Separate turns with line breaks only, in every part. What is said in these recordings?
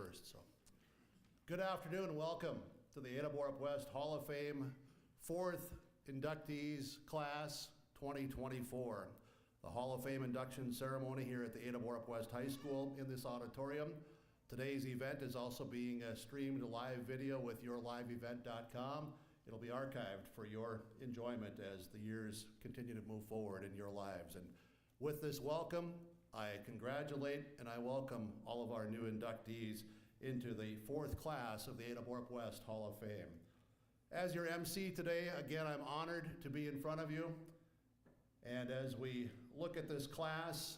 first. So, good afternoon and welcome to the Ada-Borup-West Hall of Fame 4th Inductees Class 2024. The Hall of Fame induction ceremony here at the Ada-Borup-West High School in this auditorium. Today's event is also being streamed live video with yourliveevent.com. It'll be archived for your enjoyment as the years continue to move forward in your lives. And with this welcome, I congratulate and I welcome all of our new inductees into the 4th class of the Ada-Borup-West Hall of Fame. As your MC today, again, I'm honored to be in front of you. And as we look at this class,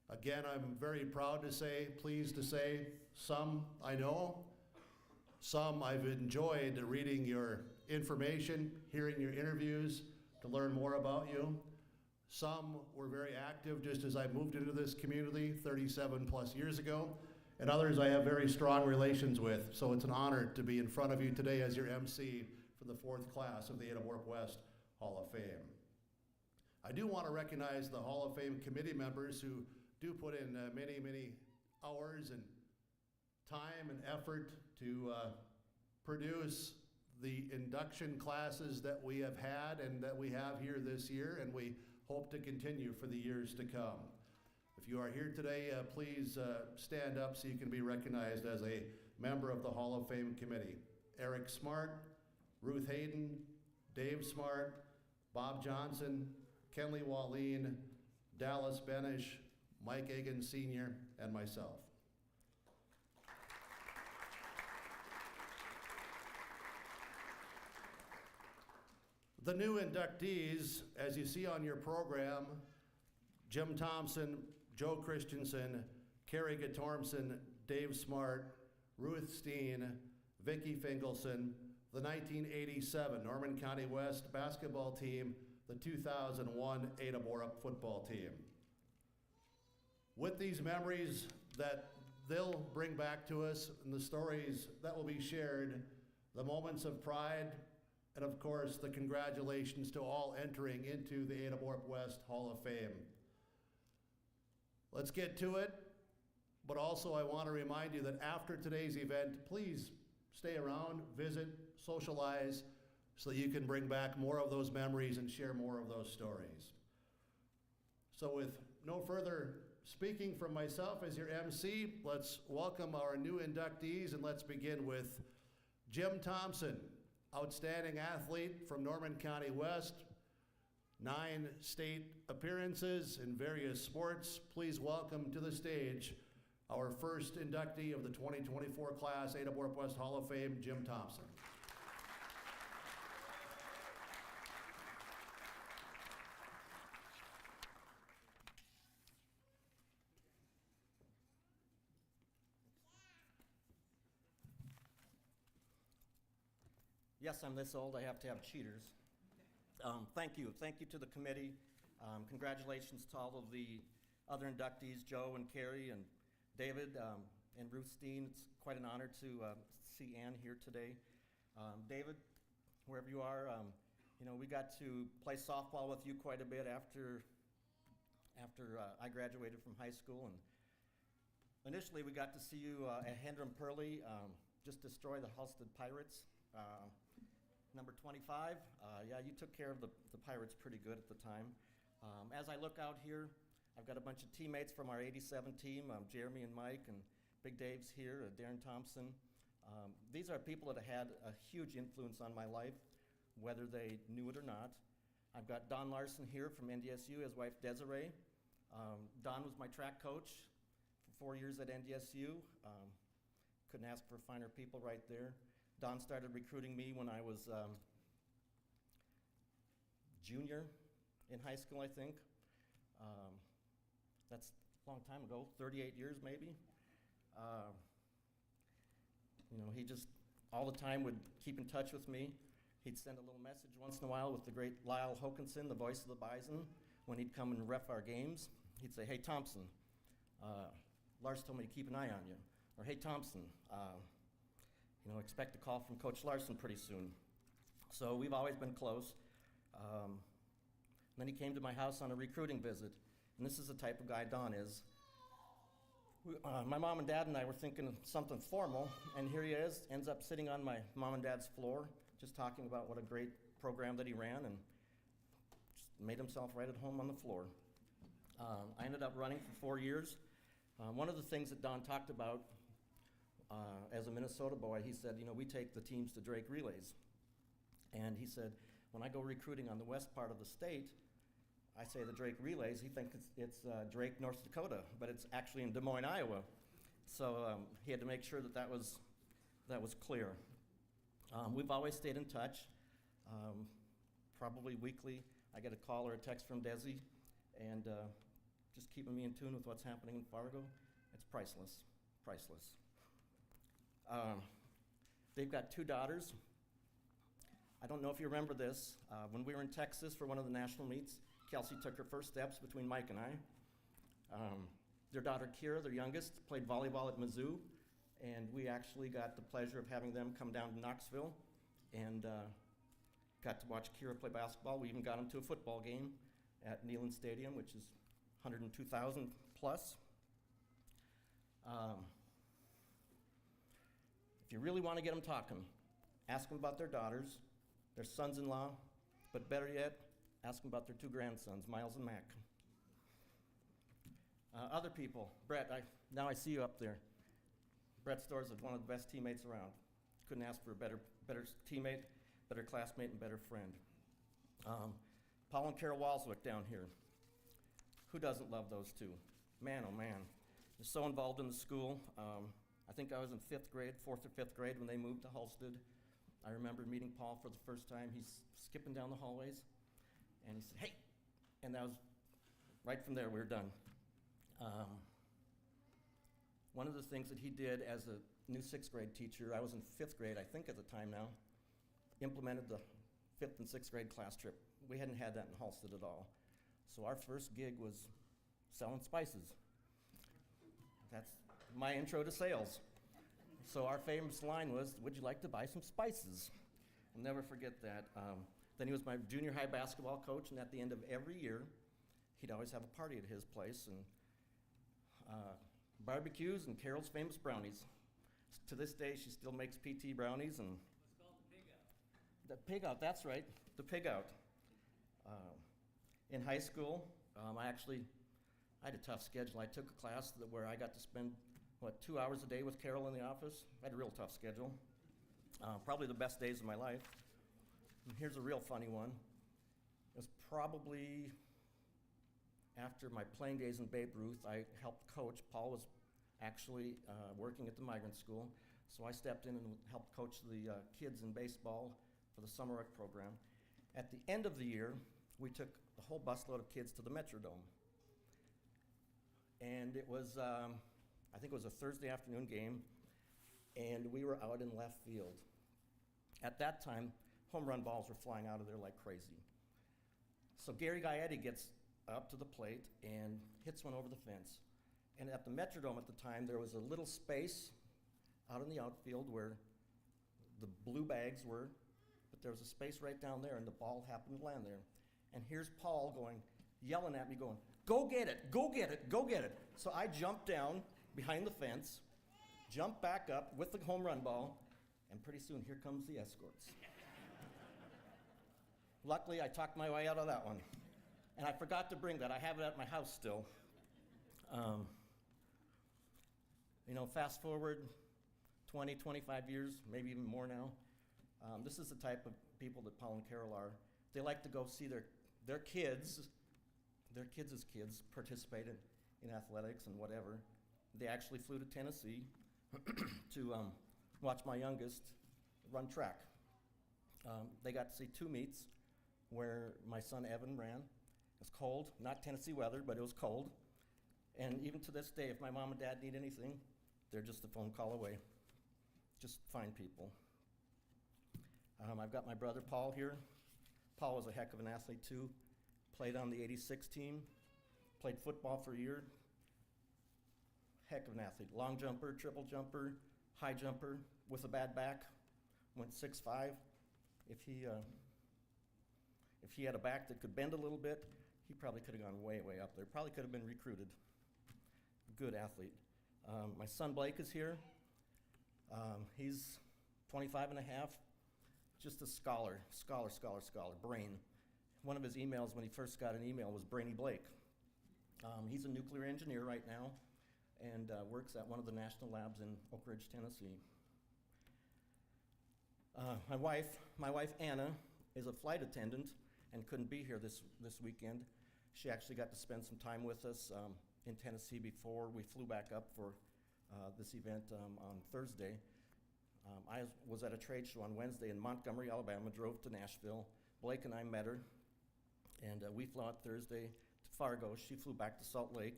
again, I'm very proud to say, pleased to say, some I know, some I've enjoyed reading your information, hearing your interviews to learn more about you. Some were very active just as I moved into this community 37 plus years ago, and others I have very strong relations with. So it's an honor to be in front of you today as your MC for the 4th class of the Ada-Borup-West Hall of Fame. I do want to recognize the Hall of Fame committee members who do put in many hours and time and effort to produce the induction classes that we have had and that we have here this year, and we hope to continue for the years to come. If you are here today, please stand up so you can be recognized as a member of the Hall of Fame committee. Eric Smart, Ruth Hayden, Dave Smart, Bob Johnson, Kenley Wallin, Dallas Benish, Mike Egan Sr., and myself. The new inductees, as you see on your program, Jim Thompson, Joe Christianson, Kari Guttormson, Dave Smart, Ruth Steen, Vicki Fingalson, the 1987 Norman County West basketball team, the 2001 Ada-Borup football team. With these memories that they'll bring back to us and the stories that will be shared, the moments of pride, and of course, the congratulations to all entering into the Ada-Borup-West Hall of Fame. Let's get to it, but also I want to remind you that after today's event, please stay around, visit, socialize, so that you can bring back more of those memories and share more of those stories. So with no further speaking from myself as your MC, let's welcome our new inductees, and let's begin with Jim Thompson. Outstanding athlete from Norman County West, 9 state appearances in various sports. Please welcome to the stage our first inductee of the 2024 class, Ada-Borup-West Hall of Fame, Jim Thompson.
Yes, I'm this old, I have to have cheaters. Thank you to the committee. Congratulations to all of the other inductees, Joe and Kari and David and Ruth Steen. It's quite an honor to see Ann here today. David, wherever you are, we got to play softball with you quite a bit after I graduated from high school. And initially we got to see you at Hendrum Pearly just destroy the Halstead Pirates. Number 25, yeah, you took care of the Pirates pretty good at the time. As I look out here, I've got a bunch of teammates from our 87 team, Jeremy and Mike, and Big Dave's here, Darren Thompson. These are people that have had a huge influence on my life, whether they knew it or not. I've got Don Larson here from NDSU, his wife Desiree. Don was my track coach for 4 years at NDSU. Couldn't ask for finer people right there. Don started recruiting me when I was junior in high school, I think. That's a long time ago, 38 years maybe. He just all the time would keep in touch with me. He'd send a little message once in a while with the great Lyle Hokinson, the voice of the Bison, when he'd come and ref our games. He'd say, "Hey, Thompson, Lars told me to keep an eye on you." Or, "Hey, Thompson, expect a call from Coach Larson pretty soon." So we've always been close. Then he came to my house on a recruiting visit, and this is the type of guy Don is. My mom and dad and I were thinking of something formal, and here he is, ends up sitting on my mom and dad's floor, just talking about what a great program that he ran, and just made himself right at home on the floor. I ended up running for 4 years. One of the things that Don talked about as a Minnesota boy, he said, we take the teams to Drake relays. And he said, when I go recruiting on the west part of the state, I say the Drake relays, he thinks it's Drake, North Dakota, but it's actually in Des Moines, Iowa. So he had to make sure that was clear. We've always stayed in touch. Probably weekly, I get a call or a text from Desi, and just keeping me in tune with what's happening in Fargo. It's priceless, priceless. They've got 2 daughters. I don't know if you remember this. When we were in Texas for one of the national meets, Kelsey took her first steps between Mike and I. Their daughter Kira, their youngest, played volleyball at Mizzou, and we actually got the pleasure of having them come down to Knoxville and got to watch Kira play basketball. We even got them to a football game at Neyland Stadium, which is 102,000 plus. If you really want to get them talking, ask them about their daughters, their sons-in-law, but better yet, ask them about their 2 grandsons, Miles and Mac. Other people, Brett, now I see you up there. Brett Storrs is one of the best teammates around. Couldn't ask for a better teammate, better classmate, and better friend. Paul and Carol Walswick down here. Who doesn't love those 2? Man, oh man. They're so involved in the school. I think I was in 5th grade, 4th or 5th grade when they moved to Halsted. I remember meeting Paul for the first time. He's skipping down the hallways, and he said, "Hey," and that was right from there, we were done. One of the things that he did as a new 6th grade teacher, I was in 5th grade, I think at the time now, implemented the 5th and 6th grade class trip. We hadn't had that in Halsted at all. So our first gig was selling spices. That's my intro to sales. So our famous line was, "Would you like to buy some spices?" I'll never forget that. Then he was my junior high basketball coach, and at the end of every year, he'd always have a party at his place, and barbecues and Carol's famous brownies. To this day, she still makes PT brownies, and
It's called the pig out.
the pig out, that's right, the pig out. In high school, I had a tough schedule. I took a class where I got to spend, 2 hours a day with Carol in the office. I had a real tough schedule. Probably the best days of my life. And here's a real funny one. It was probably after my playing days in Babe Ruth, I helped coach. Paul was actually working at the migrant school, so I stepped in and helped coach the kids in baseball for the summer rec program. At the end of the year, we took the whole busload of kids to the Metrodome. And it was, I think it was a Thursday afternoon game, and we were out in left field. At that time, home run balls were flying out of there like crazy. So Gary Gaetti gets up to the plate and hits one over the fence. And at the Metrodome at the time, there was a little space out in the outfield where the blue bags were, but there was a space right down there, and the ball happened to land there. And here's Paul yelling at me, going, "Go get it, go get it, go get it." So I jumped down behind the fence, jumped back up with the home run ball, and pretty soon here comes the escorts. Luckily, I talked my way out of that one. And I forgot to bring that. I have it at my house still. Fast forward 20, 25 years, maybe even more now. This is the type of people that Paul and Carol are. They like to go see their kids' kids participate in athletics and whatever. They actually flew to Tennessee to watch my youngest run track. They got to see 2 meets where my son Evan ran. It was cold, not Tennessee weather, but it was cold. And even to this day, if my mom and dad need anything, they're just a phone call away. Just fine people. I've got my brother Paul here. Paul was a heck of an athlete too. Played on the '86 team, played football for a year. Heck of an athlete. Long jumper, triple jumper, high jumper with a bad back. Went 6'5". If he had a back that could bend a little bit, he probably could have gone way, way up there. Probably could have been recruited. Good athlete. My son Blake is here. He's 25 and a half, just a scholar, brain. One of his emails when he first got an email was Brainy Blake. He's a nuclear engineer right now and works at one of the national labs in Oak Ridge, Tennessee. My wife Anna is a flight attendant and couldn't be here this weekend. She actually got to spend some time with us in Tennessee before we flew back up for this event on Thursday. I was at a trade show on Wednesday in Montgomery, Alabama, drove to Nashville. Blake and I met her, and we flew out Thursday to Fargo. She flew back to Salt Lake,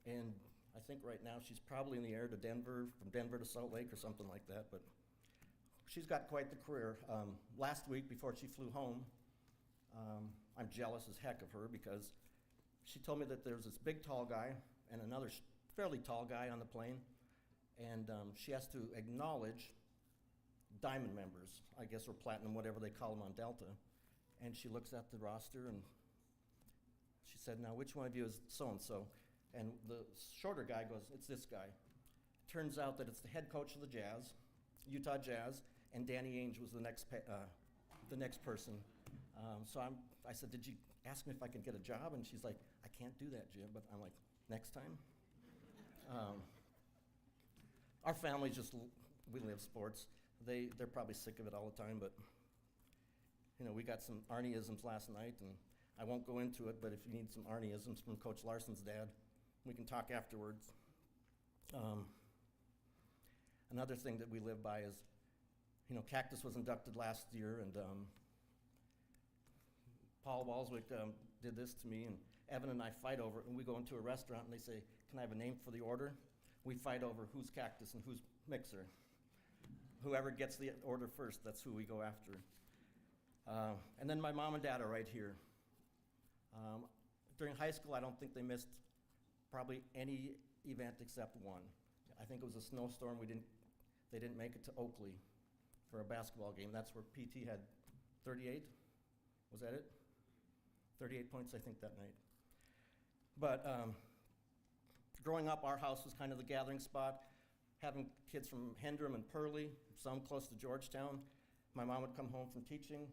and I think right now she's probably in the air to Denver, from Denver to Salt Lake or something like that, but she's got quite the career. Last week, before she flew home, I'm jealous as heck of her because she told me that there's this big tall guy and another fairly tall guy on the plane, and she has to acknowledge diamond members, I guess, or platinum, whatever they call them on Delta. And she looks at the roster and she said, now which one of you is so-and-so? And the shorter guy goes, it's this guy. Turns out that it's the head coach of the Jazz, Utah Jazz, and Danny Ainge was the next person. So I said, did you ask me if I could get a job? And she's like, I can't do that, Jim. But I'm like, next time? Our family we live sports. They're probably sick of it all the time, but we got some Arnie-isms last night, and I won't go into it, but if you need some Arnie-isms from Coach Larson's dad, we can talk afterwards. Another thing that we live by is, Cactus was inducted last year, and Paul Walswick did this to me, and Evan and I fight over it, and we go into a restaurant, and they say, can I have a name for the order? We fight over who's Cactus and who's Mixer. Whoever gets the order first, that's who we go after. And then my mom and dad are right here. During high school, I don't think they missed probably any event except one. I think it was a snowstorm. They didn't make it to Oakley for a basketball game. That's where PT had 38. Was that it? 38 points, I think, that night. But growing up, our house was kind of the gathering spot. Having kids from Hendrum and Pearlie, some close to Georgetown. My mom would come home from teaching,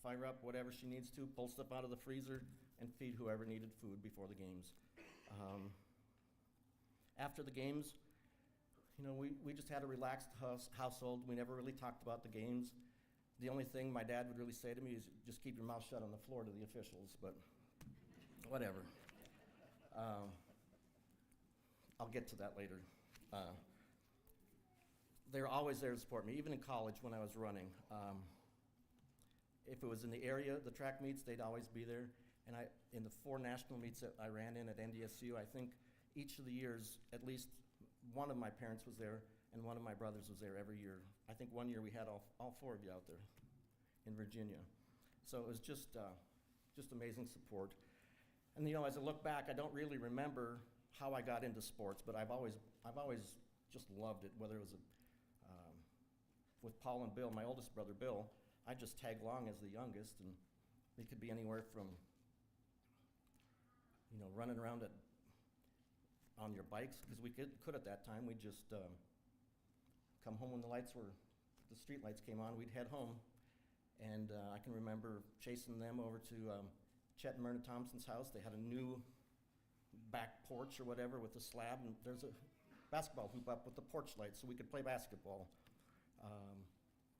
fire up whatever she needs to, pull stuff out of the freezer, and feed whoever needed food before the games. After the games, we just had a relaxed household. We never really talked about the games. The only thing my dad would really say to me is just keep your mouth shut on the floor to the officials, but whatever. I'll get to that later. They're always there to support me, even in college when I was running. If it was in the area, the track meets, they'd always be there. And in the 4 national meets that I ran in at NDSU, I think each of the years, at least one of my parents was there, and one of my brothers was there every year. I think one year we had all 4 of you out there in Virginia. So it was just amazing support. And as I look back, I don't really remember how I got into sports, but I've always just loved it, whether it was with Paul and Bill, my oldest brother Bill, I just tag along as the youngest, and it could be anywhere from running around on your bikes, because we could at that time. We'd just come home when the street lights came on, we'd head home. And I can remember chasing them over to Chet and Myrna Thompson's house. They had a new back porch or whatever with a slab, and there's a basketball hoop up with the porch lights so we could play basketball.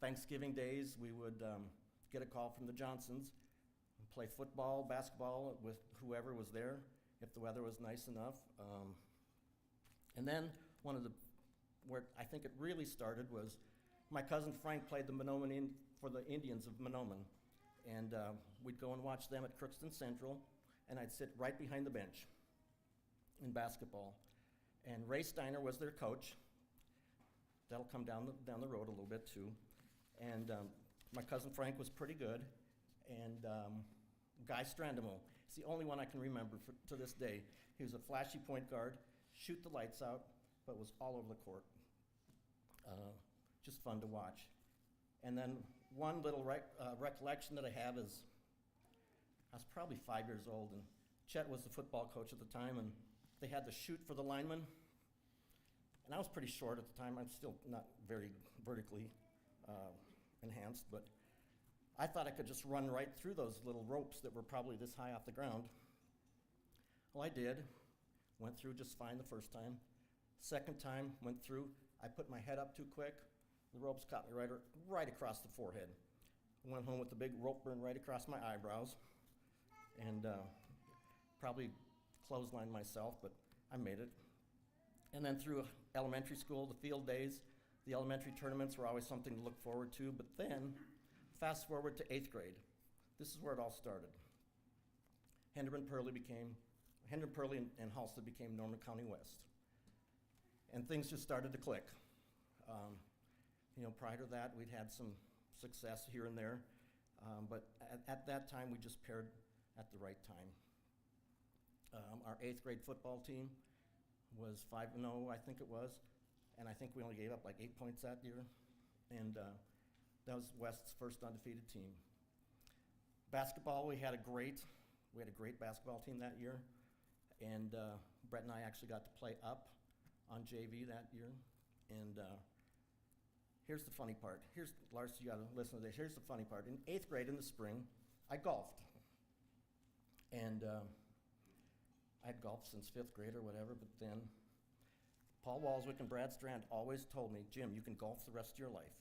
Thanksgiving days, we would get a call from the Johnsons and play football, basketball with whoever was there, if the weather was nice enough. And then where I think it really started was my cousin Frank played the for the Indians of Monoman. And we'd go and watch them at Crookston Central, and I'd sit right behind the bench in basketball. And Ray Steiner was their coach. That'll come down the road a little bit too. And my cousin Frank was pretty good. And Guy Strandemo, it's the only one I can remember to this day. He was a flashy point guard, shoot the lights out, but was all over the court. Just fun to watch. And then one little recollection that I have is I was probably 5 years old, and Chet was the football coach at the time, and they had to shoot for the linemen. And I was pretty short at the time. I'm still not very vertically enhanced, but I thought I could just run right through those little ropes that were probably this high off the ground. Well, I did. Went through just fine the first time. Second time, went through. I put my head up too quick. The ropes caught me right across the forehead. Went home with the big rope burn right across my eyebrows, and probably clotheslined myself, but I made it. And then through elementary school, the field days, the elementary tournaments were always something to look forward to. But then, fast forward to 8th grade. This is where it all started. Henderson Pearly and Halstead became Norman County West. And things just started to click. Prior to that, we'd had some success here and there, but at that time, we just paired at the right time. Our 8th grade football team was 5-0, I think it was, and I think we only gave up like 8 points that year, and that was West's first undefeated team. Basketball, we had a great basketball team that year, and Brett and I actually got to play up on JV that year, and here's the funny part. Lars, you gotta listen to this. Here's the funny part. In 8th grade in the spring, I golfed, and I'd golfed since 5th grade or whatever, but then Paul Walswick and Brad Strand always told me, Jim, you can golf the rest of your life.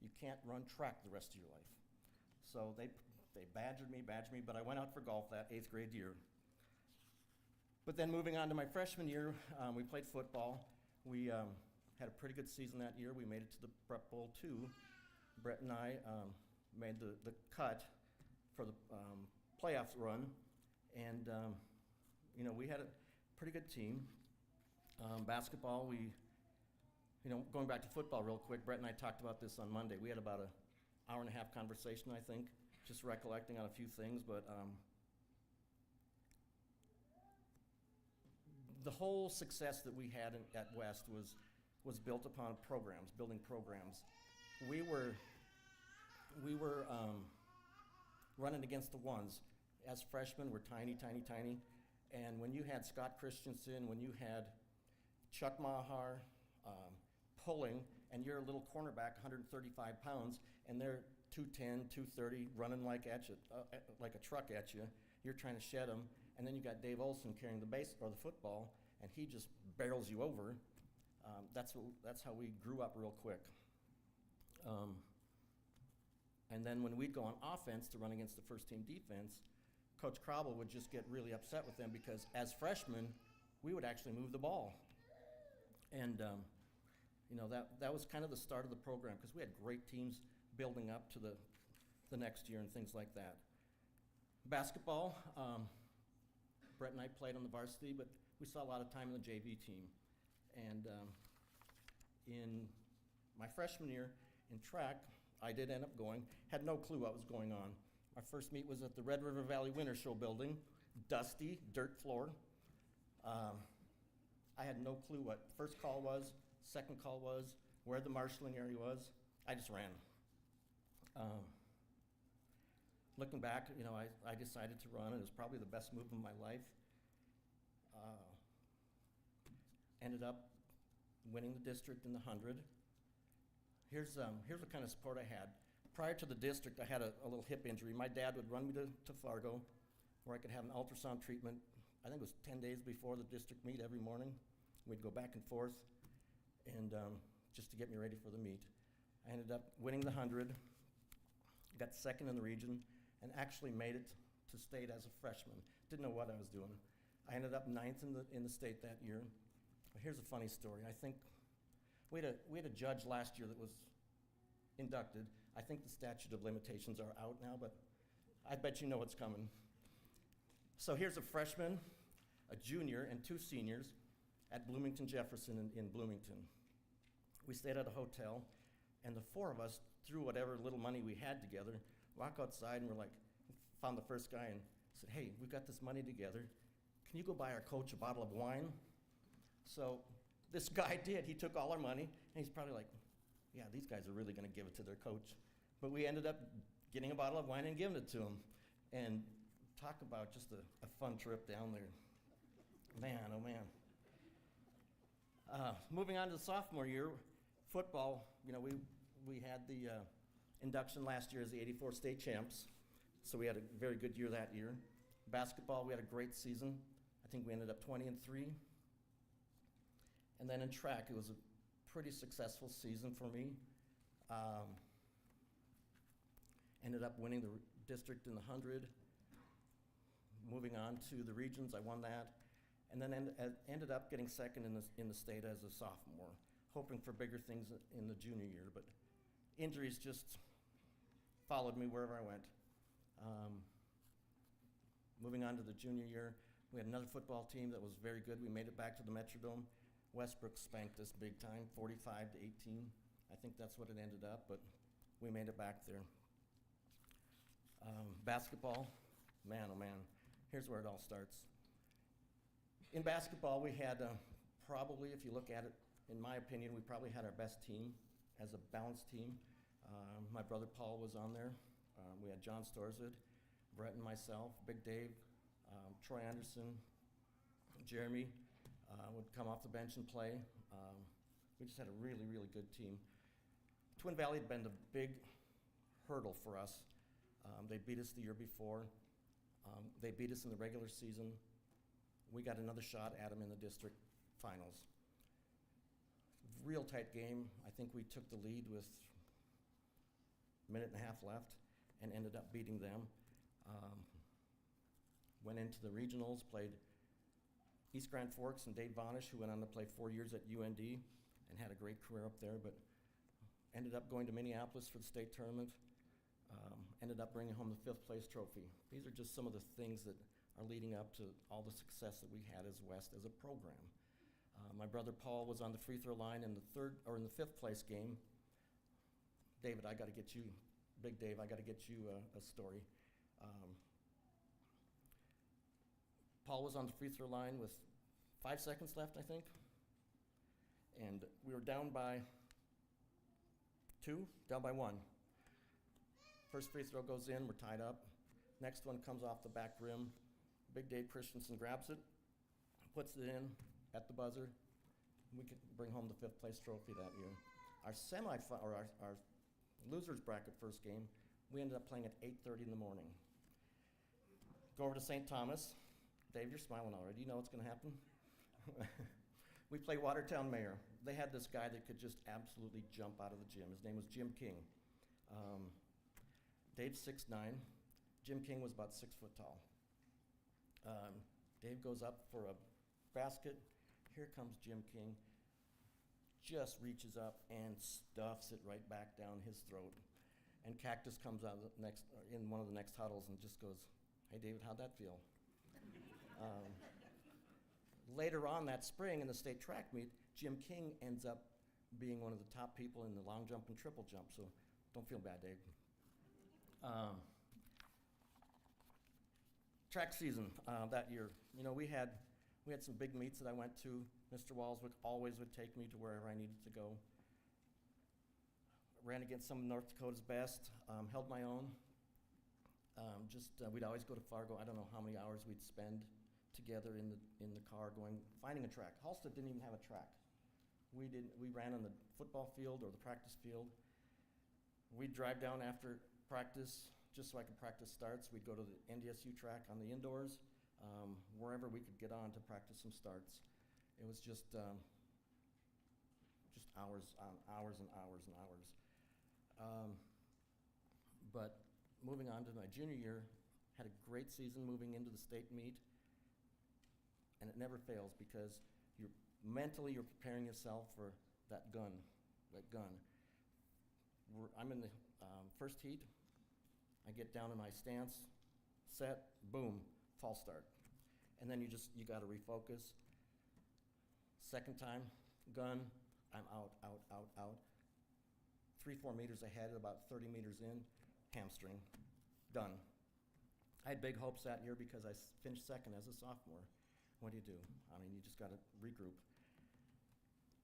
You can't run track the rest of your life. So they badgered me, but I went out for golf that 8th grade year. But then moving on to my freshman year, we played football. We had a pretty good season that year. We made it to the Prep Bowl 2. Brett and I made the cut for the playoff run, and we had a pretty good team. Basketball, going back to football real quick, Brett and I talked about this on Monday. We had about an hour and a half conversation, I think, just recollecting on a few things, but the whole success that we had at West was built upon building programs. We were running against the ones. As freshmen, we're tiny, and when you had Scott Christianson, when you had Chuck Mahar pulling, and you're a little cornerback, 135 pounds, and they're 210, 230, running like a truck at you, you're trying to shed them, and then you got Dave Olson carrying the football, and he just barrels you over. That's how we grew up real quick. And then when we'd go on offense to run against the first team defense, Coach Crobble would just get really upset with them because as freshmen, we would actually move the ball. And that was kind of the start of the program because we had great teams building up to the next year and things like that. Basketball, Brett and I played on the varsity, but we saw a lot of time in the JV team. And in my freshman year in track, I did end up going, had no clue what was going on. Our first meet was at the Red River Valley Winter Show building, dusty, dirt floor. I had no clue what first call was, second call was, where the marshalling area was. I just ran. Looking back, I decided to run. It was probably the best move of my life. Ended up winning the district in the 100. Here's what kind of support I had. Prior to the district, I had a little hip injury. My dad would run me to Fargo, where I could have an ultrasound treatment. I think it was 10 days before the district meet every morning. We'd go back and forth, and just to get me ready for the meet. I ended up winning the 100, got second in the region, and actually made it to state as a freshman. Didn't know what I was doing. I ended up 9th in the state that year. But here's a funny story. I think we had a judge last year that was inducted. I think the statute of limitations are out now, but I bet you know what's coming. So here's a freshman, a junior, and 2 seniors at Bloomington Jefferson in Bloomington. We stayed at a hotel, and the 4 of us, threw whatever little money we had together, walk outside, and found the first guy and said, hey, we've got this money together. Can you go buy our coach a bottle of wine? So this guy did. He took all our money, and he's probably like, yeah, these guys are really going to give it to their coach. But we ended up getting a bottle of wine and giving it to him. And talk about just a fun trip down there. Man, oh man. Moving on to the sophomore year, football, we had the induction last year as the '84 state champs, so we had a very good year that year. Basketball, we had a great season. I think we ended up 20-3. And then in track, it was a pretty successful season for me. Ended up winning the district in the 100. Moving on to the regions, I won that. And then ended up getting second in the state as a sophomore, hoping for bigger things in the junior year. But injuries just followed me wherever I went. Moving on to the junior year, we had another football team that was very good. We made it back to the Metrodome. Westbrook spanked us big time, 45-18. I think that's what it ended up, but we made it back there. Basketball, man, oh man, here's where it all starts. In basketball, we had probably, if you look at it, in my opinion, we probably had our best team as a balanced team. My brother Paul was on there. We had John Storzid, Brett and myself, Big Dave, Troy Anderson, Jeremy would come off the bench and play. We just had a really, really good team. Twin Valley had been the big hurdle for us. They beat us the year before. They beat us in the regular season. We got another shot at them in the district finals. Real tight game. I think we took the lead with a minute and a half left and ended up beating them. Went into the regionals, played East Grand Forks and Dave Vonish, who went on to play 4 years at UND and had a great career up there, but ended up going to Minneapolis for the state tournament. Ended up bringing home the 5th place trophy. These are just some of the things that are leading up to all the success that we had as West as a program. My brother Paul was on the free throw line in the 5th place game. David, I got to get you, Big Dave, I got to get you a story. Paul was on the free throw line with 5 seconds left, I think. And we were down by 2, down by 1. First free throw goes in, we're tied up. Next one comes off the back rim. Big Dave Christianson grabs it, puts it in at the buzzer. We could bring home the 5th place trophy that year. Our losers bracket first game, we ended up playing at 8:30 in the morning. Go over to St. Thomas. Dave, you're smiling already. You know what's going to happen? We play Watertown Mayor. They had this guy that could just absolutely jump out of the gym. His name was Jim King. Dave's 6'9". Jim King was about 6 foot tall. Dave goes up for a basket. Here comes Jim King. Just reaches up and stuffs it right back down his throat. And Cactus comes out in one of the next huddles and just goes, "Hey David, how'd that feel?" Later on that spring in the state track meet, Jim King ends up being one of the top people in the long jump and triple jump, so don't feel bad, Dave. Track season that year, we had some big meets that I went to. Mr. Walls always would take me to wherever I needed to go. Ran against some of North Dakota's best, held my own. We'd always go to Fargo. I don't know how many hours we'd spend together in the car finding a track. Halstead didn't even have a track. We ran on the football field or the practice field. We'd drive down after practice just so I could practice starts. We'd go to the NDSU track on the indoors, wherever we could get on to practice some starts. It was just hours on hours and hours and hours. But moving on to my junior year, had a great season moving into the state meet, and it never fails because you're preparing yourself for that gun. I'm in the first heat. I get down in my stance, set, boom, false start. And then you got to refocus. Second time, gun, I'm out. 3-4 meters ahead, about 30 meters in, hamstring, done. I had big hopes that year because I finished second as a sophomore. What do? You just got to regroup.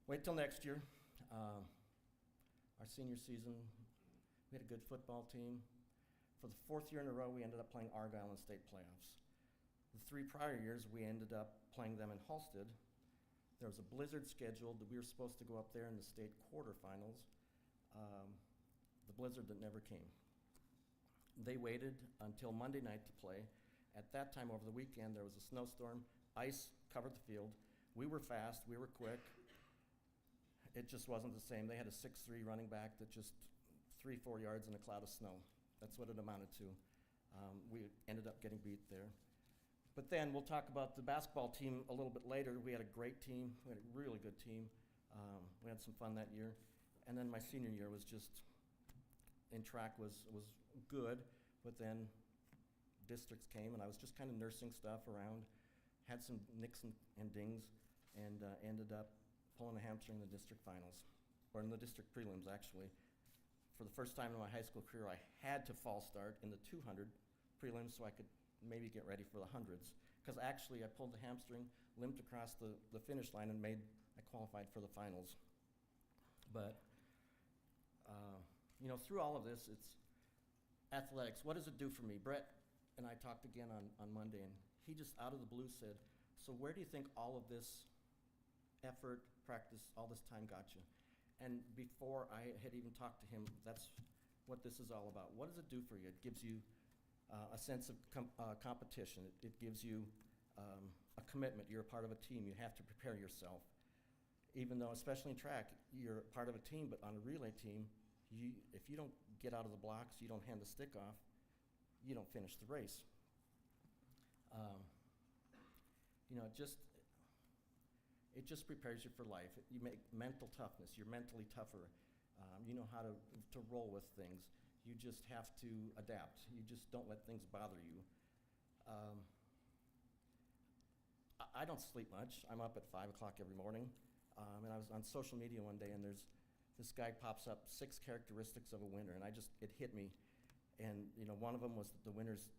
Wait till next year. Our senior season, we had a good football team. For the 4th year in a row, we ended up playing Argyle in state playoffs. The 3 prior years, we ended up playing them in Halstead. There was a blizzard scheduled. We were supposed to go up there in the state quarterfinals. The blizzard that never came. They waited until Monday night to play. At that time, over the weekend, there was a snowstorm. Ice covered the field. We were fast. We were quick. It just wasn't the same. They had a 6'3" running back that just 3-4 yards in a cloud of snow. That's what it amounted to. We ended up getting beat there. But then we'll talk about the basketball team a little bit later. We had a great team. We had a really good team. We had some fun that year. And then my senior year was just, in track was good, but then districts came and I was just kind of nursing stuff around, had some nicks and dings, and ended up pulling a hamstring in the district finals, or in the district prelims actually. For the first time in my high school career, I had to fall start in the 200 prelims so I could maybe get ready for the hundreds. Because actually I pulled the hamstring, limped across the finish line, and I qualified for the finals. But, through all of this, it's athletics. What does it do for me? Brett and I talked again on Monday, and he just out of the blue said, so where do you think all of this effort, practice, all this time got you? And before I had even talked to him, that's what this is all about. What does it do for you? It gives you a sense of competition. It gives you a commitment. You're a part of a team. You have to prepare yourself. Even though, especially in track, you're part of a team, but on a relay team, if you don't get out of the blocks, you don't hand the stick off, you don't finish the race. It just prepares you for life. You make mental toughness. You're mentally tougher. You know how to roll with things. You just have to adapt. You just don't let things bother you. I don't sleep much. I'm up at 5 o'clock every morning. And I was on social media one day, and this guy pops up 6 characteristics of a winner, and it hit me. And one of them was that the winners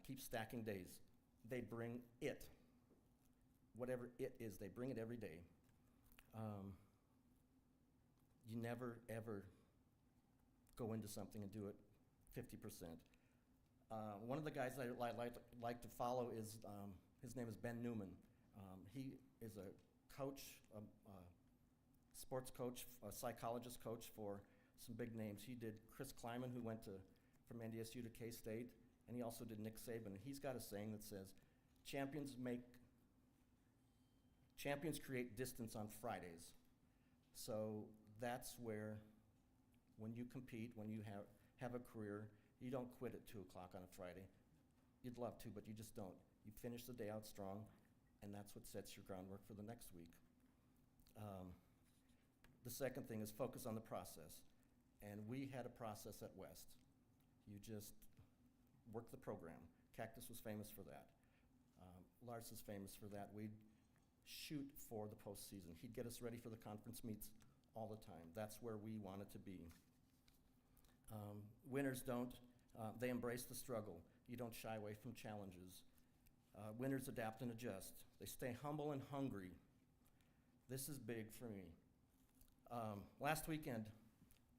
keep stacking days. They bring it. Whatever it is, they bring it every day. You never, ever go into something and do it 50%. One of the guys that I like to follow is, his name is Ben Newman. He is a coach, a sports coach, a psychologist coach for some big names. He did Chris Kleiman, who went from NDSU to K-State, and he also did Nick Saban. And he's got a saying that says, champions create distance on Fridays. So that's where, when you compete, when you have a career, you don't quit at 2 o'clock on a Friday. You'd love to, but you just don't. You finish the day out strong, and that's what sets your groundwork for the next week. The second thing is focus on the process. And we had a process at West. You just work the program. Cactus was famous for that. Lars is famous for that. We'd shoot for the postseason. He'd get us ready for the conference meets all the time. That's where we wanted to be. Winners don't. They embrace the struggle. You don't shy away from challenges. Winners adapt and adjust. They stay humble and hungry. This is big for me. Last weekend,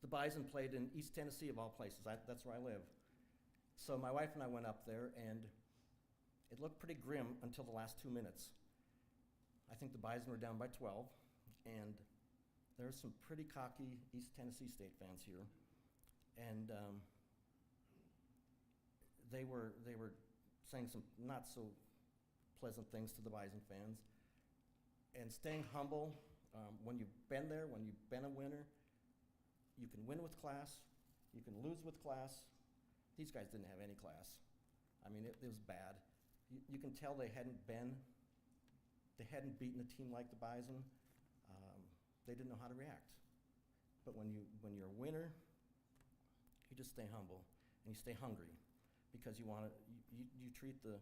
the Bison played in East Tennessee, of all places. That's where I live. So my wife and I went up there, and it looked pretty grim until the last 2 minutes. I think the Bison were down by 12, and there's some pretty cocky East Tennessee State fans here. And they were saying some not so pleasant things to the Bison fans. And staying humble, when you've been there, when you've been a winner, you can win with class, you can lose with class. These guys didn't have any class. I mean, it was bad. You can tell they hadn't beaten a team like the Bison. They didn't know how to react. But when you're a winner, you just stay humble and you stay hungry, because you treat the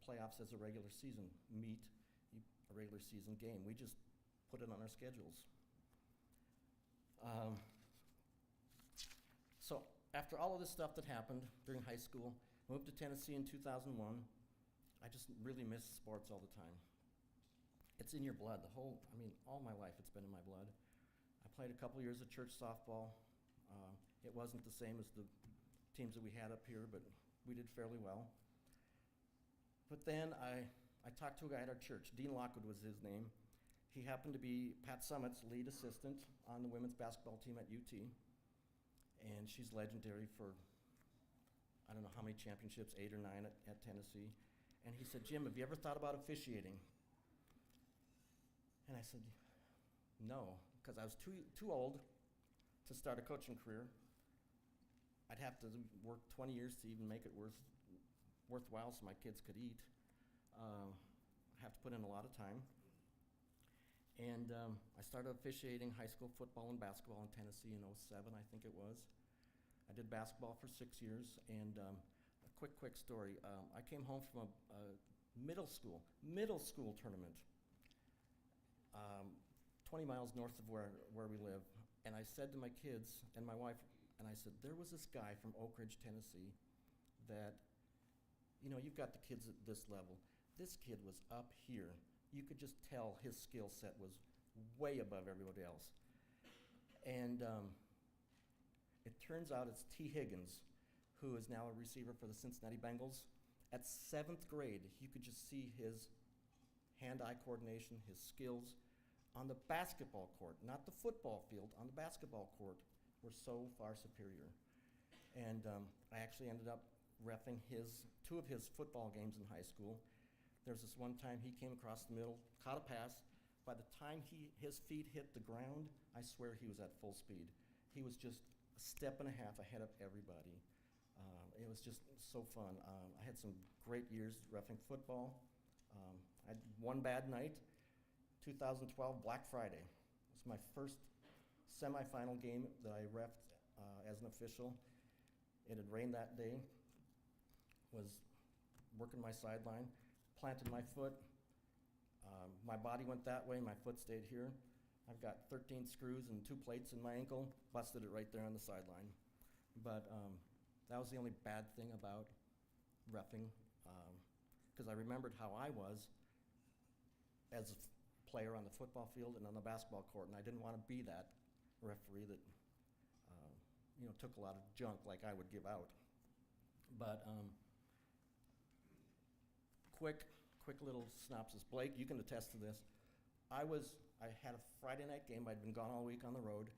playoffs as a regular season meet, a regular season game. We just put it on our schedules. So after all of this stuff that happened during high school, moved to Tennessee in 2001. I just really miss sports all the time. It's in your blood. All my life it's been in my blood. I played a couple years of church softball. It wasn't the same as the teams that we had up here, but we did fairly well. But then I talked to a guy at our church. Dean Lockwood was his name. He happened to be Pat Summitt's lead assistant on the women's basketball team at UT, and she's legendary for, I don't know how many championships, 8 or 9 at Tennessee. And he said, Jim, have you ever thought about officiating? And I said, no, because I was too old to start a coaching career. I'd have to work 20 years to even make it worthwhile so my kids could eat. I'd have to put in a lot of time. And I started officiating high school football and basketball in Tennessee in '07, I think it was. I did basketball for 6 years, and a quick story. I came home from a middle school tournament, 20 miles north of where we live. And I said to my kids and my wife, and I said, there was this guy from Oak Ridge, Tennessee, that, you know, you've got the kids at this level. This kid was up here. You could just tell his skill set was way above everybody else. And it turns out it's T. Higgins, who is now a receiver for the Cincinnati Bengals. At 7th grade, you could just see his hand-eye coordination, his skills on the basketball court, not the football field, on the basketball court, were so far superior. And I actually ended up reffing two of his football games in high school. There's this one time he came across the middle, caught a pass. By the time his feet hit the ground, I swear he was at full speed. He was just a step and a half ahead of everybody. It was just so fun. I had some great years reffing football. I had one bad night, 2012 Black Friday. It was my first semifinal game that I reffed as an official. It had rained that day. Was working my sideline, planted my foot. My body went that way, my foot stayed here. I've got 13 screws and 2 plates in my ankle, busted it right there on the sideline. But that was the only bad thing about reffing, because I remembered how I was as a player on the football field and on the basketball court, and I didn't want to be that referee that took a lot of junk like I would give out. But quick little synopsis. Blake, you can attest to this. I had a Friday night game. I'd been gone all week on the road.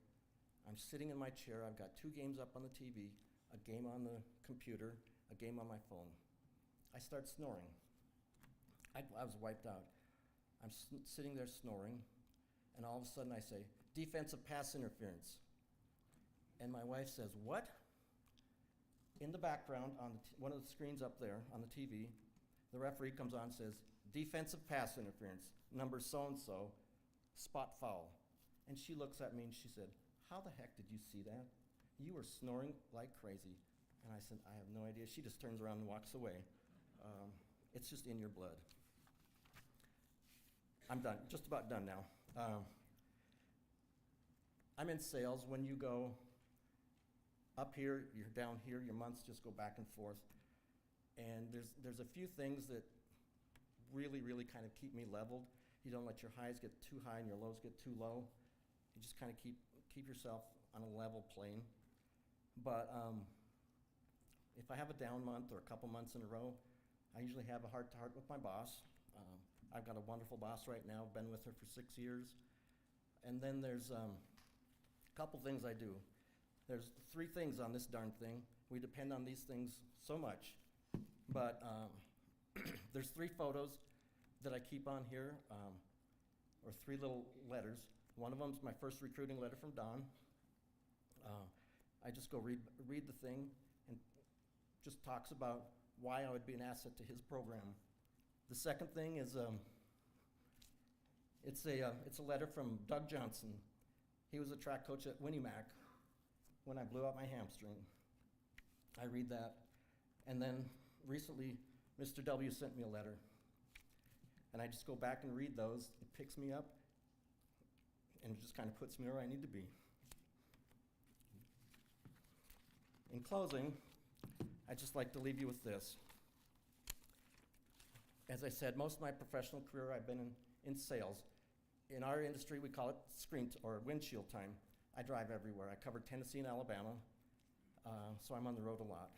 I'm sitting in my chair. I've got 2 games up on the TV, a game on the computer, a game on my phone. I start snoring. I was wiped out. I'm sitting there snoring, and all of a sudden I say, defensive pass interference. And my wife says, what? In the background, on one of the screens up there on the TV, the referee comes on and says, defensive pass interference, number so-and-so, spot foul. And she looks at me and she said, how the heck did you see that? You were snoring like crazy. And I said, I have no idea. She just turns around and walks away. It's just in your blood. I'm done, just about done now. I'm in sales. When you go up here, you're down here, your months just go back and forth. And there's a few things that really kind of keep me leveled. You don't let your highs get too high and your lows get too low. You just kind of keep yourself on a level plane. But if I have a down month or a couple months in a row, I usually have a heart-to-heart with my boss. I've got a wonderful boss right now, been with her for 6 years. And then there's a couple things I do. There's 3 things on this darn thing. We depend on these things so much. But there's 3 photos that I keep on here, or 3 little letters. One of them's my first recruiting letter from Don. I just go read the thing and just talks about why I would be an asset to his program. The second thing is it's a letter from Doug Johnson. He was a track coach at Winnie Mac when I blew out my hamstring. I read that, and then recently Mr. W sent me a letter, and I just go back and read those. It picks me up, and it just kind of puts me where I need to be. In closing, I'd just like to leave you with this. As I said, most of my professional career I've been in sales. In our industry, we call it or windshield time. I drive everywhere. I cover Tennessee and Alabama, so I'm on the road a lot.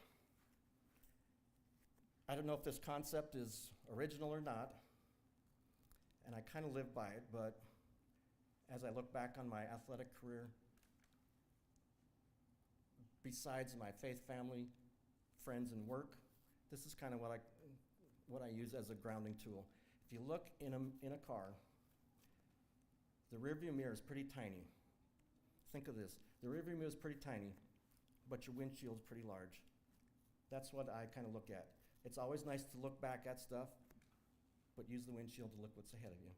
I don't know if this concept is original or not, and I kind of live by it, but as I look back on my athletic career, besides my faith, family, friends, and work, this is kind of what I use as a grounding tool. If you look in a car, the rearview mirror is pretty tiny. Think of this. The rearview mirror is pretty tiny, but your windshield's pretty large. That's what I kind of look at. It's always nice to look back at stuff, but use the windshield to look what's ahead of you.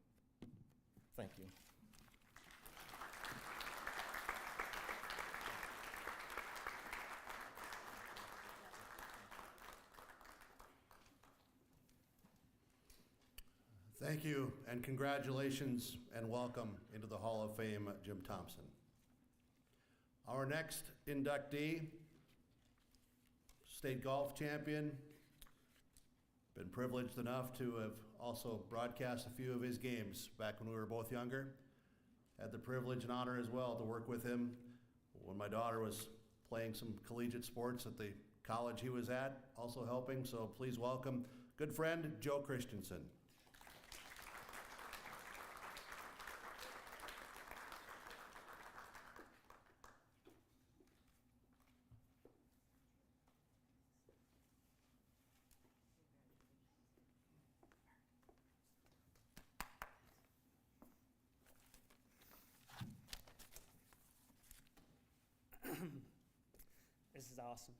Thank you.
Thank you, and congratulations, and welcome into the Hall of Fame, Jim Thompson. Our next inductee, state golf champion, been privileged enough to have also broadcast a few of his games back when we were both younger. Had the privilege and honor as well to work with him when my daughter was playing some collegiate sports at the college he was at, also helping, so please welcome good friend, Joe Christianson.
This is awesome.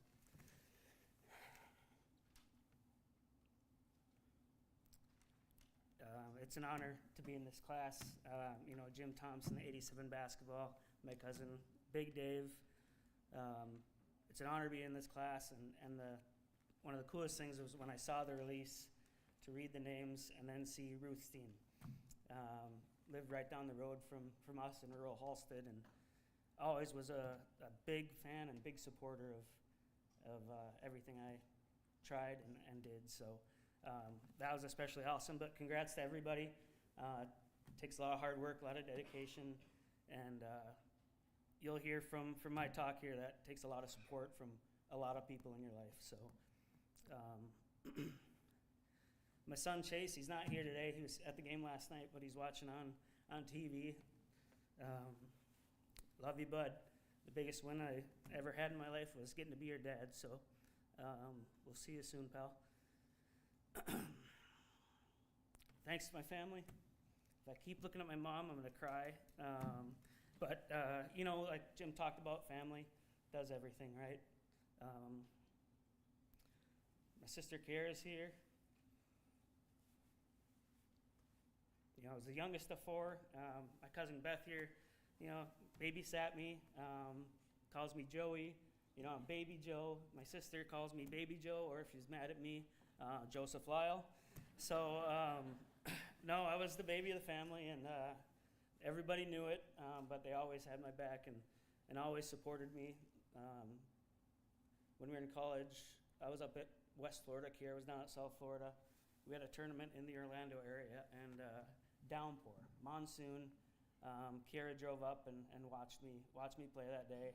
It's an honor to be in this class. Jim Thompson, 87 basketball, my cousin, Big Dave. It's an honor to be in this class, and one of the coolest things was when I saw the release to read the names and then see Ruth Steen. Lived right down the road from us in rural Halsted, and always was a big fan and big supporter of everything I tried and did. So that was especially awesome, but congrats to everybody. Takes a lot of hard work, a lot of dedication, and you'll hear from my talk here that takes a lot of support from a lot of people in your life. So my son Chase, he's not here today. He was at the game last night, but he's watching on TV. Love you, bud. The biggest win I ever had in my life was getting to be your dad, so we'll see you soon, pal. Thanks to my family. If I keep looking at my mom, I'm going to cry. But like Jim talked about, family does everything, right? My sister Kara's here. I was the youngest of four. My cousin Beth here, babysat me, calls me Joey. I'm Baby Joe. My sister calls me Baby Joe, or if she's mad at me, Joseph Lyle. So, no, I was the baby of the family, and everybody knew it, but they always had my back and always supported me. When we were in college, I was up at West Florida. Kara was down at South Florida. We had a tournament in the Orlando area, and downpour, monsoon. Kara drove up and watched me play that day.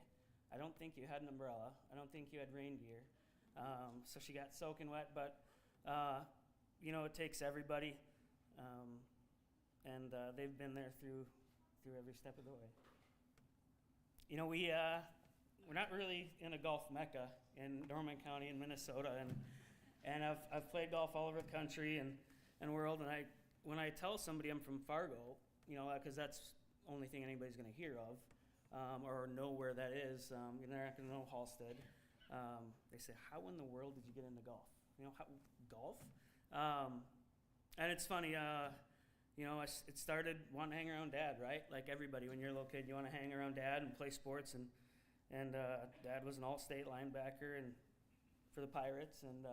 I don't think you had an umbrella. I don't think you had rain gear. So she got soaking wet, but it takes everybody, and they've been there through every step of the way. We're not really in a golf mecca in Norman County in Minnesota, and I've played golf all over the country and world, and when I tell somebody I'm from Fargo, because that's the only thing anybody's going to hear of, or know where that is, they're not going to know Halsted. They say, how in the world did you get into golf? Golf? And it's funny, it started wanting to hang around Dad, right? Like everybody, when you're a little kid, you want to hang around Dad and play sports, and Dad was an all-state linebacker and for the Pirates, and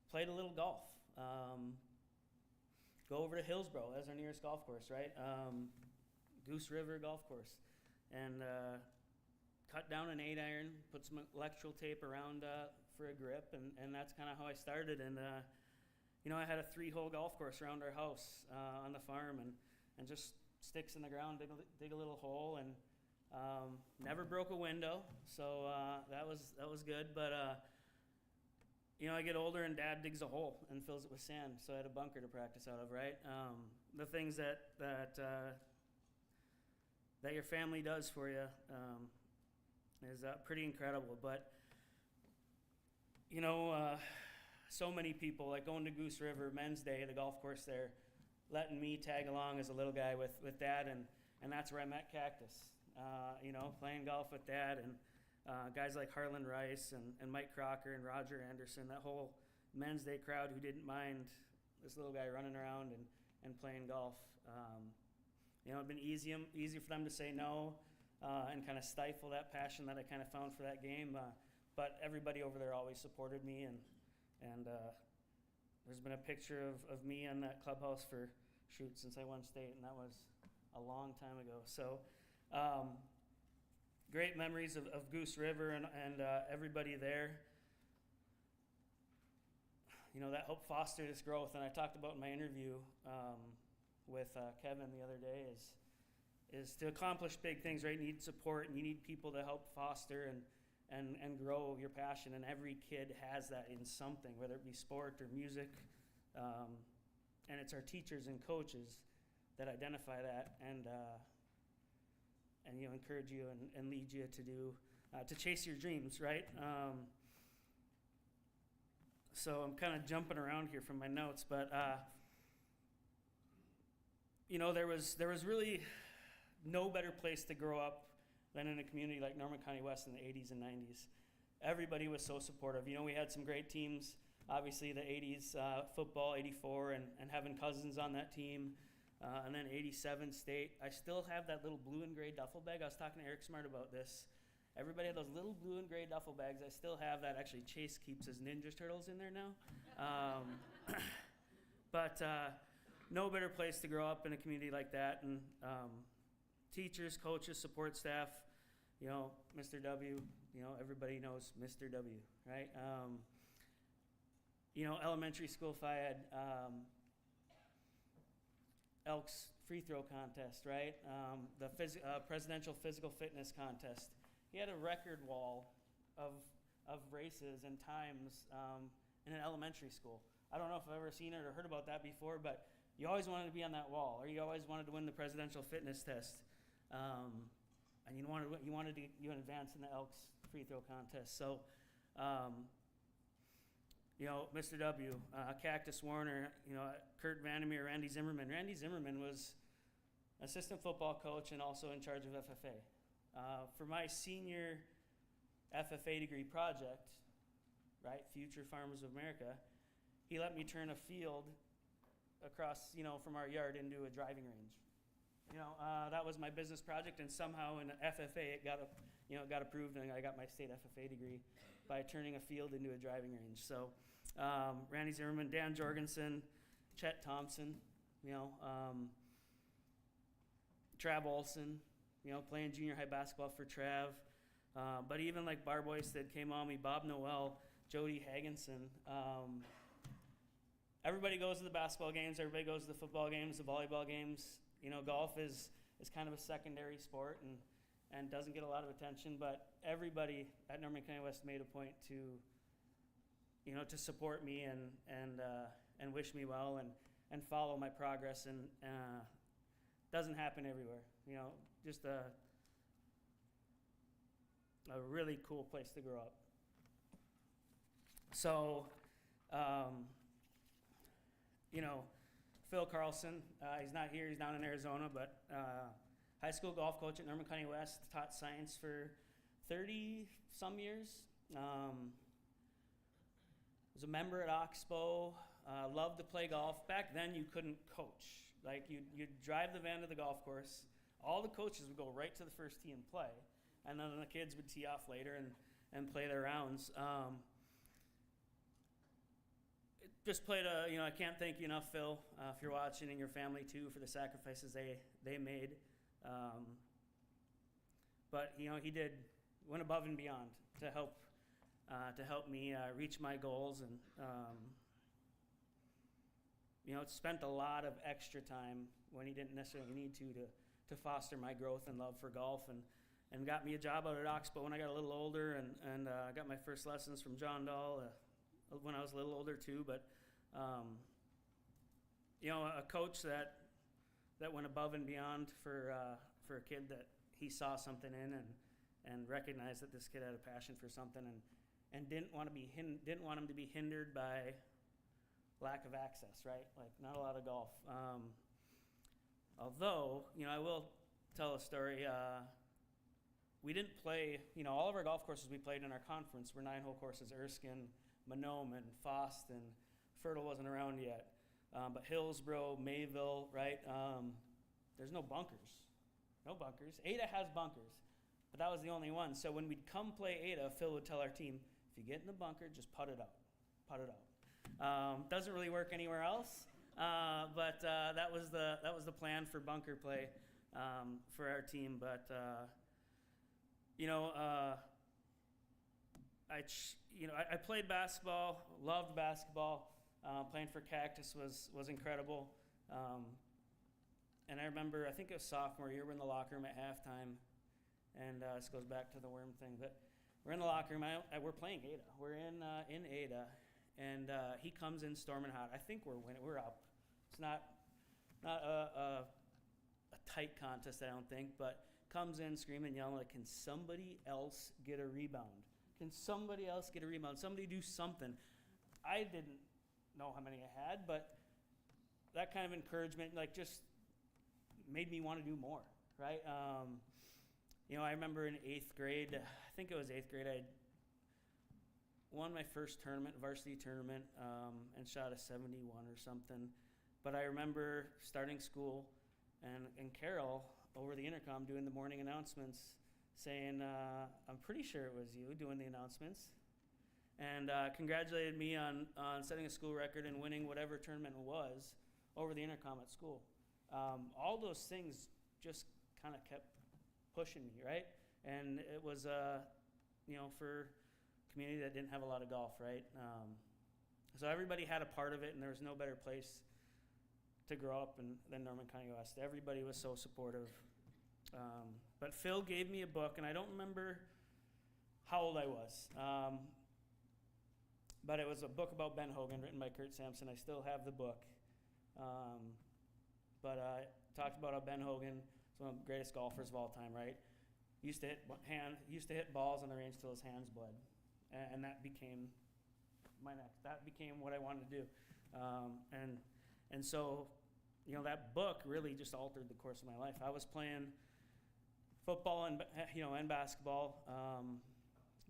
played a little golf. Go over to Hillsboro, that's our nearest golf course, right? Goose River Golf Course. And cut down an 8-iron, put some electrical tape around for a grip, and that's kind of how I started. And I had a 3-hole golf course around our house on the farm, and just sticks in the ground, dig a little hole, and never broke a window, so that was good. But I get older, and Dad digs a hole and fills it with sand, so I had a bunker to practice out of, right? The things that that your family does for you is pretty incredible. But, so many people, like going to Goose River, Men's Day, the golf course there, letting me tag along as a little guy with Dad, and that's where I met Cactus. Playing golf with Dad, and guys like Harlan Rice and Mike Crocker and Roger Anderson, that whole Men's Day crowd who didn't mind this little guy running around and playing golf. It'd been easy for them to say no and kind of stifle that passion that I kind of found for that game. But everybody over there always supported me, and there's been a picture of me on that clubhouse since I won state, and that was a long time ago. So great memories of Goose River and everybody there. That helped foster this growth, and I talked about in my interview with Kevin the other day is to accomplish big things, right? You need support, and you need people to help foster and grow your passion, and every kid has that in something, whether it be sport or music, and it's our teachers and coaches that identify that and encourage you and lead you to chase your dreams, right? So I'm kind of jumping around here from my notes, but there was really no better place to grow up than in a community like Norman County West in the 80s and 90s. Everybody was so supportive. We had some great teams, obviously the 80s football, 84, and having cousins on that team, and then 87 state. I still have that little blue and gray duffel bag. I was talking to Eric Smart about this. Everybody had those little blue and gray duffel bags. I still have that. Actually, Chase keeps his Ninja Turtles in there now. But no better place to grow up in a community like that. And teachers, coaches, support staff, Mr. W, everybody knows Mr. W, right? Elementary school, if I had Elks free throw contest, right? The presidential physical fitness contest. He had a record wall of races and times in an elementary school. I don't know if I've ever seen it or heard about that before, but you always wanted to be on that wall, or you always wanted to win the presidential fitness test, and you wanted to advance in the Elks free throw contest. So, Mr. W, Cactus Warner, Kurt Vandermeer, Randy Zimmerman. Randy Zimmerman was assistant football coach and also in charge of FFA. For my senior FFA degree project, right, Future Farmers of America, he let me turn a field across, from our yard into a driving range. That was my business project, and somehow in FFA it got approved, and I got my state FFA degree by turning a field into a driving range. So, Randy Zimmerman, Dan Jorgensen, Chet Thompson, Trav Olson, playing junior high basketball for Trav. But even like Barboy that came on me, Bob Noel, Jody Hagenson. Everybody goes to the basketball games, everybody goes to the football games, the volleyball games. Golf is kind of a secondary sport and doesn't get a lot of attention, but everybody at Norman County West made a point to support me and wish me well and follow my progress, and doesn't happen everywhere. Just a really cool place to grow up. So, Phil Carlson, he's not here, he's down in Arizona, but high school golf coach at Norman County West, taught science for 30-some years. Was a member at Oxbow, loved to play golf. Back then, you couldn't coach. Like, you'd drive the van to the golf course, all the coaches would go right to the first tee and play, and then the kids would tee off later and play their rounds. Just played I can't thank you enough, Phil, if you're watching, and your family too, for the sacrifices they made. But he went above and beyond to help me reach my goals, and spent a lot of extra time when he didn't necessarily need to foster my growth and love for golf, and got me a job out at Oxbow when I got a little older, and got my first lessons from John Dahl when I was a little older too. But a coach that went above and beyond for for a kid that he saw something in and recognized that this kid had a passion for something and didn't want him to be hindered by lack of access, right? Like, not a lot of golf. Although, I will tell a story. We didn't play, all of our golf courses we played in our conference were 9-hole courses: Erskine, Mahnomen, Foston. Fertile wasn't around yet. But Hillsborough, Mayville, right? There's no bunkers. No bunkers. Ada has bunkers, but that was the only one. So when we'd come play Ada, Phil would tell our team, if you get in the bunker, just putt it out. Putt it out. Doesn't really work anywhere else, but that was the plan for bunker play for our team. But I played basketball, loved basketball. Playing for Cactus was incredible. And I remember, I think it was sophomore year, we're in the locker room at halftime, and this goes back to the worm thing, but we're in the locker room, we're playing Ada. We're in Ada, and he comes in storming hot. I think we're winning, we're up. It's not a tight contest, I don't think, but comes in screaming, yelling, like, can somebody else get a rebound? Can somebody else get a rebound? Somebody do something. I didn't know how many I had, but that kind of encouragement, like, just made me want to do more, right? I remember in 8th grade, I think it was 8th grade, I won my first tournament, varsity tournament, and shot a 71 or something. But I remember starting school and Carol over the intercom doing the morning announcements saying, I'm pretty sure it was you doing the announcements, and congratulated me on setting a school record and winning whatever tournament it was over the intercom at school. All those things just kind of kept pushing me, right? And it was, for a community that didn't have a lot of golf, right? So everybody had a part of it, and there was no better place to grow up than Norman County West. Everybody was so supportive. But Phil gave me a book, and I don't remember how old I was. But it was a book about Ben Hogan written by Kurt Sampson. I still have the book. But talked about how Ben Hogan is one of the greatest golfers of all time, right? Used to hit balls on the range till his hands bled, and that became that became what I wanted to do, and so that book really just altered the course of my life. I was playing football and basketball.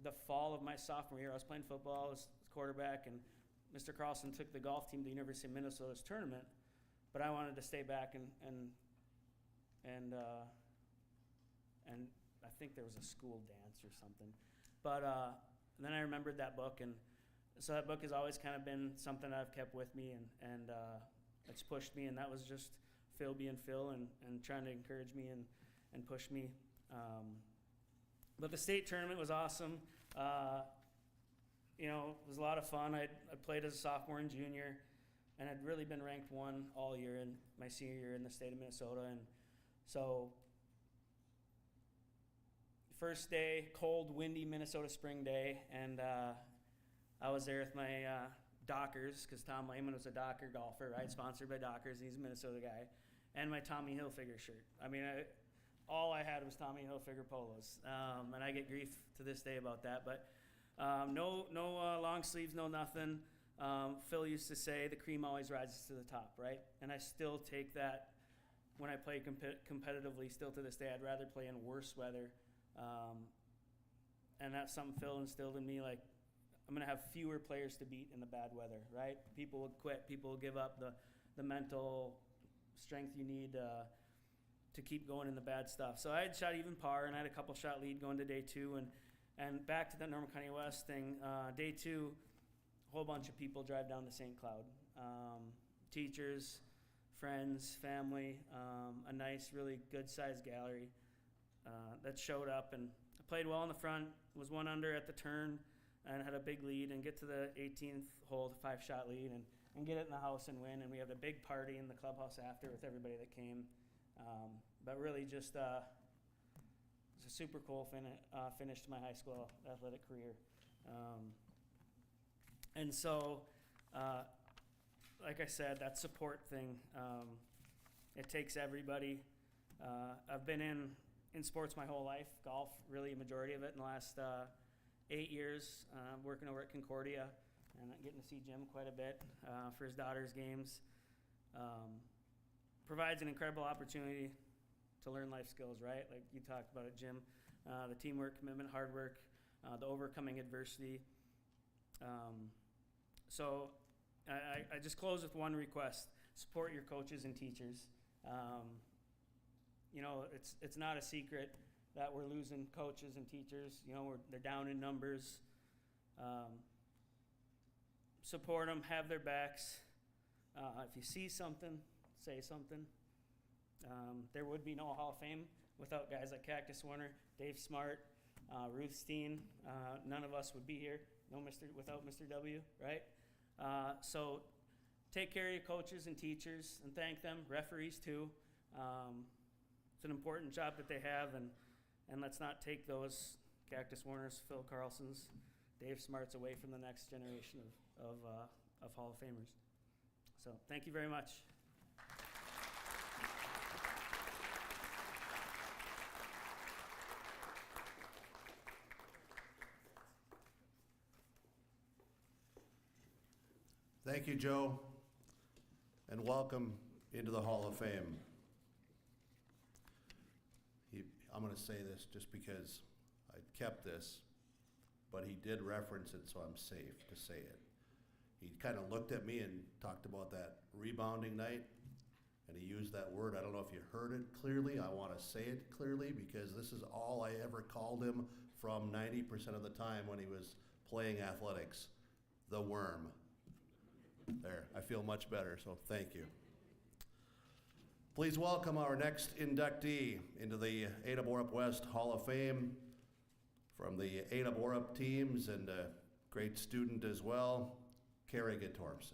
The fall of my sophomore year, I was playing football. I was quarterback, and Mr. Carlson took the golf team to the University of Minnesota's tournament. But I wanted to stay back and I think there was a school dance or something. But then I remembered that book, and so that book has always kind of been something I've kept with me, and it's pushed me, and that was just Phil being Phil and trying to encourage me and push me. But the state tournament was awesome. It was a lot of fun. I played as a sophomore and junior, and I'd really been ranked 1 all year in my senior year in the state of Minnesota. And so first day, cold, windy Minnesota spring day, and I was there with my Dockers, because Tom Lehman was a Docker golfer, right? Sponsored by Dockers, and he's a Minnesota guy, and my Tommy Hilfiger shirt. I mean, all I had was Tommy Hilfiger polos, and I get grief to this day about that. But no long sleeves, no nothing. Phil used to say, the cream always rises to the top, right? And I still take that when I play competitively, still to this day. I'd rather play in worse weather. And that's something Phil instilled in me, like, I'm going to have fewer players to beat in the bad weather, right? People will quit. People will give up the mental strength you need to keep going in the bad stuff. So I had shot even par, and I had a couple shot lead going to day 2. And back to that Norman County West thing, day 2, a whole bunch of people drive down to St. Cloud. Teachers, friends, family, a nice, really good-sized gallery that showed up. And I played well in the front, was 1 under at the turn, and had a big lead, and get to the 18th hole, 5-shot lead, and get it in the house and win. And we had a big party in the clubhouse after with everybody that came. But really just it was a super cool finish to my high school athletic career. And so, like I said, that support thing, it takes everybody. I've been in sports my whole life, golf really a majority of it in the last 8 years, working over at Concordia and getting to see Jim quite a bit for his daughter's games. Provides an incredible opportunity to learn life skills, right? Like you talked about it, Jim. The teamwork, commitment, hard work, the overcoming adversity. So I just close with one request. Support your coaches and teachers. You know, it's not a secret that we're losing coaches and teachers. You know, they're down in numbers. Support them, have their backs. If you see something, say something. There would be no Hall of Fame without guys like Cactus Warner, Dave Smart, Ruth Steen. None of us would be here without Mr. W, right? So take care of your coaches and teachers and thank them, referees too. It's an important job that they have, and let's not take those Cactus Warners, Phil Carlsons, Dave Smarts away from the next generation of Hall of Famers. So thank you very much.
Thank you, Joe, and welcome into the Hall of Fame. I'm going to say this just because I kept this, but he did reference it, so I'm safe to say it. He kind of looked at me and talked about that rebounding night, and he used that word. I don't know if you heard it clearly. I want to say it clearly because this is all I ever called him from 90% of the time when he was playing athletics. The worm. There, I feel much better, so thank you. Please welcome our next inductee into the Ada-Borup-West Hall of Fame from the Ada-Borup teams and a great student as well, Kari Guttormson.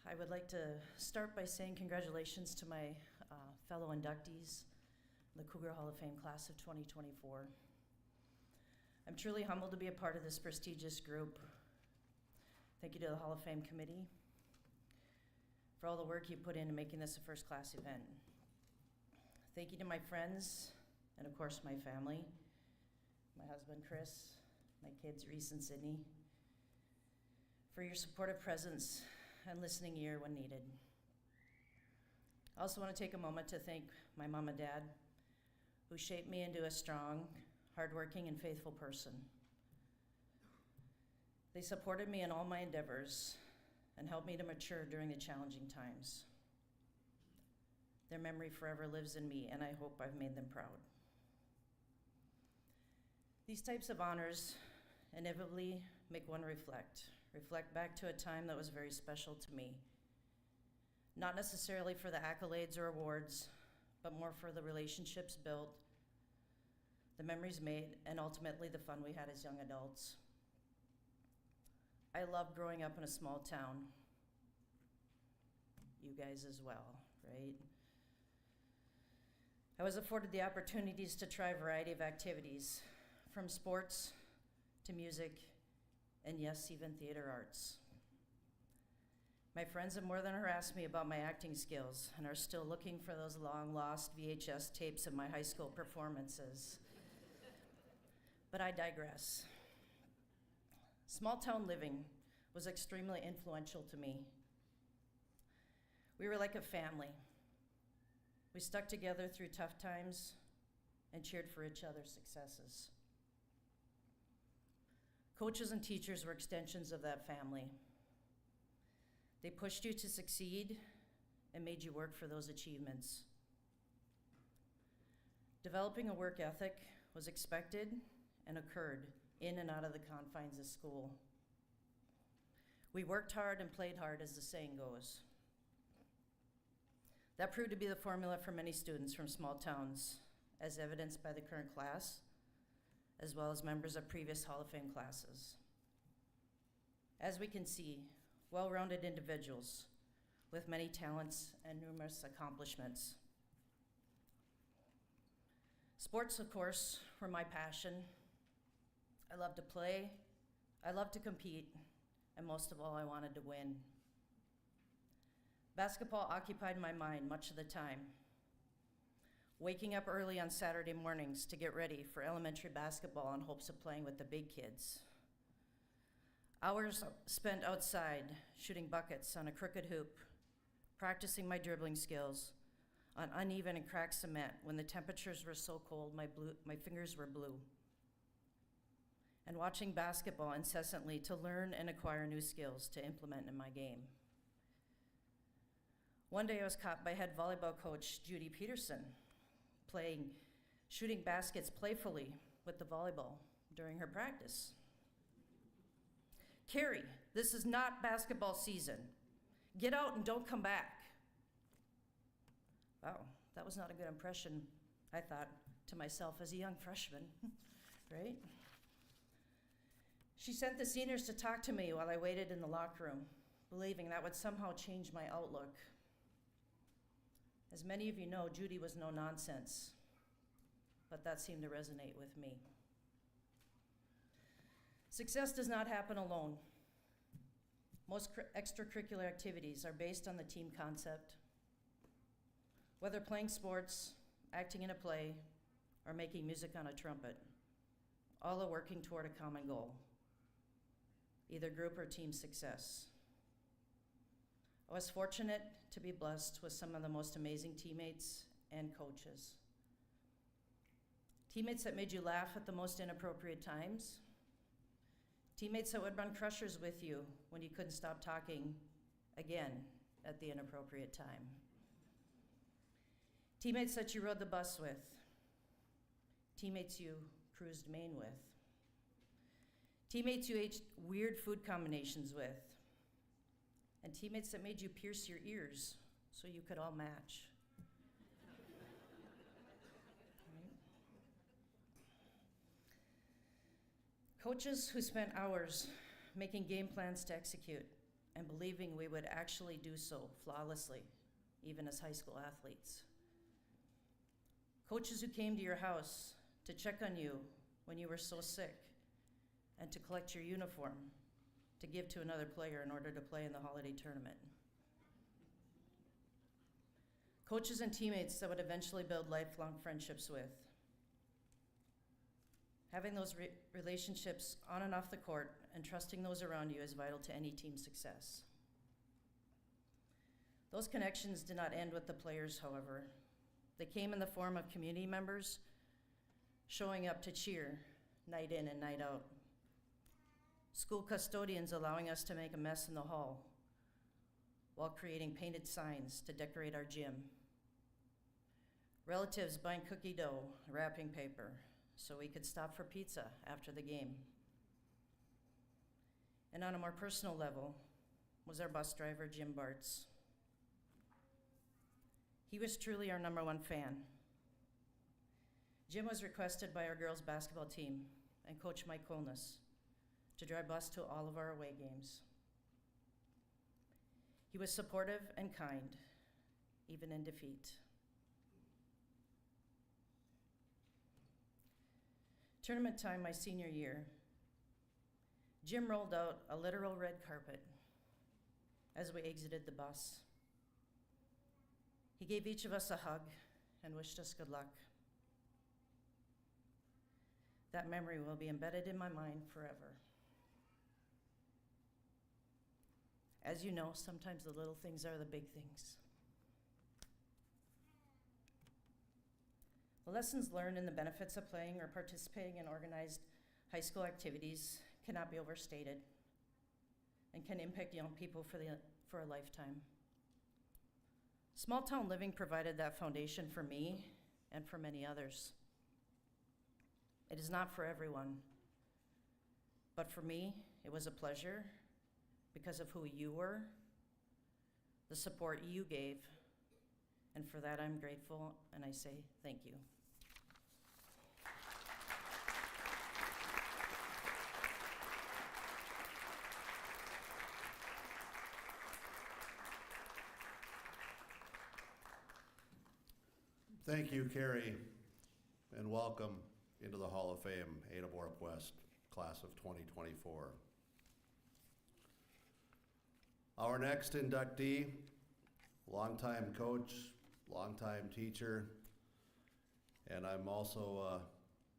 I would like to start by saying congratulations to my fellow inductees, the Cougar Hall of Fame class of 2024. I'm truly humbled to be a part of this prestigious group. Thank you to the Hall of Fame committee for all the work you put into making this a first-class event. Thank you to my friends and, of course, my family, my husband, Chris, my kids, Reese and Sydney, for your supportive presence and listening ear when needed. I also want to take a moment to thank my mom and dad, who shaped me into a strong, hardworking, and faithful person. They supported me in all my endeavors and helped me to mature during the challenging times. Their memory forever lives in me, and I hope I've made them proud. These types of honors inevitably make one reflect back to a time that was very special to me. Not necessarily for the accolades or awards, but more for the relationships built, the memories made, and ultimately the fun we had as young adults. I loved growing up in a small town. You guys as well, right? I was afforded the opportunities to try a variety of activities, from sports to music, and yes, even theater arts. My friends have more than harassed me about my acting skills and are still looking for those long-lost VHS tapes of my high school performances. But I digress. Small-town living was extremely influential to me. We were like a family. We stuck together through tough times and cheered for each other's successes. Coaches and teachers were extensions of that family. They pushed you to succeed and made you work for those achievements. Developing a work ethic was expected and occurred in and out of the confines of school. We worked hard and played hard, as the saying goes. That proved to be the formula for many students from small towns, as evidenced by the current class, as well as members of previous Hall of Fame classes. As we can see, well-rounded individuals with many talents and numerous accomplishments. Sports, of course, were my passion. I loved to play, I loved to compete, and most of all, I wanted to win. Basketball occupied my mind much of the time. Waking up early on Saturday mornings to get ready for elementary basketball in hopes of playing with the big kids. Hours spent outside shooting buckets on a crooked hoop, practicing my dribbling skills on uneven and cracked cement when the temperatures were so cold my fingers were blue. And watching basketball incessantly to learn and acquire new skills to implement in my game. One day I was caught by head volleyball coach Judy Peterson shooting baskets playfully with the volleyball during her practice. "Kari, this is not basketball season. Get out and don't come back." Wow, that was not a good impression, I thought to myself as a young freshman, right? She sent the seniors to talk to me while I waited in the locker room, believing that would somehow change my outlook. As many of you know, Judy was no nonsense, but that seemed to resonate with me. Success does not happen alone. Most extracurricular activities are based on the team concept. Whether playing sports, acting in a play, or making music on a trumpet, all are working toward a common goal, either group or team success. I was fortunate to be blessed with some of the most amazing teammates and coaches. Teammates that made you laugh at the most inappropriate times. Teammates that would run crushers with you when you couldn't stop talking again at the inappropriate time. Teammates that you rode the bus with. Teammates you cruised Maine with. Teammates you ate weird food combinations with. And teammates that made you pierce your ears so you could all match. Right? Coaches who spent hours making game plans to execute and believing we would actually do so flawlessly, even as high school athletes. Coaches who came to your house to check on you when you were so sick and to collect your uniform to give to another player in order to play in the holiday tournament. Coaches and teammates that would eventually build lifelong friendships with. Having those relationships on and off the court and trusting those around you is vital to any team success. Those connections did not end with the players, however. They came in the form of community members showing up to cheer night in and night out. School custodians allowing us to make a mess in the hall while creating painted signs to decorate our gym. Relatives buying cookie dough, wrapping paper, so we could stop for pizza after the game. And on a more personal level was our bus driver, Jim Bartz. He was truly our #1 fan. Jim was requested by our girls' basketball team and Coach Mike Kolness to drive bus to all of our away games. He was supportive and kind, even in defeat. Tournament time my senior year, Jim rolled out a literal red carpet as we exited the bus. He gave each of us a hug and wished us good luck. That memory will be embedded in my mind forever. As you know, sometimes the little things are the big things. The lessons learned and the benefits of playing or participating in organized high school activities cannot be overstated and can impact young people for a lifetime. Small town living provided that foundation for me and for many others. It is not for everyone, but for me, it was a pleasure because of who you were, the support you gave, And for that, I'm grateful, and I say thank you.
Thank you, Kari, and welcome into the Hall of Fame, Ada-Borup-West, class of 2024. Our next inductee, longtime coach, longtime teacher, and I'm also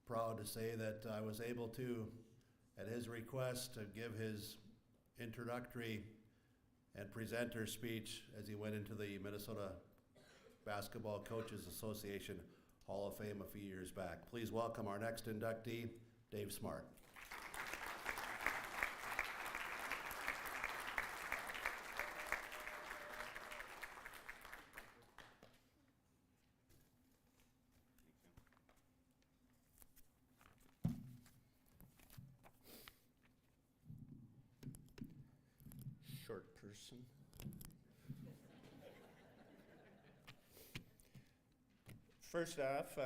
proud to say that I was able to, at his request, to give his introductory and presenter speech as he went into the Minnesota Basketball Coaches Association Hall of Fame a few years back. Please welcome our next inductee, Dave Smart.
Short person. First off,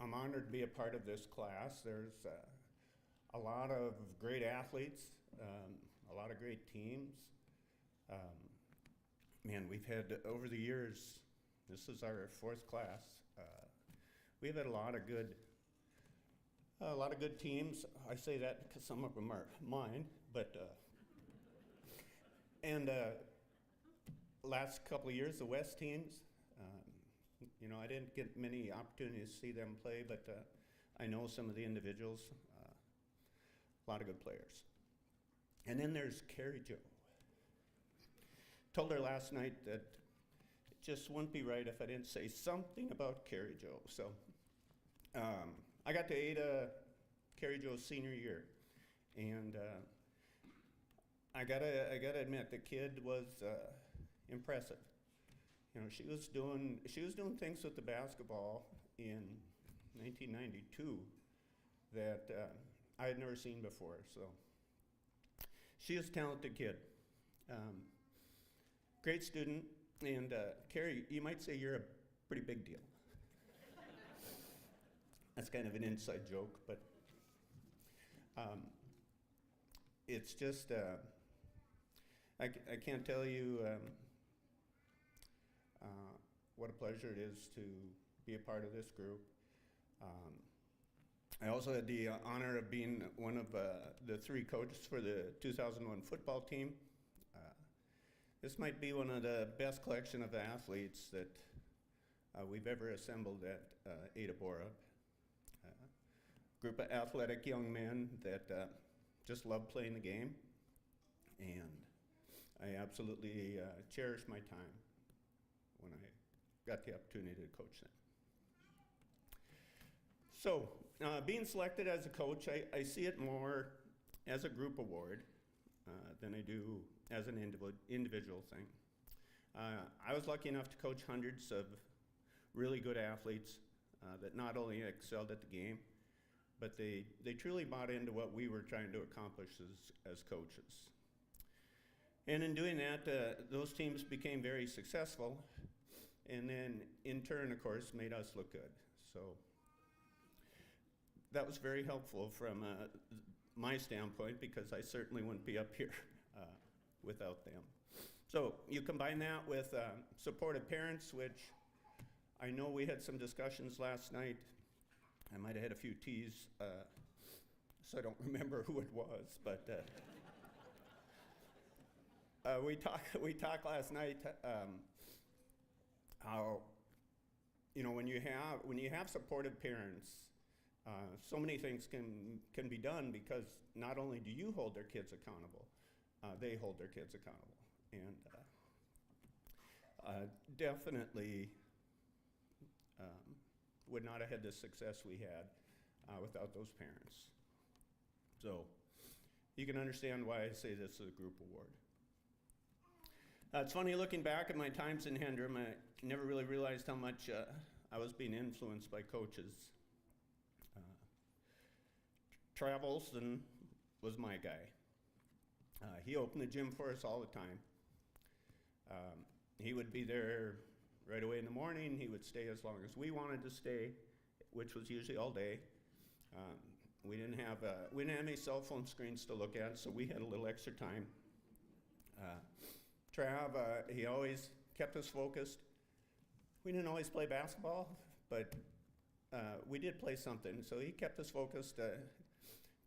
I'm honored to be a part of this class. There's a lot of great athletes, a lot of great teams. Man, we've had, over the years, this is our fourth class. We've had a lot of good teams. I say that because some of them are mine, but and last couple of years, the West teams. You know, I didn't get many opportunities to see them play, but I know some of the individuals, a lot of good players. And then there's Kari Jo. Told her last night that it just wouldn't be right if I didn't say something about Kari Jo. So I got to Ada Kari Jo's senior year, and I gotta admit, the kid was impressive. You know, she was doing things with the basketball in 1992 that I had never seen before. So she is a talented kid, great student, and Kari, you might say you're a pretty big deal. That's kind of an inside joke, but it's just I can't tell you. What a pleasure it is to be a part of this group. I also had the honor of being one of the three coaches for the 2001 football team. This might be one of the best collection of athletes that we've ever assembled at Ada-Borup. Group of athletic young men that just love playing the game, and I absolutely cherish my time when I got the opportunity to coach them. So, being selected as a coach, I see it more as a group award than I do as an individual thing. I was lucky enough to coach hundreds of really good athletes that not only excelled at the game, but they truly bought into what we were trying to accomplish as coaches. And in doing that, those teams became very successful, and then in turn, of course, made us look good. So that was very helpful from my standpoint, because I certainly wouldn't be up here without them. So you combine that with supportive parents, which I know we had some discussions last night. I might have had a few teas, so I don't remember who it was, but we talked last night how, you know, when you have supportive parents, so many things can be done, because not only do you hold their kids accountable, they hold their kids accountable, and definitely would not have had the success we had without those parents. So you can understand why I say this is a group award. It's funny, looking back at my times in Hendrum, I never really realized how much I was being influenced by coaches. Travelson was my guy. He opened the gym for us all the time. He would be there right away in the morning. He would stay as long as we wanted to stay, which was usually all day. We didn't have any cell phone screens to look at, so we had a little extra time. Trav, he always kept us focused. We didn't always play basketball, but we did play something. So he kept us focused,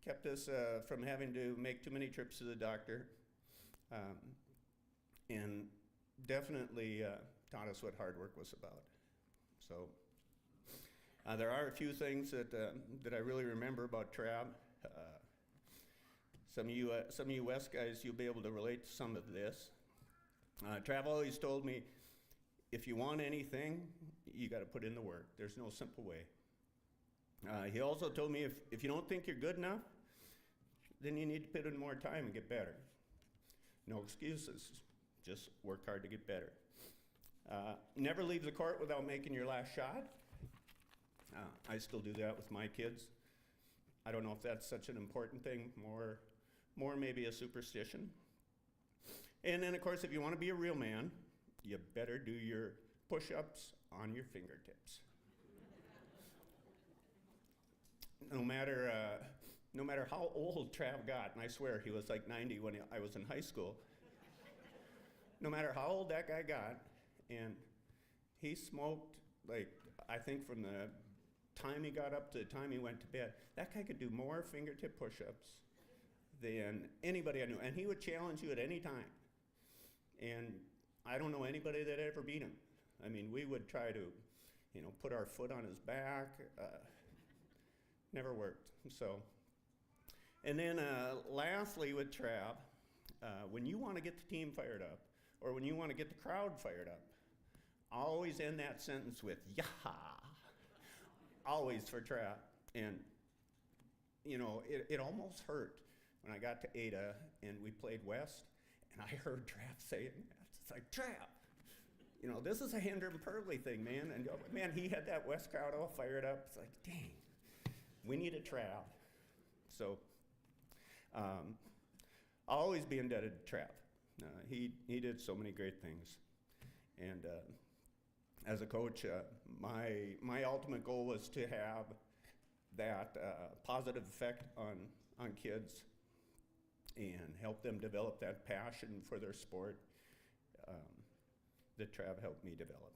kept us from having to make too many trips to the doctor, and definitely taught us what hard work was about. So there are a few things that I really remember about Trav. Some of you West guys, you'll be able to relate to some of this. Trav always told me, if you want anything, you got to put in the work. There's no simple way. He also told me, if you don't think you're good enough, then you need to put in more time and get better. No excuses. Just work hard to get better. Never leave the court without making your last shot. I still do that with my kids. I don't know if that's such an important thing, more maybe a superstition. And then, of course, if you want to be a real man, you better do your push-ups on your fingertips. No matter how old Trav got, and I swear he was like 90 when I was in high school, no matter how old that guy got, and he smoked, like, I think from the time he got up to the time he went to bed, that guy could do more fingertip push-ups than anybody I knew. And he would challenge you at any time. And I don't know anybody that ever beat him. I mean, we would try to, put our foot on his back. Never worked. So, and then lastly with Trav, when you want to get the team fired up, or when you want to get the crowd fired up, always end that sentence with "Yaha." Always for Trav. And it almost hurt when I got to Ada and we played West, and I heard Trav saying that. It's like, Trav, this is a Hinder and Purley thing, man. And man, he had that West crowd all fired up. It's like, dang, we need a Trav. So I'll always be indebted to Trav. He did so many great things. And as a coach, my ultimate goal was to have that positive effect on kids and help them develop that passion for their sport that Trav helped me develop.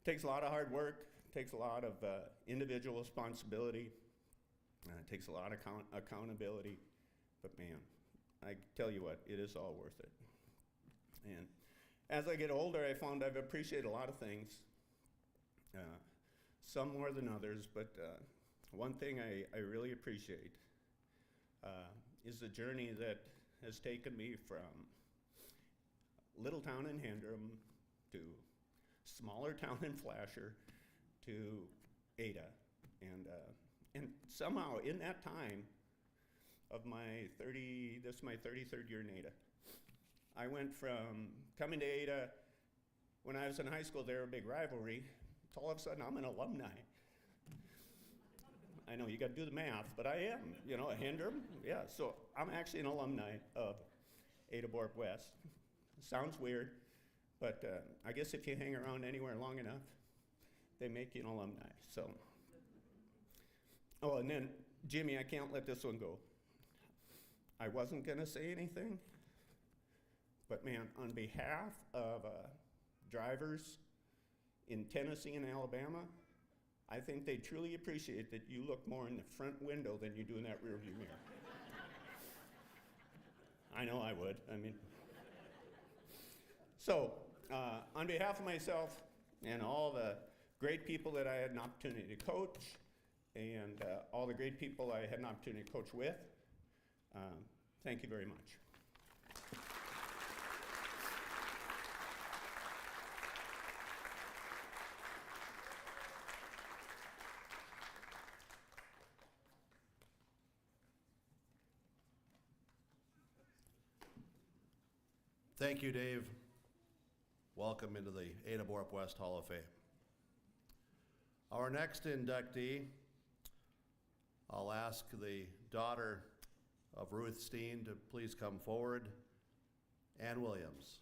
Takes a lot of hard work, takes a lot of individual responsibility, takes a lot of accountability, but man, I tell you what, it is all worth it. And as I get older, I found I've appreciated a lot of things, some more than others, but one thing I really appreciate is the journey that has taken me from little town in Handrum to smaller town in Flasher to Ada. And somehow in that time of this is my 33rd year in Ada, I went from coming to Ada, when I was in high school, they were a big rivalry, to all of a sudden I'm an alumni. I know you got to do the math, but I am, a Handrum. Yeah, so I'm actually an alumni of Ada-Borup-West. Sounds weird, but I guess if you hang around anywhere long enough, they make you an alumni. So, oh, and then Jimmy, I can't let this one go. I wasn't gonna say anything, but man, on behalf of drivers in Tennessee and Alabama, I think they truly appreciate that you look more in the front window than you do in that rear view mirror. I know I would, So, on behalf of myself and all the great people that I had an opportunity to coach, and all the great people I had an opportunity to coach with, thank you very much.
Thank you, Dave. Welcome into the Ada-Borup-West Hall of Fame. Our next inductee, I'll ask the daughter of Ruth Steen to please come forward, Ann Williams.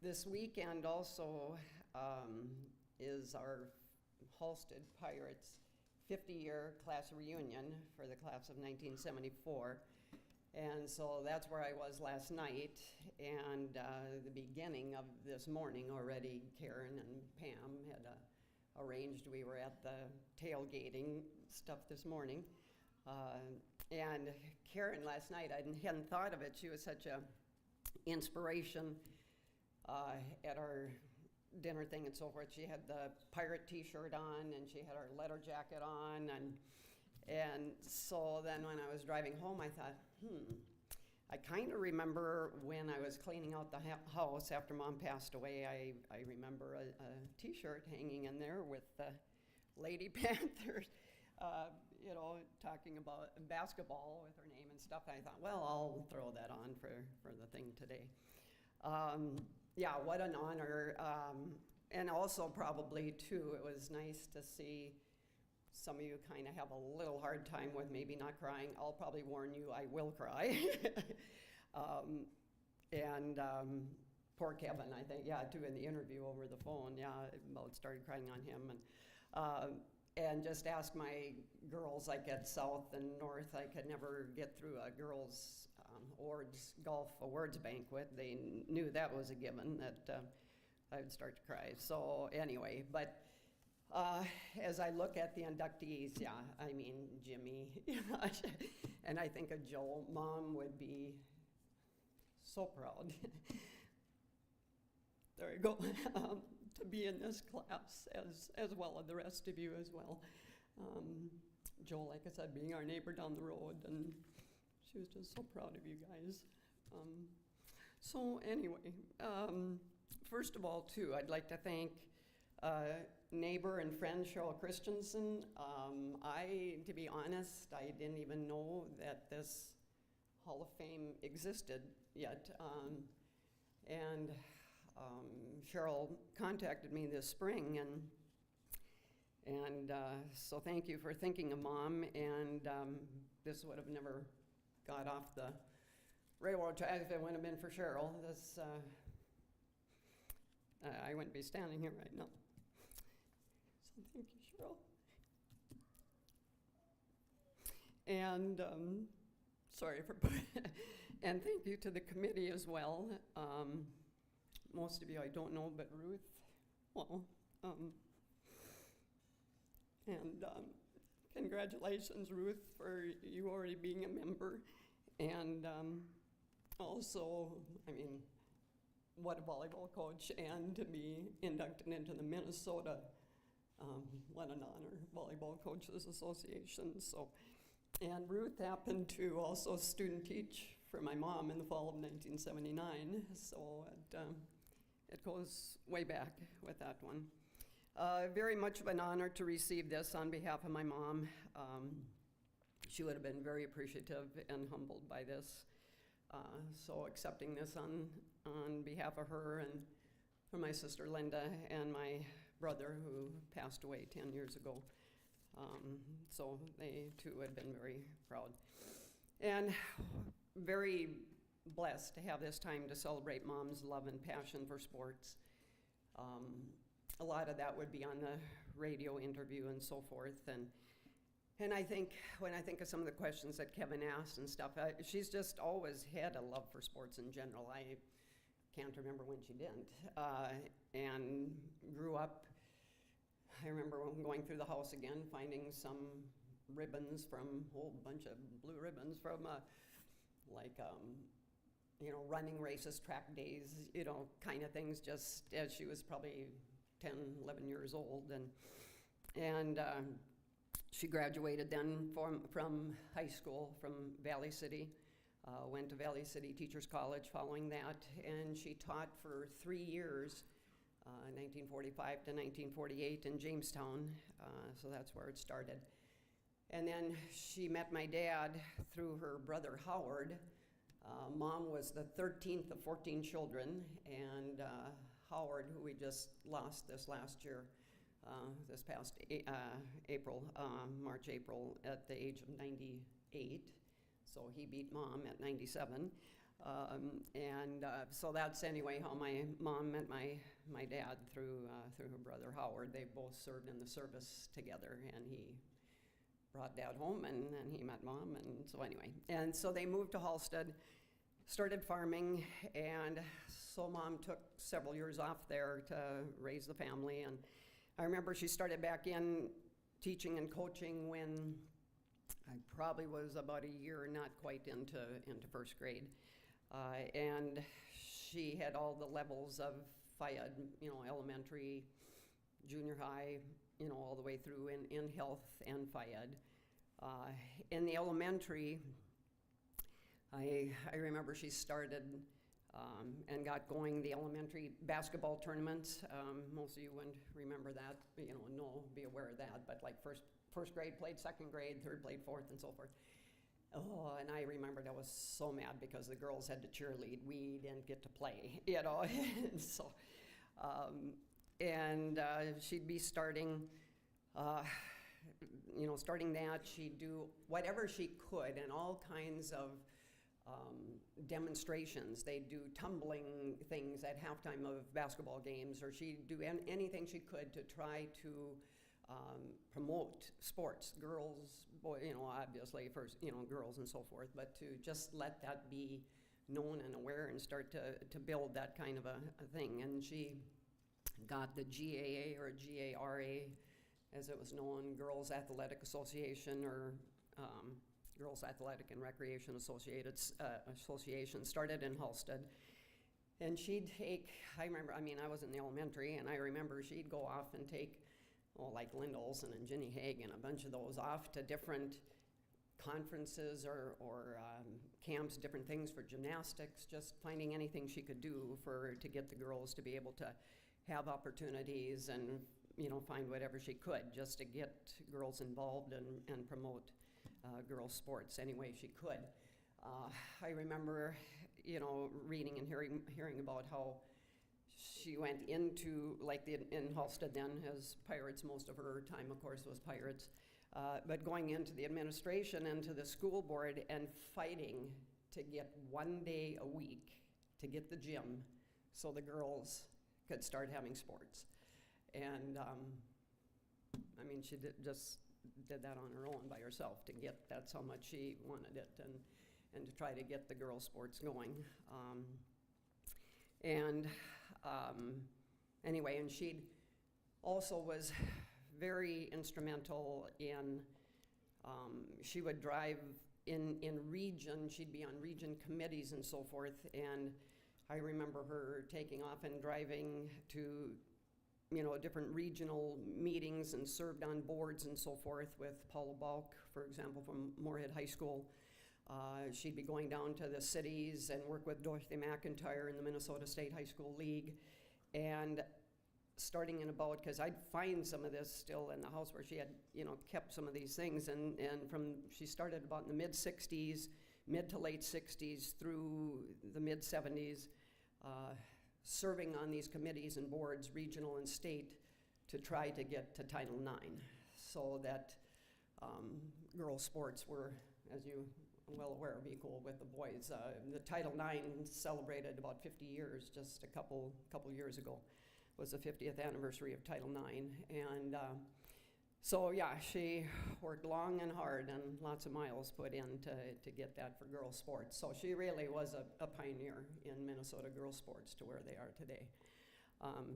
This weekend also is our Halsted Pirates 50-year class reunion for the class of 1974. And so that's where I was last night, and the beginning of this morning already, Karen and Pam had arranged, we were at the tailgating stuff this morning. And Karen last night, I hadn't thought of it, she was such a inspiration at our dinner thing and so forth. She had the pirate t-shirt on, and she had her letter jacket on, and so then when I was driving home, I thought, I kind of remember when I was cleaning out the house after Mom passed away, I remember a t-shirt hanging in there with the Lady Panthers, talking about basketball with her name and stuff. And I thought, well, I'll throw that on for the thing today. Yeah, what an honor. And also probably, too, it was nice to see some of you kind of have a little hard time with maybe not crying. I'll probably warn you, I will cry. Poor Kevin, I think, too, in the interview over the phone, about started crying on him. And just ask my girls, like at South and North, I could never get through a girls' golf awards banquet. They knew that was a given, that I would start to cry. So anyway, but as I look at the inductees, I mean, Jimmy, and I think of Joel, Mom would be so proud. There you go. To be in this class as well as the rest of you as well. Joel, like I said, being our neighbor down the road, and she was just so proud of you guys. So anyway, first of all, too, I'd like to thank neighbor and friend Cheryl Christianson. To be honest, I didn't even know that this Hall of Fame existed yet. Cheryl contacted me this spring, and so thank you for thinking of Mom. And this would have never got off the railroad track if it wouldn't have been for Cheryl. I wouldn't be standing here right now. So thank you, Cheryl. And sorry for and thank you to the committee as well. Most of you I don't know, but Ruth, congratulations, Ruth, for you already being a member. And also, I mean, what a volleyball coach, and to be inducted into the Minnesota, what an honor, Volleyball Coaches Association. So, and Ruth happened to also student teach for my mom in the fall of 1979, so it goes way back with that one. Very much of an honor to receive this on behalf of my mom. She would have been very appreciative and humbled by this. So accepting this on behalf of her and for my sister Linda and my brother who passed away 10 years ago. So they too had been very proud. And very blessed to have this time to celebrate Mom's love and passion for sports. A lot of that would be on the radio interview and so forth. And I think, when I think of some of the questions that Kevin asked and stuff, she's just always had a love for sports in general. I can't remember when she didn't. And grew up, I remember going through the house again, finding some ribbons from, a whole bunch of blue ribbons from running races, track days, kind of things, just as she was probably 10, 11 years old. And she graduated then from high school from Valley City, went to Valley City Teachers College following that, and she taught for 3 years, 1945 to 1948 in Jamestown, so that's where it started. And then she met my dad through her brother Howard. Mom was the 13th of 14 children, and Howard, who we just lost this last year, this past April, March, April, at the age of 98. So he beat Mom at 97. So that's anyway how my mom met my dad through her brother Howard. They both served in the service together, and he brought Dad home, and then he met Mom, and so anyway. And so they moved to Halstead, started farming, and so Mom took several years off there to raise the family. And I remember she started back in teaching and coaching when I probably was about a year, not quite into first grade. And she had all the levels of FIAD, elementary, junior high, all the way through in health and FIAD. In the elementary, I remember she started and got going the elementary basketball tournaments. Most of you wouldn't remember that, be aware of that. But like first grade played second grade, third played fourth, and so forth. Oh, and I remembered I was so mad because the girls had to cheerlead. We didn't get to play, and so, she'd be starting, starting that. She'd do whatever she could and all kinds of demonstrations. They'd do tumbling things at halftime of basketball games, or she'd do anything she could to try to promote sports, girls, obviously first, girls and so forth, but to just let that be known and aware and start to build that kind of a thing. And she got the GAA or GARA, as it was known, Girls Athletic Association, or Girls Athletic and Recreation Association, started in Halstead. And she'd take, I was in the elementary, and I remember she'd go off and take, like Linda Olson and Ginny Haig and a bunch of those off to different conferences or camps, different things for gymnastics, just finding anything she could do to get the girls to be able to have opportunities and, find whatever she could just to get girls involved and promote girls' sports any way she could. I remember, reading and hearing about how she went into, in Halstead then, as Pirates, most of her time, of course, was Pirates, but going into the administration and to the school board and fighting to get 1 day a week to get the gym so the girls could start having sports. And, she just did that on her own by herself to get, that's how much she wanted it, and to try to get the girls' sports going. Anyway, and she also was very instrumental in, she would drive in region, she'd be on region committees and so forth, and I remember her taking off and driving to, different regional meetings and served on boards and so forth with Paula Balk, for example, from Moorhead High School. She'd be going down to the cities and work with Dorothy McIntyre in the Minnesota State High School League. And starting in about, because I'd find some of this still in the house where she had, kept some of these things. And she started about in the mid-60s, mid to late 60s through the mid-70s, serving on these committees and boards, regional and state, to try to get to Title IX so that girls' sports were, as you well aware, of equal with the boys. The Title IX celebrated about 50 years, just a couple years ago, was the 50th anniversary of Title IX. And so yeah, she worked long and hard and lots of miles put in to get that for girls' sports. So she really was a pioneer in Minnesota girls' sports to where they are today.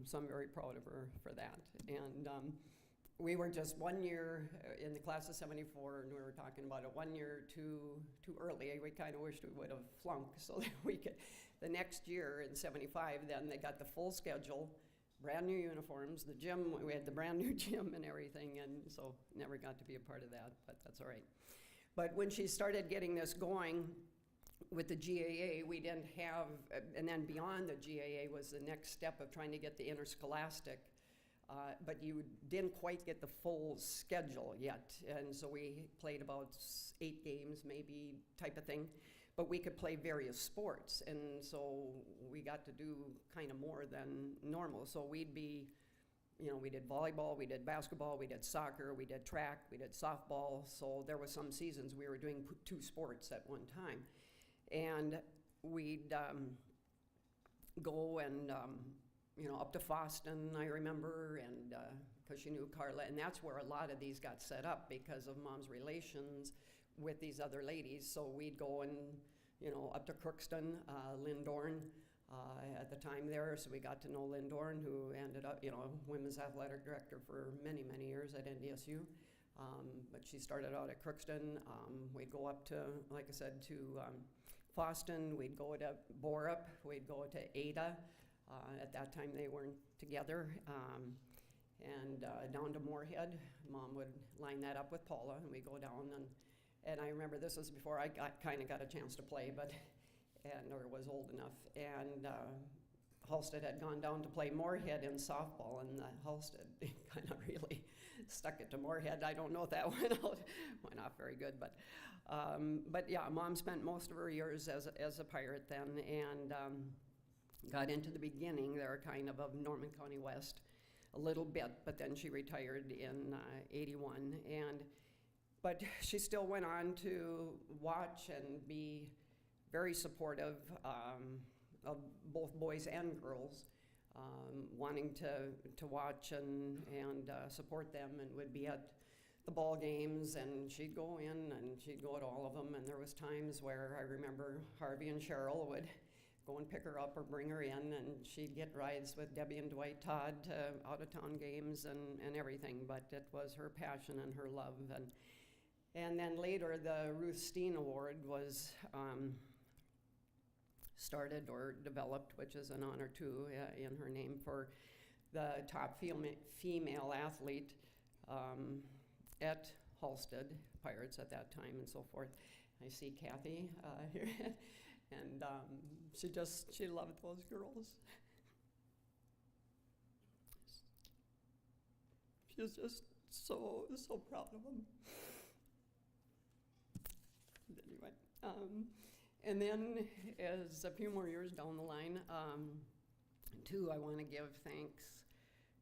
So I'm very proud of her for that. And we were just 1 year in the class of 74, and we were talking about it 1 year too early. We kind of wished we would have flunked so that we could. The next year in 75, then they got the full schedule, brand new uniforms, the gym, we had the brand new gym and everything, and so never got to be a part of that, but that's all right. But when she started getting this going with the GAA, we didn't have, and then beyond the GAA was the next step of trying to get the interscholastic. But you didn't quite get the full schedule yet, and so we played about 8 games maybe type of thing, but we could play various sports, and so we got to do kind of more than normal. So we'd be, we did volleyball, we did basketball, we did soccer, we did track, we did softball, so there was some seasons we were doing 2 sports at one time. And we'd go and, up to Foston, I remember, and because she knew Carla, and that's where a lot of these got set up because of Mom's relations with these other ladies. So we'd go and, up to Crookston, Lynn Dorn, at the time there, so we got to know Lynn Dorn, who ended up, women's athletic director for many, many years at NDSU. But she started out at Crookston. We'd go up to, like I said, to Foston. We'd go to Borup. We'd go to Ada. At that time, they weren't together. And down to Moorhead. Mom would line that up with Paula, and we'd go down. And I remember this was before I kind of got a chance to play, or was old enough. And Halstead had gone down to play Moorhead in softball, and Halstead kind of really stuck it to Moorhead. I don't know if that went off very good, but yeah, Mom spent most of her years as a pirate then, and got into the beginning there kind of Norman County West a little bit, but then she retired in 81, but she still went on to watch and be very supportive of both boys and girls, wanting to watch and support them, and would be at the ball games, and she'd go in and she'd go to all of them. And there was times where I remember Harvey and Cheryl would go and pick her up or bring her in, and she'd get rides with Debbie and Dwight Todd to out-of-town games and everything. But it was her passion and her love. And then later the Ruth Steen Award was started or developed, which is an honor too, in her name, for the top female athlete at Halstead Pirates at that time and so forth. I see Kathy here, and she loved those girls. She was just so proud of them. Anyway, and then as a few more years down the line, too, I want to give thanks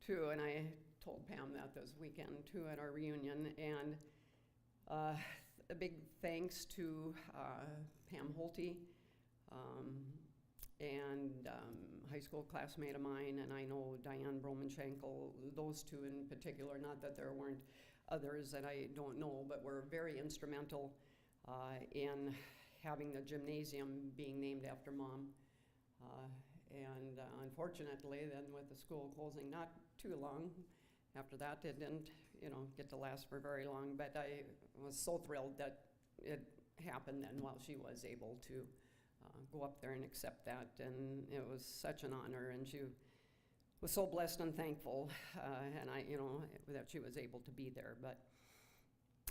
to, and I told Pam that this weekend too at our reunion, and a big thanks to Pam Holte, and high school classmate of mine, and I know Diane Broman-Schenkel, those two in particular, not that there weren't others that I don't know, but were very instrumental in having the gymnasium being named after Mom. And unfortunately, then with the school closing not too long after that, it didn't get to last for very long, but I was so thrilled that it happened then while she was able to go up there and accept that, and it was such an honor, and she was so blessed and thankful, and I, that she was able to be there. But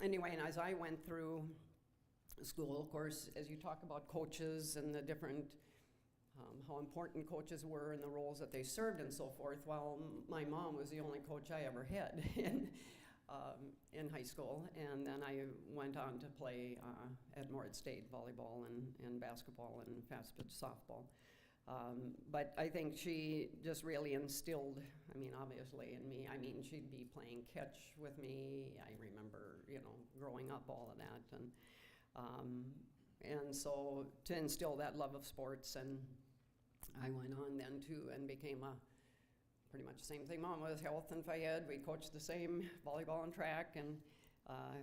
anyway, and as I went through school, of course, as you talk about coaches and the different, how important coaches were and the roles that they served and so forth, well, my mom was the only coach I ever had in high school, and then I went on to play at Moorhead State volleyball and basketball and fast pitch softball. But I think she just really instilled, obviously in me, she'd be playing catch with me. I remember, growing up, all of that. And so to instill that love of sports, and I went on then too and became pretty much the same thing. Mom was health and Fayette. We coached the same volleyball and track, and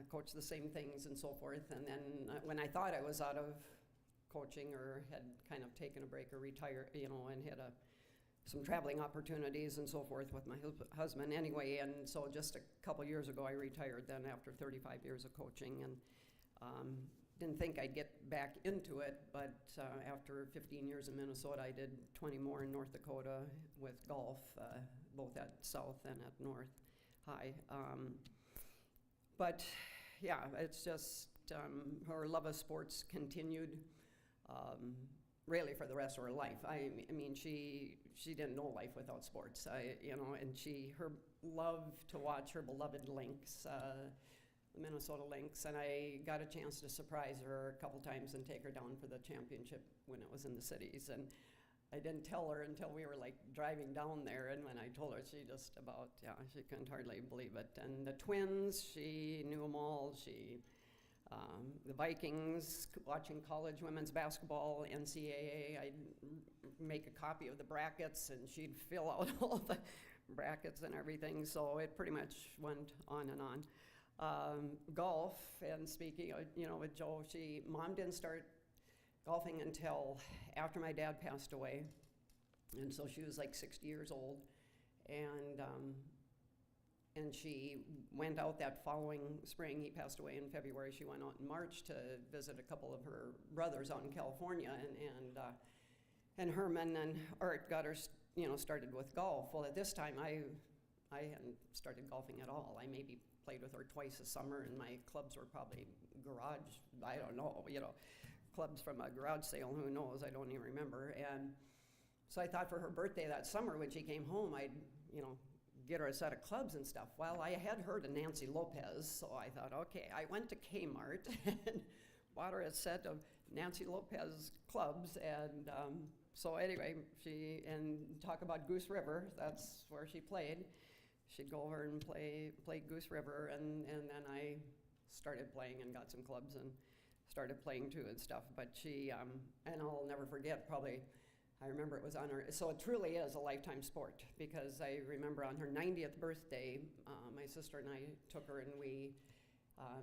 coached the same things and so forth. And then when I thought I was out of coaching or had kind of taken a break or retired, and had some traveling opportunities and so forth with my husband anyway. And so just a couple years ago, I retired then after 35 years of coaching, and didn't think I'd get back into it, but after 15 years in Minnesota, I did 20 more in North Dakota with golf, both at South and at North High. But yeah, it's just her love of sports continued really for the rest of her life. I mean, she didn't know life without sports. And her love to watch her beloved Lynx, the Minnesota Lynx, and I got a chance to surprise her a couple times and take her down for the championship when it was in the cities. And I didn't tell her until we were driving down there, and when I told her, she just she couldn't hardly believe it. And the twins, she knew them all. the Vikings, watching college women's basketball, NCAA. I'd make a copy of the brackets, and she'd fill out all the brackets and everything, so it pretty much went on and on. Golf, and speaking of, with Joe, Mom didn't start golfing until after my dad passed away, and so she was like 60 years old, and she went out that following spring. He passed away in February. She went out in March to visit a couple of her brothers out in California, and Herman and Art got her, started with golf. Well, at this time, I hadn't started golfing at all. I maybe played with her twice a summer, and my clubs were probably garage, I don't know, clubs from a garage sale, who knows, I don't even remember. And so I thought for her birthday that summer when she came home, I'd, get her a set of clubs and stuff. Well, I had heard of Nancy Lopez, so I thought, okay. I went to Kmart and bought her a set of Nancy Lopez clubs, and so anyway, and talk about Goose River, that's where she played. She'd go over and play Goose River, and then I started playing and got some clubs and started playing too and stuff. But she, and I'll never forget, probably, I remember it was on her, so it truly is a lifetime sport, because I remember on her 90th birthday, my sister and I took her, and we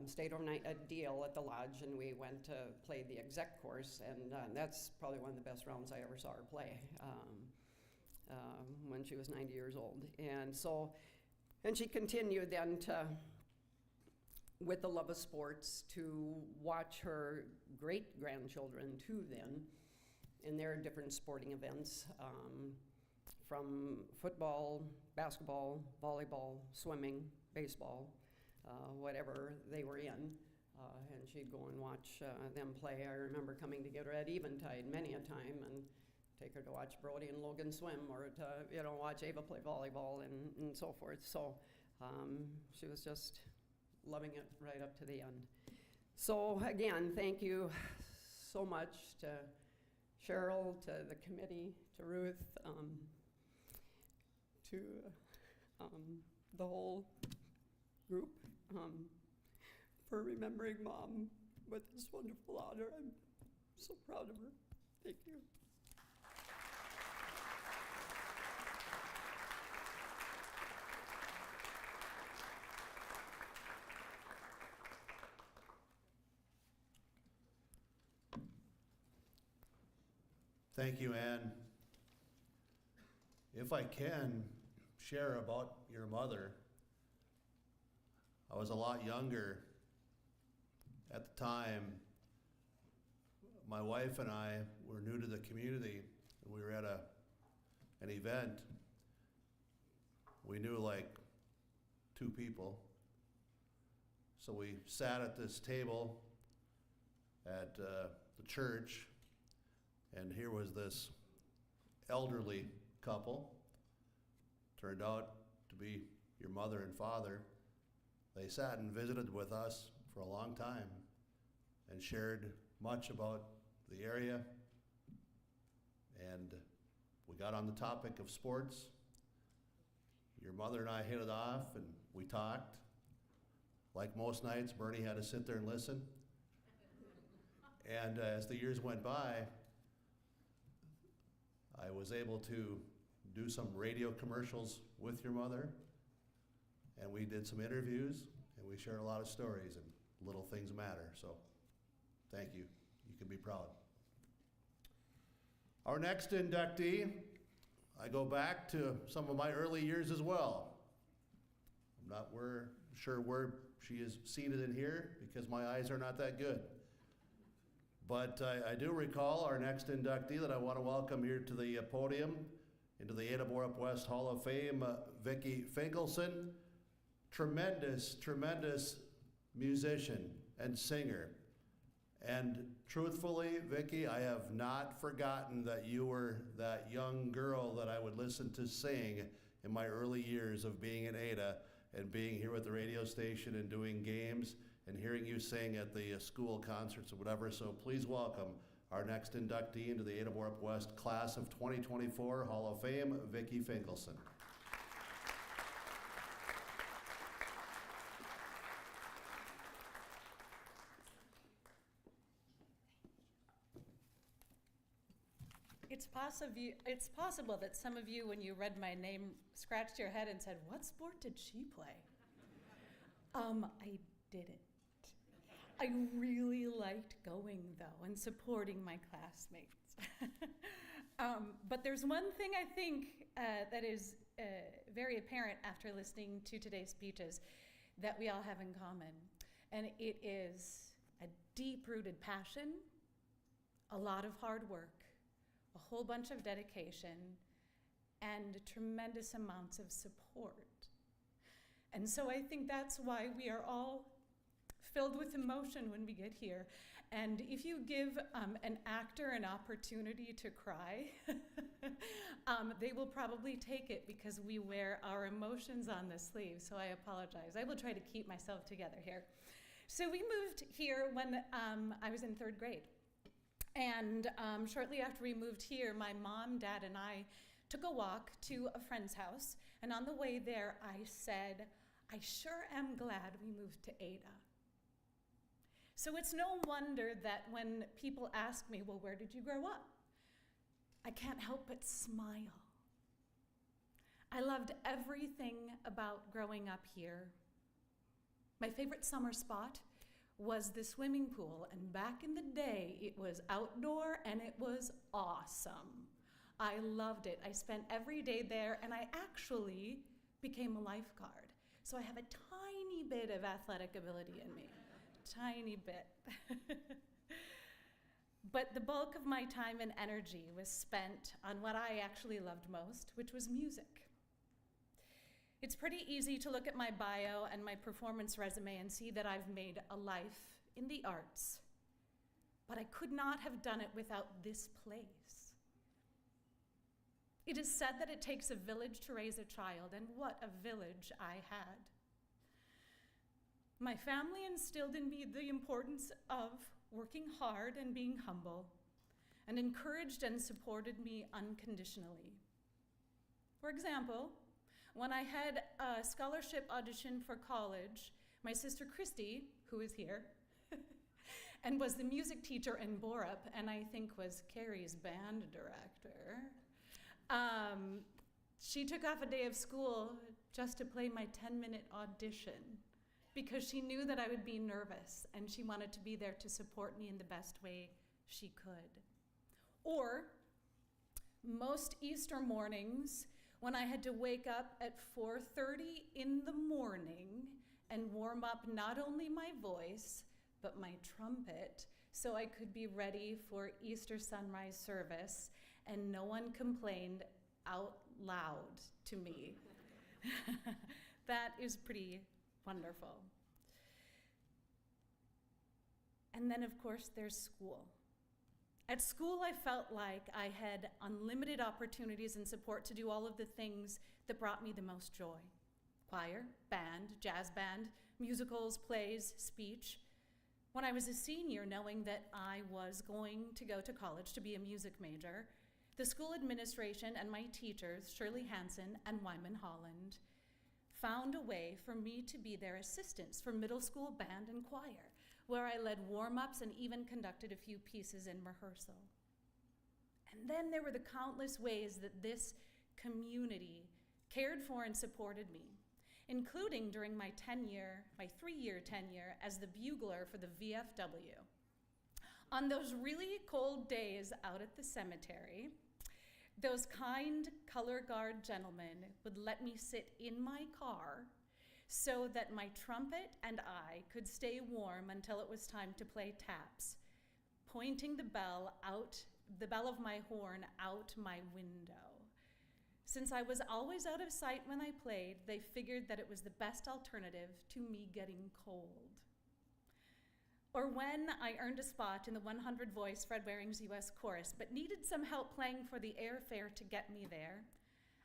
stayed overnight at Deal at the lodge, and we went to play the exec course, and that's probably one of the best rounds I ever saw her play when she was 90 years old. And she continued then with the love of sports, to watch her great-grandchildren too then, in their different sporting events, from football, basketball, volleyball, swimming, baseball, whatever they were in. And she'd go and watch them play. I remember coming to get her at eventide many a time and take her to watch Brody and Logan swim, or to watch Ava play volleyball and so forth. So she was just loving it right up to the end. So again, thank you so much to Cheryl, to the committee, to Ruth, to the whole group, for remembering Mom with this wonderful honor. I'm so proud of her. Thank you.
Thank you, Ann. If I can share about your mother, I was a lot younger at the time. My wife and I were new to the community, and we were at an event. We knew like 2 people. So we sat at this table at the church, and here was this elderly couple. Turned out to be your mother and father. They sat and visited with us for a long time and shared much about the area. And we got on the topic of sports. Your mother and I hit it off, and we talked. Like most nights, Bernie had to sit there and listen. And as the years went by, I was able to do some radio commercials with your mother, and we did some interviews, and we shared a lot of stories, and little things matter. So thank you. You can be proud. Our next inductee, I go back to some of my early years as well. I'm not sure where she is seated in here because my eyes are not that good. But I do recall our next inductee that I want to welcome here to the podium, into the Ada-Borup-West Hall of Fame, Vicki Fingalson. Tremendous, tremendous musician and singer. And truthfully, Vicki, I have not forgotten that you were that young girl that I would listen to sing in my early years of being in Ada and being here at the radio station and doing games and hearing you sing at the school concerts or whatever. So please welcome our next inductee into the Ada-Borup-West Class of 2024 Hall of Fame, Vicki Fingalson.
It's possible that some of you, when you read my name, scratched your head and said, "What sport did she play?" I didn't. I really liked going, though, and supporting my classmates. But there's one thing I think that is very apparent after listening to today's speeches that we all have in common, and it is a deep-rooted passion, a lot of hard work, a whole bunch of dedication, and tremendous amounts of support. And so I think that's why we are all filled with emotion when we get here. And if you give an actor an opportunity to cry, they will probably take it because we wear our emotions on the sleeve. So I apologize. I will try to keep myself together here. So we moved here when I was in 3rd grade. And shortly after we moved here, my mom, dad, and I took a walk to a friend's house. And on the way there, I said, "I sure am glad we moved to Ada." So it's no wonder that when people ask me, "Well, where did you grow up?" I can't help but smile. I loved everything about growing up here. My favorite summer spot was the swimming pool, and back in the day, it was outdoor and it was awesome. I loved it. I spent every day there, and I actually became a lifeguard. So I have a tiny bit of athletic ability in me. Tiny bit. But the bulk of my time and energy was spent on what I actually loved most, which was music. It's pretty easy to look at my bio and my performance resume and see that I've made a life in the arts. But I could not have done it without this place. It is said that it takes a village to raise a child, and what a village I had. My family instilled in me the importance of working hard and being humble, and encouraged and supported me unconditionally. For example, when I had a scholarship audition for college, my sister Christy, who is here, and was the music teacher in Borup, and I think was Kari's band director, she took off a day of school just to play my 10-minute audition because she knew that I would be nervous and she wanted to be there to support me in the best way she could. Or most Easter mornings when I had to wake up at 4:30 in the morning and warm up not only my voice, but my trumpet so I could be ready for Easter sunrise service and no one complained out loud to me. That is pretty wonderful. And then, of course, there's school. At school, I felt like I had unlimited opportunities and support to do all of the things that brought me the most joy. Choir, band, jazz band, musicals, plays, speech. When I was a senior, knowing that I was going to go to college to be a music major, the school administration and my teachers, Shirley Hansen and Wyman Holland, found a way for me to be their assistants for middle school band and choir, where I led warm-ups and even conducted a few pieces in rehearsal. And then there were the countless ways that this community cared for and supported me, including during my 3-year tenure as the bugler for the VFW. On those really cold days out at the cemetery, those kind color guard gentlemen would let me sit in my car so that my trumpet and I could stay warm until it was time to play taps, pointing the bell of my horn out my window. Since I was always out of sight when I played, they figured that it was the best alternative to me getting cold. Or when I earned a spot in the 100-voice Fred Waring's U.S. Chorus, but needed some help playing for the airfare to get me there,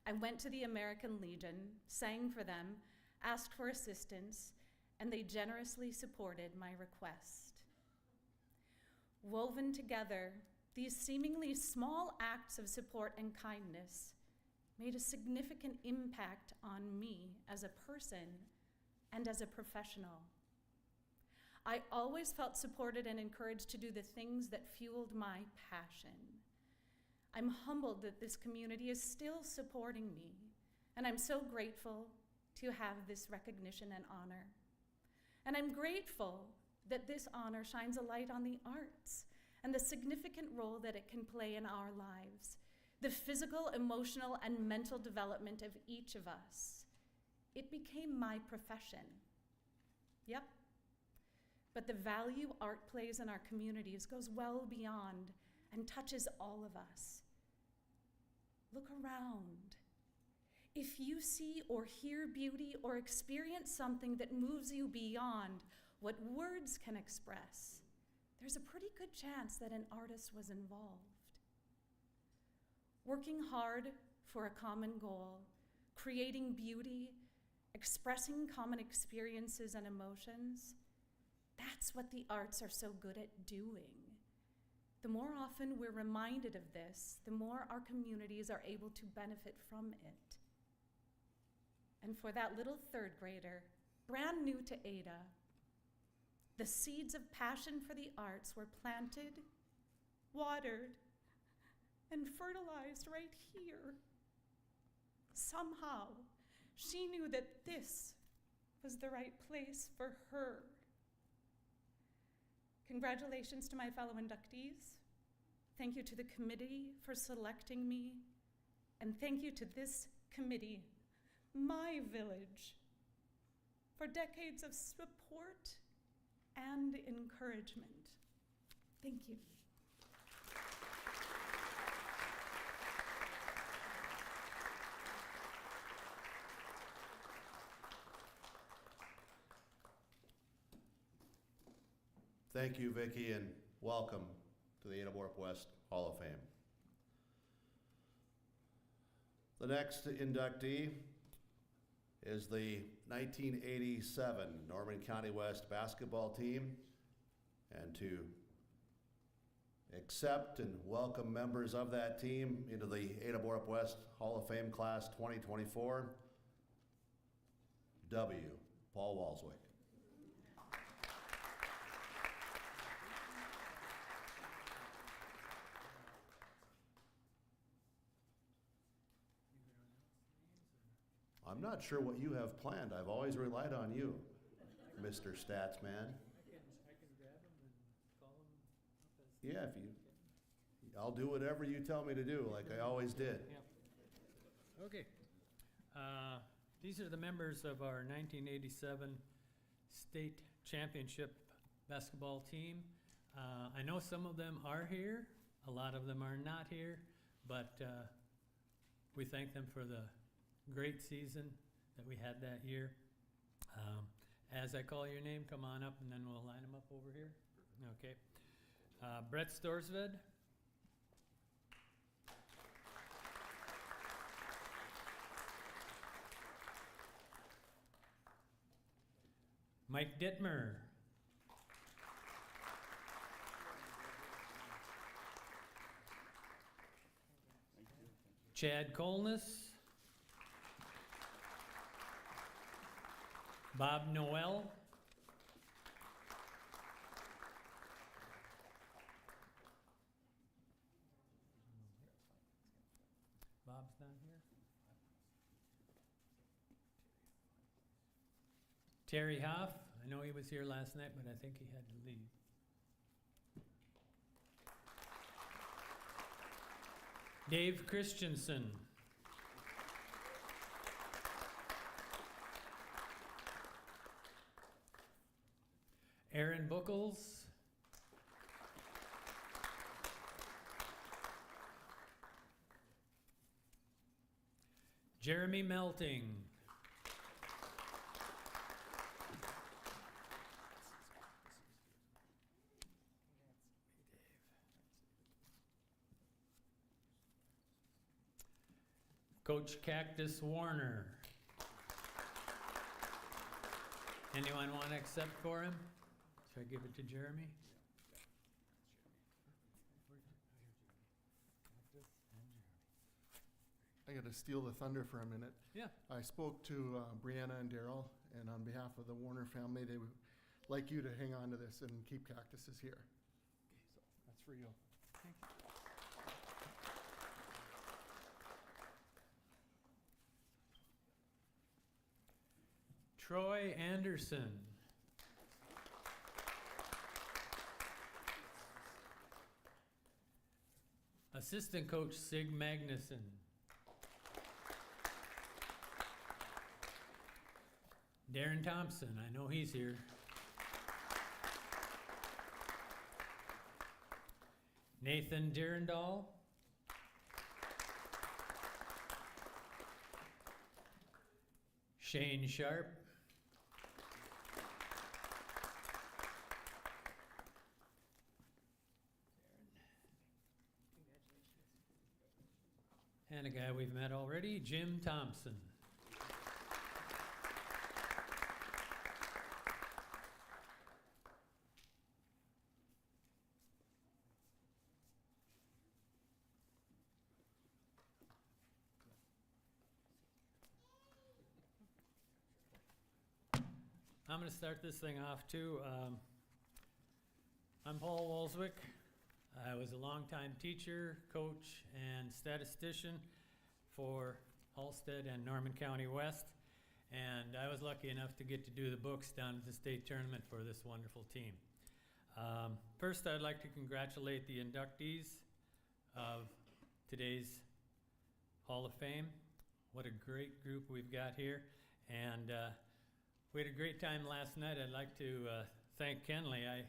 I went to the American Legion, sang for them, asked for assistance, and they generously supported my request. Woven together, these seemingly small acts of support and kindness made a significant impact on me as a person and as a professional. I always felt supported and encouraged to do the things that fueled my passion. I'm humbled that this community is still supporting me, and I'm so grateful to have this recognition and honor. And I'm grateful that this honor shines a light on the arts and the significant role that it can play in our lives, the physical, emotional, and mental development of each of us. It became my profession. Yep. But the value art plays in our communities goes well beyond and touches all of us. Look around. If you see or hear beauty or experience something that moves you beyond what words can express, there's a pretty good chance that an artist was involved. Working hard for a common goal, creating beauty, expressing common experiences and emotions, that's what the arts are so good at doing. The more often we're reminded of this, the more our communities are able to benefit from it. And for that little third grader, brand new to Ada, the seeds of passion for the arts were planted, watered, and fertilized right here. Somehow, she knew that this was the right place for her. Congratulations to my fellow inductees. Thank you to the committee for selecting me. And thank you to this committee, my village, for decades of support and encouragement. Thank you.
Thank you, Vicki, and welcome to the Ada-Borup-West Hall of Fame. The next inductee is the 1987 Norman County West basketball team, and to accept and welcome members of that team into the Ada-Borup-West Hall of Fame Class 2024, W. Paul Walswick. I'm not sure what you have planned. I've always relied on you, Mr. Stats Man.
I can grab them and call them up as.
Yeah, if you, I'll do whatever you tell me to do, like I always did.
Yeah. Okay. These are the members of our 1987 state championship basketball team. I know some of them are here, a lot of them are not here, but we thank them for the great season that we had that year. As I call your name, come on up and then we'll line them up over here. Okay. Brett Storsved. Mike Dittmer. Chad Colness. Bob Noel. Bob's not here. Terry Hoff. I know he was here last night, but I think he had to leave. Dave Christianson. Aaron Buckles. Jeremy Melting. Coach Cactus Warner. Anyone want to accept for him? Should I give it to Jeremy?
I got to steal the thunder for a minute.
Yeah.
I spoke to Brianna and Daryl, and on behalf of the Warner family, they would like you to hang on to this and keep cactuses here. So that's for you.
Thank you. Troy Anderson. Assistant coach Sig Magnuson. Darren Thompson, I know he's here. Nathan Durandal. Shane Sharp. And a guy we've met already, Jim Thompson. I'm going to start this thing off too. I'm Paul Walswick. I was a longtime teacher, coach, and statistician for Halstead and Norman County West. And I was lucky enough to get to do the books down at the state tournament for this wonderful team. First, I'd like to congratulate the inductees of today's Hall of Fame. What a great group we've got here. And we had a great time last night. I'd like to thank Kenley. I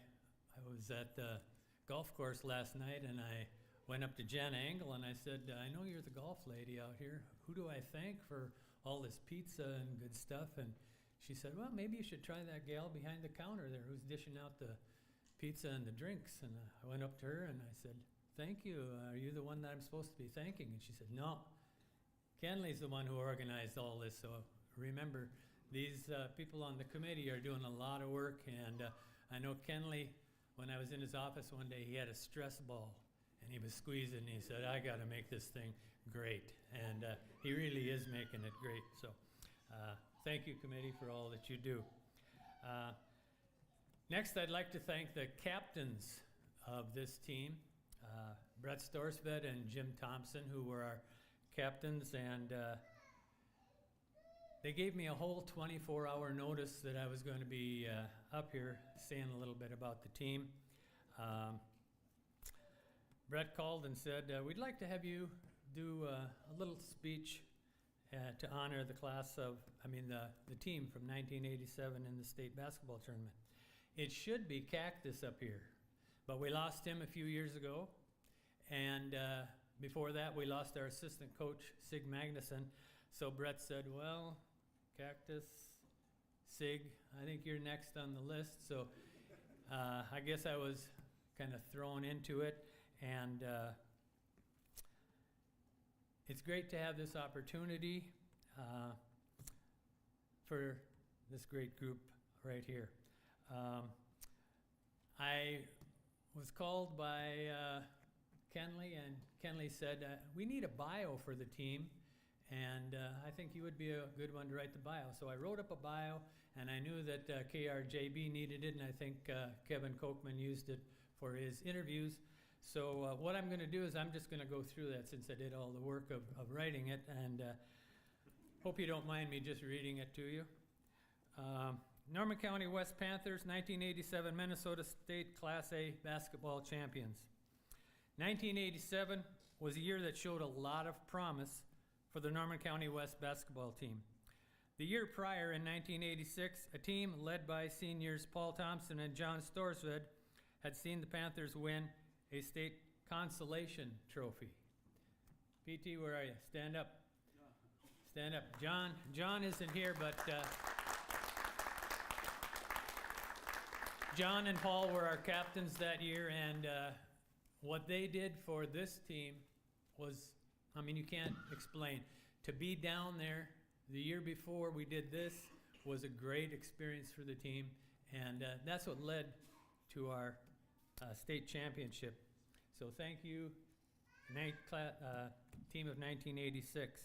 was at the golf course last night, and I went up to Jen Angle and I said, I know you're the golf lady out here. Who do I thank for all this pizza and good stuff? And she said, well, maybe you should try that gal behind the counter there who's dishing out the pizza and the drinks. And I went up to her and I said, thank you. Are you the one that I'm supposed to be thanking? And she said, no. Kenley's the one who organized all this. So remember, these people on the committee are doing a lot of work, and I know Kenley, when I was in his office one day, he had a stress ball, and he was squeezing, and he said, I got to make this thing great, and he really is making it great. So thank you, committee, for all that you do. Next, I'd like to thank the captains of this team, Brett Storsved and Jim Thompson, who were our captains, and they gave me a whole 24-hour notice that I was going to be up here saying a little bit about the team. Brett called and said, we'd like to have you do a little speech to honor the the team from 1987 in the state basketball tournament. It should be Cactus up here, but we lost him a few years ago, and before that we lost our assistant coach, Sig Magnuson. So Brett said, well, Cactus, Sig, I think you're next on the list. So I guess I was kind of thrown into it, and it's great to have this opportunity for this great group right here. I was called by Kenley, and Kenley said, we need a bio for the team. And I think you would be a good one to write the bio. So I wrote up a bio, and I knew that KRJB needed it, and I think Kevin Kochman used it for his interviews. So what I'm going to do is I'm just going to go through that since I did all the work of writing it, and hope you don't mind me just reading it to you. Norman County West Panthers, 1987 Minnesota State Class A basketball champions. 1987 was a year that showed a lot of promise for the Norman County West basketball team. The year prior, in 1986, a team led by seniors Paul Thompson and John Storsved had seen the Panthers win a state consolation trophy. PT, where are you? Stand up. Stand up. John isn't here, but John and Paul were our captains that year, and what they did for this team was, you can't explain. To be down there the year before we did this was a great experience for the team, and that's what led to our state championship. So thank you, team of 1986.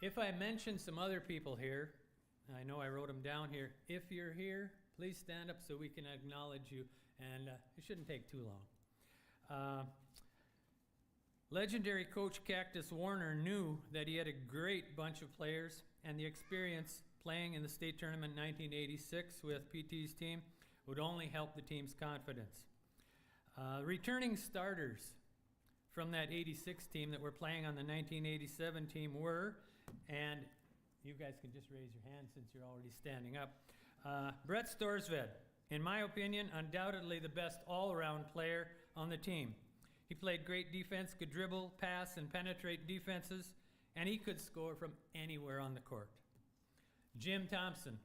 If I mention some other people here, I know I wrote them down here. If you're here, please stand up so we can acknowledge you, and it shouldn't take too long. Legendary coach Cactus Warner knew that he had a great bunch of players and the experience playing in the state tournament in 1986 with PT's team would only help the team's confidence. Returning starters from that 86 team that were playing on the 1987 team were, and you guys can just raise your hand since you're already standing up, Brett Storsved, in my opinion, undoubtedly the best all-around player on the team. He played great defense, could dribble, pass, and penetrate defenses, and he could score from anywhere on the court. Jim Thompson,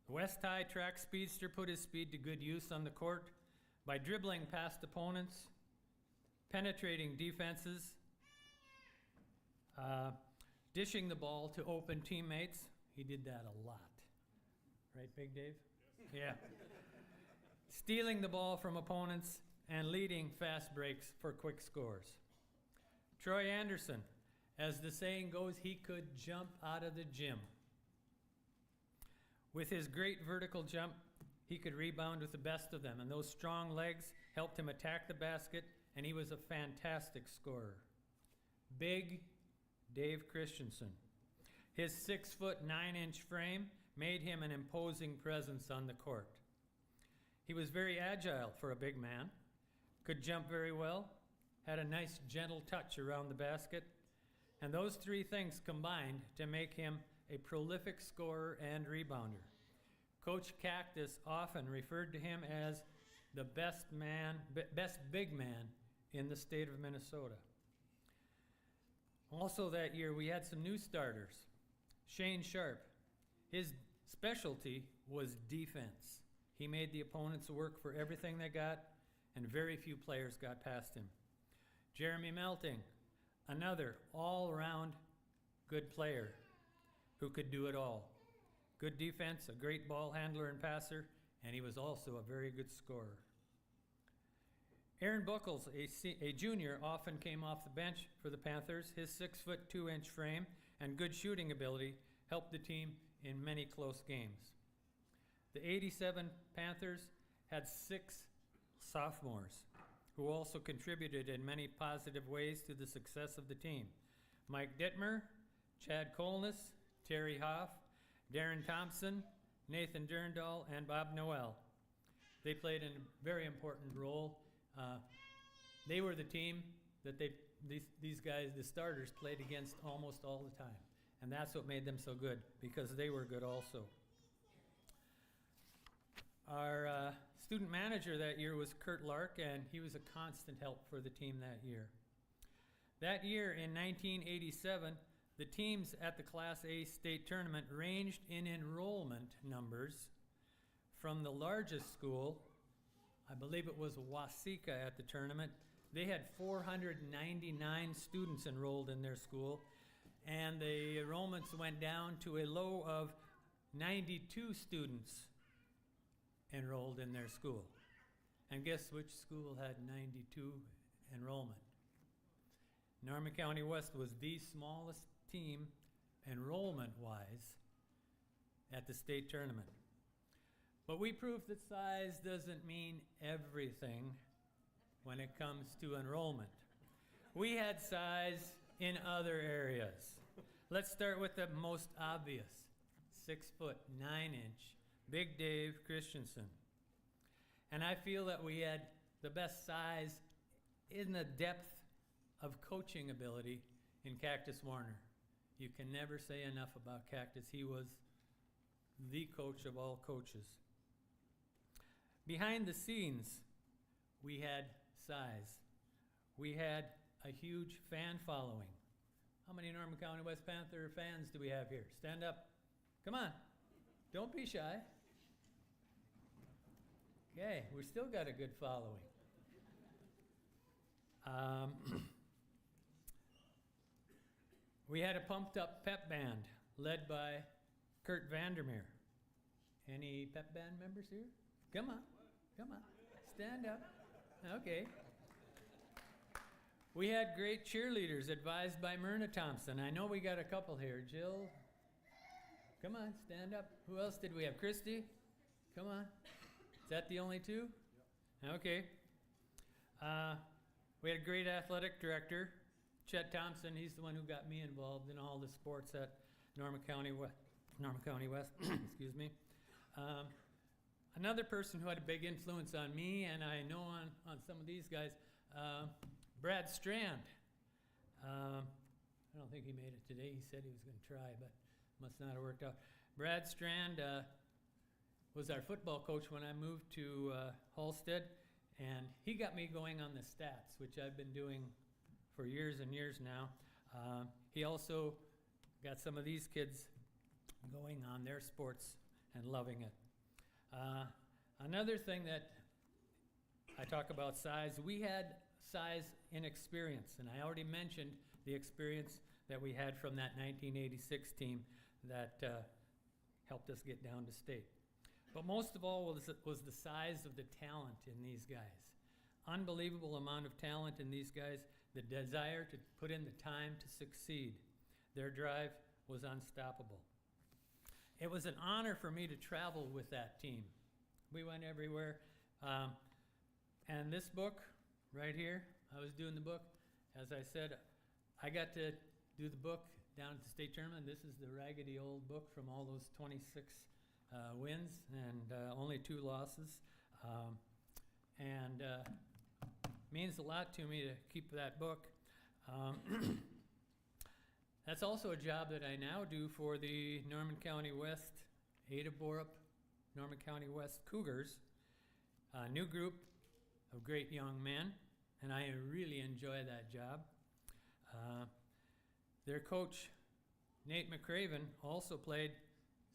the West High track speedster, put his speed to good use on the court by dribbling past opponents, penetrating defenses, dishing the ball to open teammates. He did that a lot. Right, Big Dave? Yeah. Stealing the ball from opponents and leading fast breaks for quick scores. Troy Anderson, as the saying goes, he could jump out of the gym. With his great vertical jump, he could rebound with the best of them, and those strong legs helped him attack the basket, and he was a fantastic scorer. Big Dave Christianson. His 6'9" frame made him an imposing presence on the court. He was very agile for a big man, could jump very well, had a nice gentle touch around the basket, and those three things combined to make him a prolific scorer and rebounder. Coach Cactus often referred to him as the best big man in the state of Minnesota. Also that year, we had some new starters. Shane Sharp, his specialty was defense. He made the opponents work for everything they got, and very few players got past him. Jeremy Melting, another all-around good player who could do it all. Good defense, a great ball handler and passer, and he was also a very good scorer. Aaron Buckles, a junior, often came off the bench for the Panthers. His 6'2" frame and good shooting ability helped the team in many close games. The 87 Panthers had 6 sophomores who also contributed in many positive ways to the success of the team. Mike Dittmer, Chad Kolness, Terry Hoff, Darren Thompson, Nathan Derndahl, and Bob Noel. They played a very important role. They were the team that these guys, the starters, played against almost all the time. And that's what made them so good, because they were good also. Our student manager that year was Kurt Lark, and he was a constant help for the team that year. That year in 1987, the teams at the Class A state tournament ranged in enrollment numbers from the largest school, I believe it was Waseca at the tournament. They had 499 students enrolled in their school, and the enrollments went down to a low of 92 students enrolled in their school. And guess which school had 92 enrollment? Norman County West was the smallest team enrollment-wise at the state tournament. But we proved that size doesn't mean everything when it comes to enrollment. We had size in other areas. Let's start with the most obvious, 6'9", Big Dave Christianson. And I feel that we had the best size in the depth of coaching ability in Cactus Warner. You can never say enough about Cactus. He was the coach of all coaches. Behind the scenes, we had size. We had a huge fan following. How many Norman County West Panther fans do we have here? Stand up. Come on. Don't be shy. Okay, we still got a good following. We had a pumped up pep band led by Kurt Vandermeer. Any pep band members here? Come on, come on, stand up. Okay. We had great cheerleaders advised by Myrna Thompson. I know we got a couple here. Jill, come on, stand up. Who else did we have? Christy? Come on. Is that the only two? Yep. Okay. We had a great athletic director, Chet Thompson. He's the one who got me involved in all the sports at Norman County Norman County West, excuse me. Another person who had a big influence on me, and I know on some of these guys, Brad Strand. I don't think he made it today. He said he was going to try, but must not have worked out. Brad Strand was our football coach when I moved to Halstead, and he got me going on the stats, which I've been doing for years and years now. He also got some of these kids going on their sports and loving it. Another thing that I talk about size, we had size in experience, and I already mentioned the experience that we had from that 1986 team that helped us get down to state. But most of all was the size of the talent in these guys. Unbelievable amount of talent in these guys, the desire to put in the time to succeed. Their drive was unstoppable. It was an honor for me to travel with that team. We went everywhere. And this book right here, I was doing the book. As I said, I got to do the book down at the state tournament. This is the raggedy old book from all those 26 wins and only 2 losses. And means a lot to me to keep that book. That's also a job that I now do for the Norman County West, Ada-Borup, Norman County West Cougars, a new group of great young men, and I really enjoy that job. Their coach, Nate McCraven, also played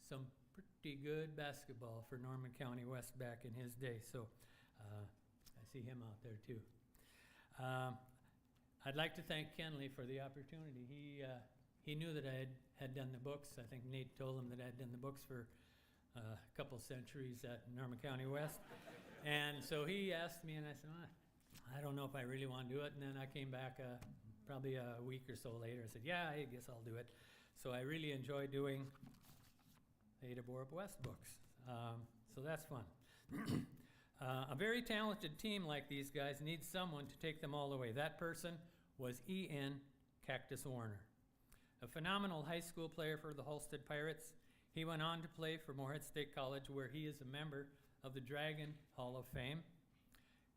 some pretty good basketball for Norman County West back in his day, so I see him out there too. I'd like to thank Kenley for the opportunity. He knew that I had done the books. I think Nate told him that I had done the books for a couple centuries at Norman County West. And so he asked me, and I said, I don't know if I really want to do it. And then I came back probably a week or so later and said, yeah, I guess I'll do it. So I really enjoy doing the Ada-Borup-West books. So that's fun. A very talented team like these guys needs someone to take them all the way. That person was E.N. Cactus Warner, a phenomenal high school player for the Halstead Pirates. He went on to play for Morehead State College, where he is a member of the Dragon Hall of Fame.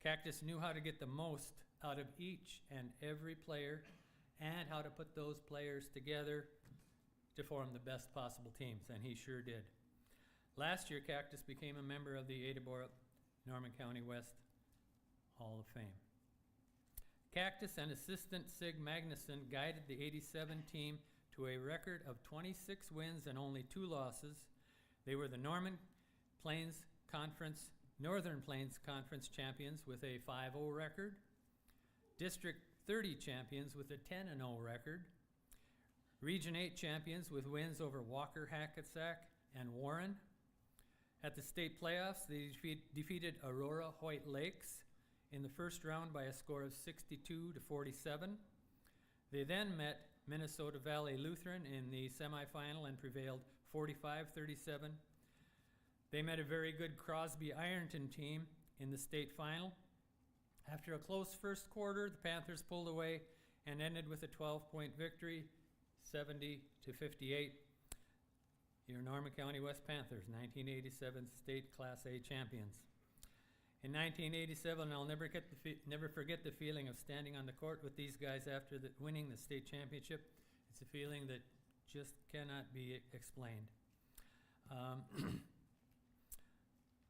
Cactus knew how to get the most out of each and every player and how to put those players together to form the best possible teams, and he sure did. Last year, Cactus became a member of the Ada-Borup Norman County West Hall of Fame. Cactus and assistant Sig Magnuson guided the 87 team to a record of 26 wins and only 2 losses. They were the Northern Plains Conference champions with a 5-0 record, District 30 champions with a 10-0 record, Region 8 champions with wins over Walker, Hackensack, and Warren. At the state playoffs, they defeated Aurora Hoyt Lakes in the first round by a score of 62-47. They then met Minnesota Valley Lutheran in the semifinal and prevailed 45-37. They met a very good Crosby Ironton team in the state final. After a close first quarter, the Panthers pulled away and ended with a 12-point victory, 70-58. Your Norman County West Panthers, 1987 state Class A champions. In 1987, I'll never forget the feeling of standing on the court with these guys after winning the state championship. It's a feeling that just cannot be explained.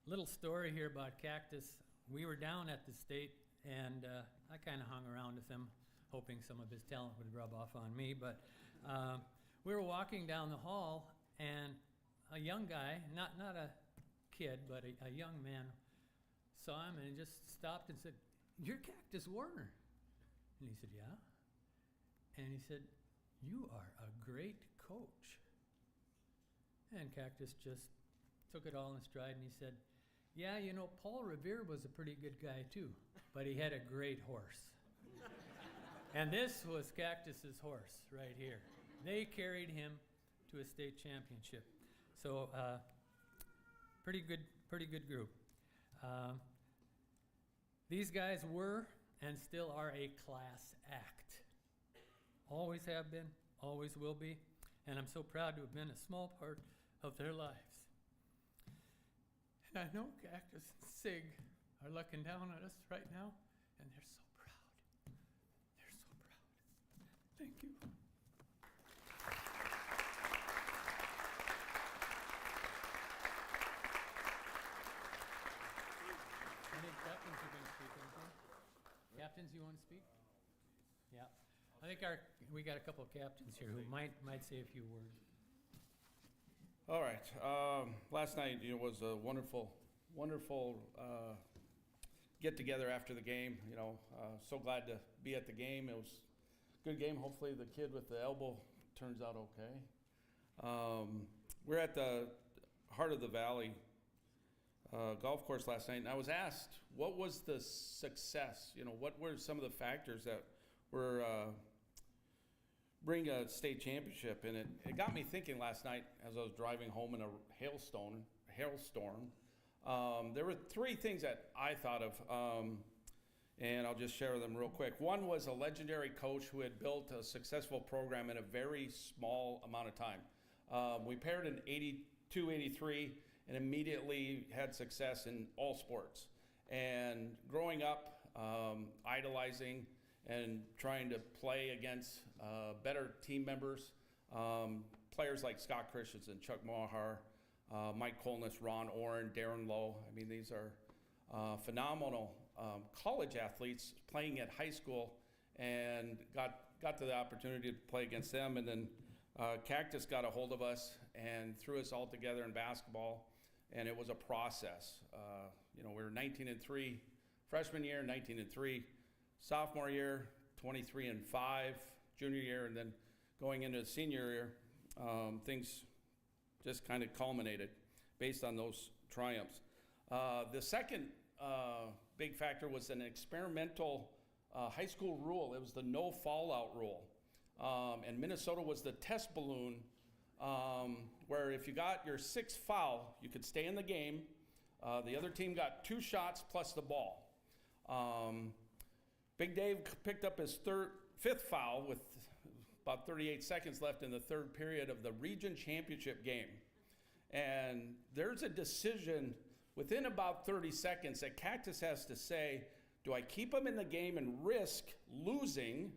Little story here about Cactus. We were down at the state, and I kind of hung around with him, hoping some of his talent would rub off on me. But we were walking down the hall, and a young guy, not a kid, but a young man, saw him and just stopped and said, "You're Cactus Warner." And he said, "Yeah." And he said, "You are a great coach." And Cactus just took it all in stride, and he said, "Yeah, you know, Paul Revere was a pretty good guy too, but he had a great horse." And this was Cactus's horse right here. They carried him to a state championship. So pretty good group. These guys were and still are a class act. Always have been, always will be. And I'm so proud to have been a small part of their lives. And I know Cactus and Sig are looking down at us right now, and they're so proud. They're so proud. Thank you. Any captains are going to speak, anything? Captains, you want to speak? Yeah. I think we got a couple of captains here who might say a few words.
All right. Last night was a wonderful get together after the game. So glad to be at the game. It was a good game. Hopefully the kid with the elbow turns out okay. We're at the Heart of the Valley golf course last night, and I was asked, what was the success? What were some of the factors that were bring a state championship? And it got me thinking last night as I was driving home in a hailstorm. There were three things that I thought of, and I'll just share them real quick. One was a legendary coach who had built a successful program in a very small amount of time. We paired in 82, 83, and immediately had success in all sports. And growing up, idolizing and trying to play against better team members, players like Scott Christianson, Chuck Mohar, Mike Kolness, Ron Oren, Darren Lowe. I mean, these are phenomenal college athletes playing at high school, and got to the opportunity to play against them. And then Cactus got a hold of us and threw us all together in basketball, and it was a process. We were 19-3 freshman year, 19-3 sophomore year, 23-5 junior year, and then going into the senior year, things just kind of culminated based on those triumphs. The second big factor was an experimental high school rule. It was the no fallout rule. And Minnesota was the test balloon where if you got your sixth foul, you could stay in the game. The other team got 2 shots plus the ball. Big Dave picked up his fifth foul with about 38 seconds left in the third period of the region championship game. And there's a decision within about 30 seconds that Cactus has to say, do I keep him in the game and risk losing,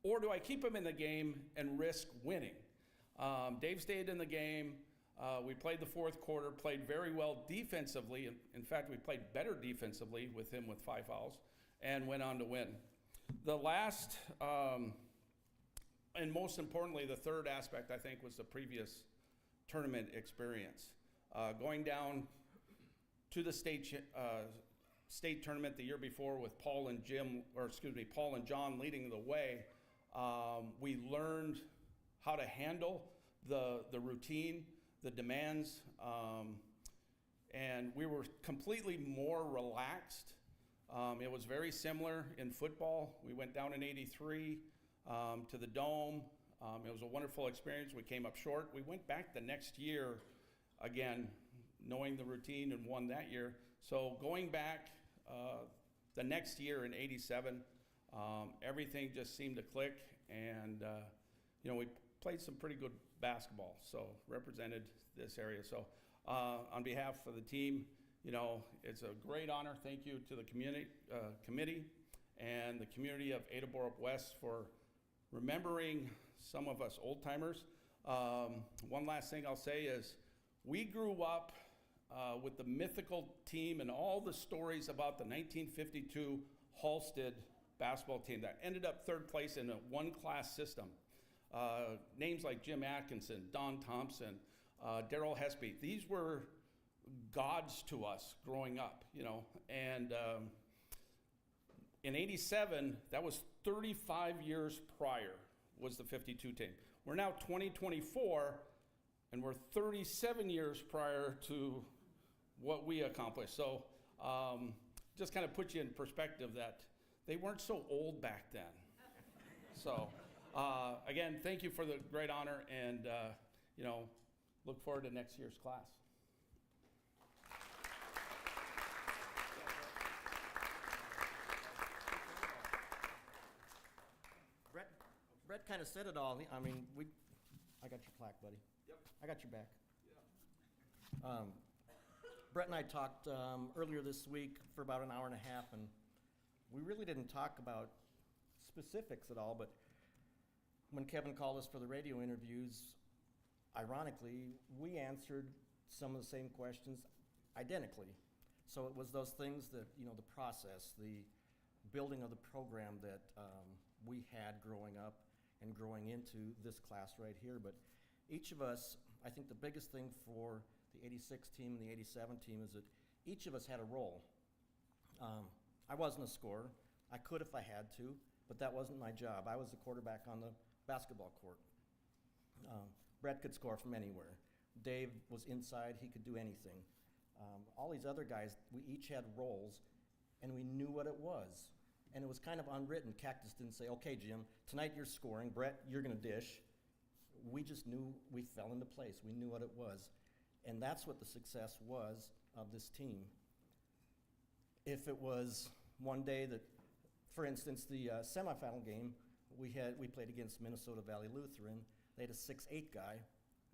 or do I keep him in the game and risk winning? Dave stayed in the game. We played the fourth quarter, played very well defensively. In fact, we played better defensively with him with 5 fouls, and went on to win. The last, and most importantly, the third aspect, I think, was the previous tournament experience. Going down to the state tournament the year before with Paul and John leading the way, we learned how to handle the routine, the demands, and we were completely more relaxed. It was very similar in football. We went down in 83 to the Dome. It was a wonderful experience. We came up short. We went back the next year again, knowing the routine, and won that year. So going back the next year in 87, everything just seemed to click, and we played some pretty good basketball, so represented this area. So on behalf of the team, it's a great honor. Thank you to the community committee and the community of Ada-Borup-West for remembering some of us old timers. One last thing I'll say is we grew up with the mythical team and all the stories about the 1952 Halstead basketball team that ended up third place in a one-class system. Names like Jim Atkinson, Don Thompson, Darrell Hespy, these were gods to us growing up, and in 87, that was 35 years prior, was the 52 team. We're now 2024, and we're 37 years prior to what we accomplished. So just kind of put you in perspective that they weren't so old back then. So again, thank you for the great honor, and look forward to next year's class.
Brett kind of said it all. I mean, I got your plaque, buddy. Yep. I got your back. Brett and I talked earlier this week for about an hour and a half, and we really didn't talk about specifics at all, but when Kevin called us for the radio interviews, ironically, we answered some of the same questions identically. So it was those things that, you know, the process, the building of the program that we had growing up and growing into this class right here. But each of us, I think the biggest thing for the 86 team and the 87 team is that each of us had a role. I wasn't a scorer. I could if I had to, but that wasn't my job. I was the quarterback on the basketball court. Brett could score from anywhere. Dave was inside. He could do anything. All these other guys, we each had roles, and we knew what it was. And it was kind of unwritten. Cactus didn't say, okay, Jim, tonight you're scoring. Brett, you're going to dish. We just knew we fell into place. We knew what it was. And that's what the success was of this team. If it was one day that, for instance, the semifinal game, we played against Minnesota Valley Lutheran. They had a 6'8" guy.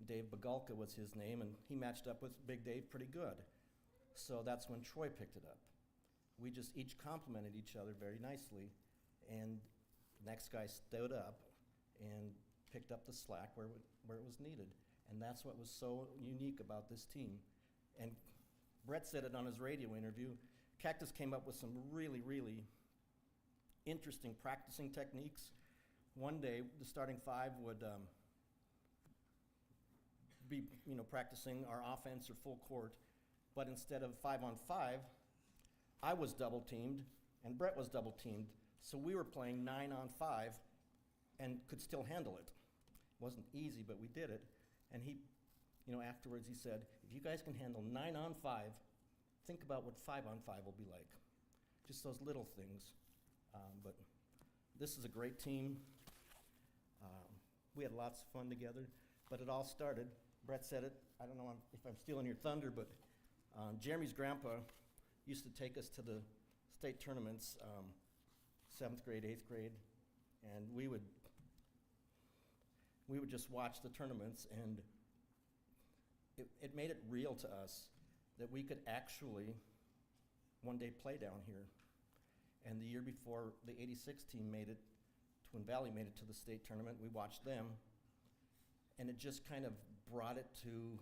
Dave Bagalka was his name, and he matched up with Big Dave pretty good. So that's when Troy picked it up. We just each complimented each other very nicely, and the next guy stood up and picked up the slack where it was needed. And that's what was so unique about this team. And Brett said it on his radio interview. Cactus came up with some really, really interesting practicing techniques. One day, the starting five would be, you know, practicing our offense or full court, but instead of 5-on-5, I was double teamed and Brett was double teamed. So we were playing 9-on-5 and could still handle it. It wasn't easy, but we did it. And he, you know, afterwards he said, if you guys can handle 9-on-5, think about what 5-on-5 will be like. Just those little things. But this is a great team. We had lots of fun together, but it all started, Brett said it, I don't know if I'm stealing your thunder, but Jeremy's grandpa used to take us to the state tournaments, 7th grade, 8th grade, and we would just watch the tournaments, and it made it real to us that we could actually one day play down here. And the year before the 86 team made it, Twin Valley made it to the state tournament, we watched them, and it just kind of brought it to,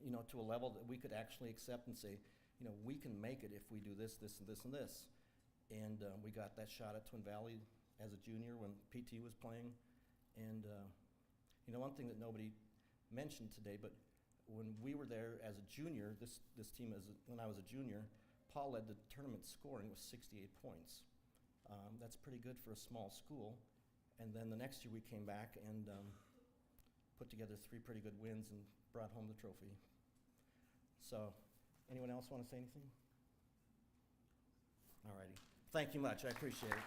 you know, to a level that we could actually accept and say, you know, we can make it if we do this, this, and this, and this. And we got that shot at Twin Valley as a junior when PT was playing. And, you know, one thing that nobody mentioned today, but when we were there as a junior, this team, when I was a junior, Paul led the tournament scoring with 68 points. That's pretty good for a small school. And then the next year we came back and put together 3 pretty good wins and brought home the trophy. So, anyone else want to say anything? All righty. Thank you much. I appreciate it.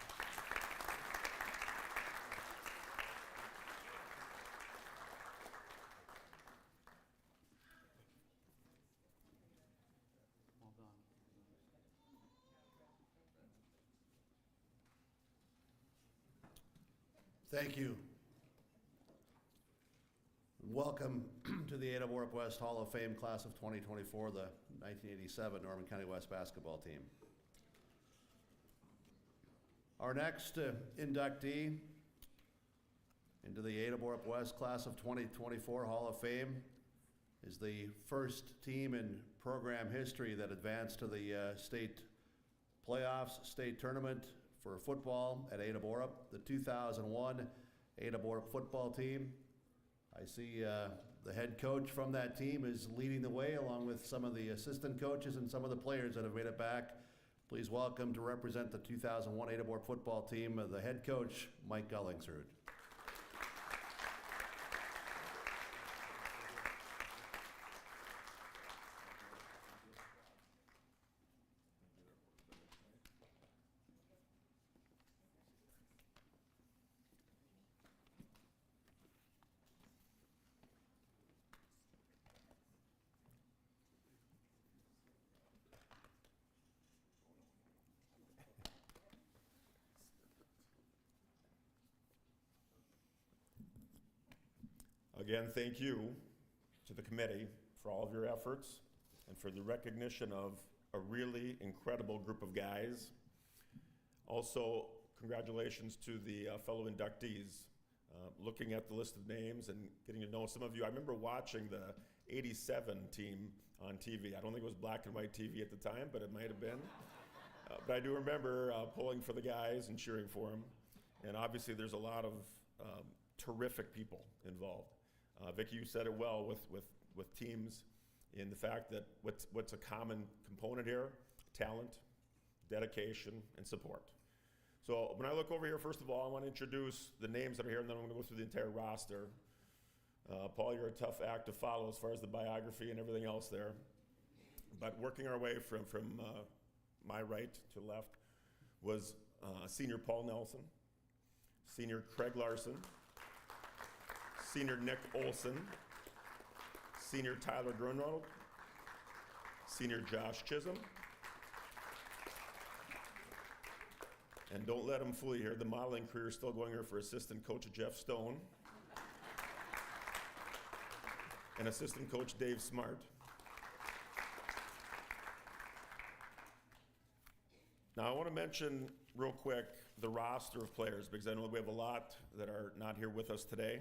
Thank you. Welcome to the Ada-Borup-West Hall of Fame Class of 2024, the 1987 Norman County West basketball team. Our next inductee into the Ada-Borup-West Class of 2024 Hall of Fame is the first team in program history that advanced to the state playoffs, state tournament for football at Ada-Borup, the 2001 Ada-Borup football team. I see the head coach from that team is leading the way along with some of the assistant coaches and some of the players that have made it back. Please welcome to represent the 2001 Ada-Borup football team, the head coach, Mike Gullingsrud.
Again, thank you to the committee
for all of your efforts and for the recognition of a really incredible group of guys. Also, congratulations to the fellow inductees. Looking at the list of names and getting to know some of you, I remember watching the '87 team on TV. I don't think it was black and white TV at the time, but it might have been. But I do remember pulling for the guys and cheering for them. And obviously there's a lot of terrific people involved. Vicki, you said it well with teams in the fact that what's a common component here? Talent, dedication, and support. So when I look over here, first of all, I want to introduce the names that are here, and then I'm going to go through the entire roster. Paul, you're a tough act to follow as far as the biography and everything else there. But working our way from my right to left was senior Paul Nelson, senior Craig Larson, senior Nick Olson, senior Tyler Grunwald, senior Josh Chisholm, and don't let him fool you here, the modeling career is still going here for assistant coach Jeff Stone and assistant coach Dave Smart. Now I want to mention real quick the roster of players because I know we have a lot that are not here with us today.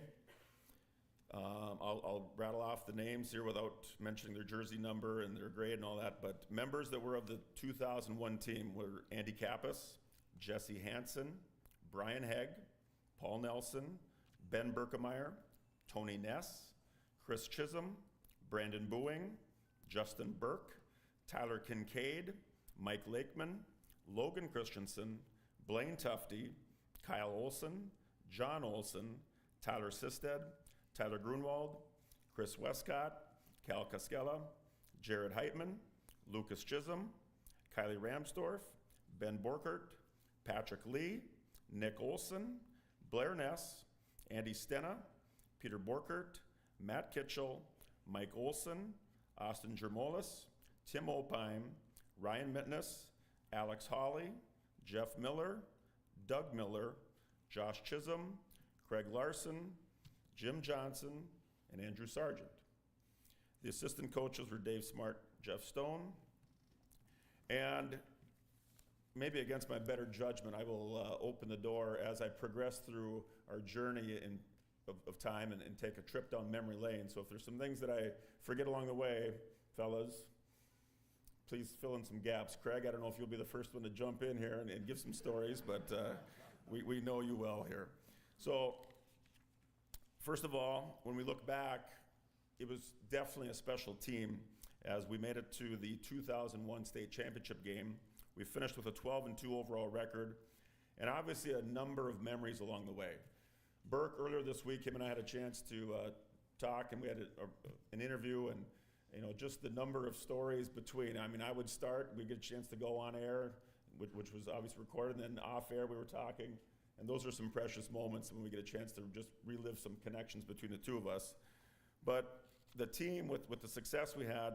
I'll rattle off the names here without mentioning their jersey number and their grade and all that, but members that were of the 2001 team were Andy Kappas, Jesse Hansen, Brian Hegg, Paul Nelson, Ben Berkemeyer, Tony Ness, Chris Chisholm, Brandon Boeing, Justin Burke, Tyler Kincaid, Mike Lakeman, Logan Christianson, Blaine Tufte, Kyle Olson, John Olson, Tyler Sisted, Tyler Grunwald, Chris Westcott, Cal Cascella, Jared Heitman, Lucas Chisholm, Kylie Ramsdorf, Ben Borkert, Patrick Lee, Nick Olson, Blair Ness, Andy Stena, Peter Borkert, Matt Kitchell, Mike Olson, Austin Germolis, Tim Opheim, Ryan Mitness, Alex Hawley, Jeff Miller, Doug Miller, Josh Chisholm, Craig Larson, Jim Johnson, and Andrew Sargent. The assistant coaches were Dave Smart, Jeff Stone, and maybe against my better judgment, I will open the door as I progress through our journey of time and take a trip down memory lane. So if there's some things that I forget along the way, fellas, please fill in some gaps. Craig, I don't know if you'll be the first one to jump in here and give some stories, but we know you well here. So first of all, when we look back, it was definitely a special team as we made it to the 2001 state championship game. We finished with a 12-2 overall record, and obviously a number of memories along the way. Burke, earlier this week, him and I had a chance to talk, and we had an interview, and just the number of stories between. I mean, I would start, we'd get a chance to go on air, which was obviously recorded, and then off air we were talking, and those are some precious moments when we get a chance to just relive some connections between the two of us. But the team, with the success we had,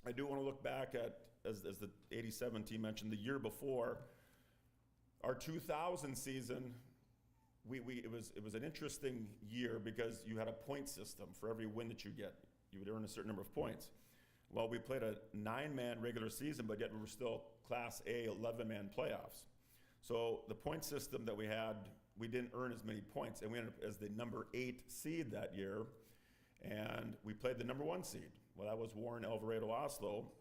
I do want to look back at, as the '87 team mentioned, the year before, our 2000 season, it was an interesting year because you had a point system for every win that you get. You would earn a certain number of points. Well, we played a 9-man regular season, but yet we were still Class A 11-man playoffs. So the point system that we had, we didn't earn as many points, and we ended up as the number 8 seed that year, and we played the number 1 seed. Well, that was Warren Alvarado Oslo,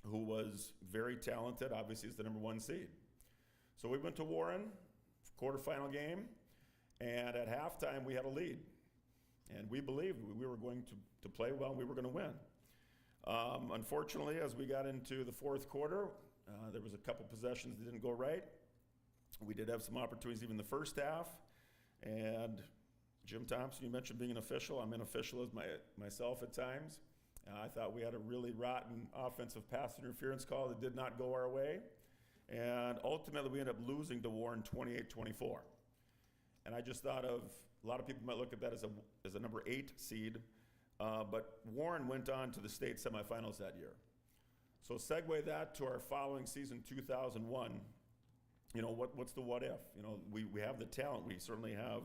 who was very talented, obviously is the number 1 seed. So we went to Warren, quarterfinal game, and at halftime we had a lead. And we believed we were going to play well and we were going to win. Unfortunately, as we got into the fourth quarter, there was a couple possessions that didn't go right. We did have some opportunities even in the first half. And Jim Thompson, you mentioned being an official. I'm an official as myself at times. I thought we had a really rotten offensive pass interference call that did not go our way. And ultimately, we ended up losing to Warren 28-24. And I just thought of, a lot of people might look at that as a number 8 seed, but Warren went on to the state semifinals that year. So segue that to our following season, 2001. What's the what if? We have the talent. We certainly have,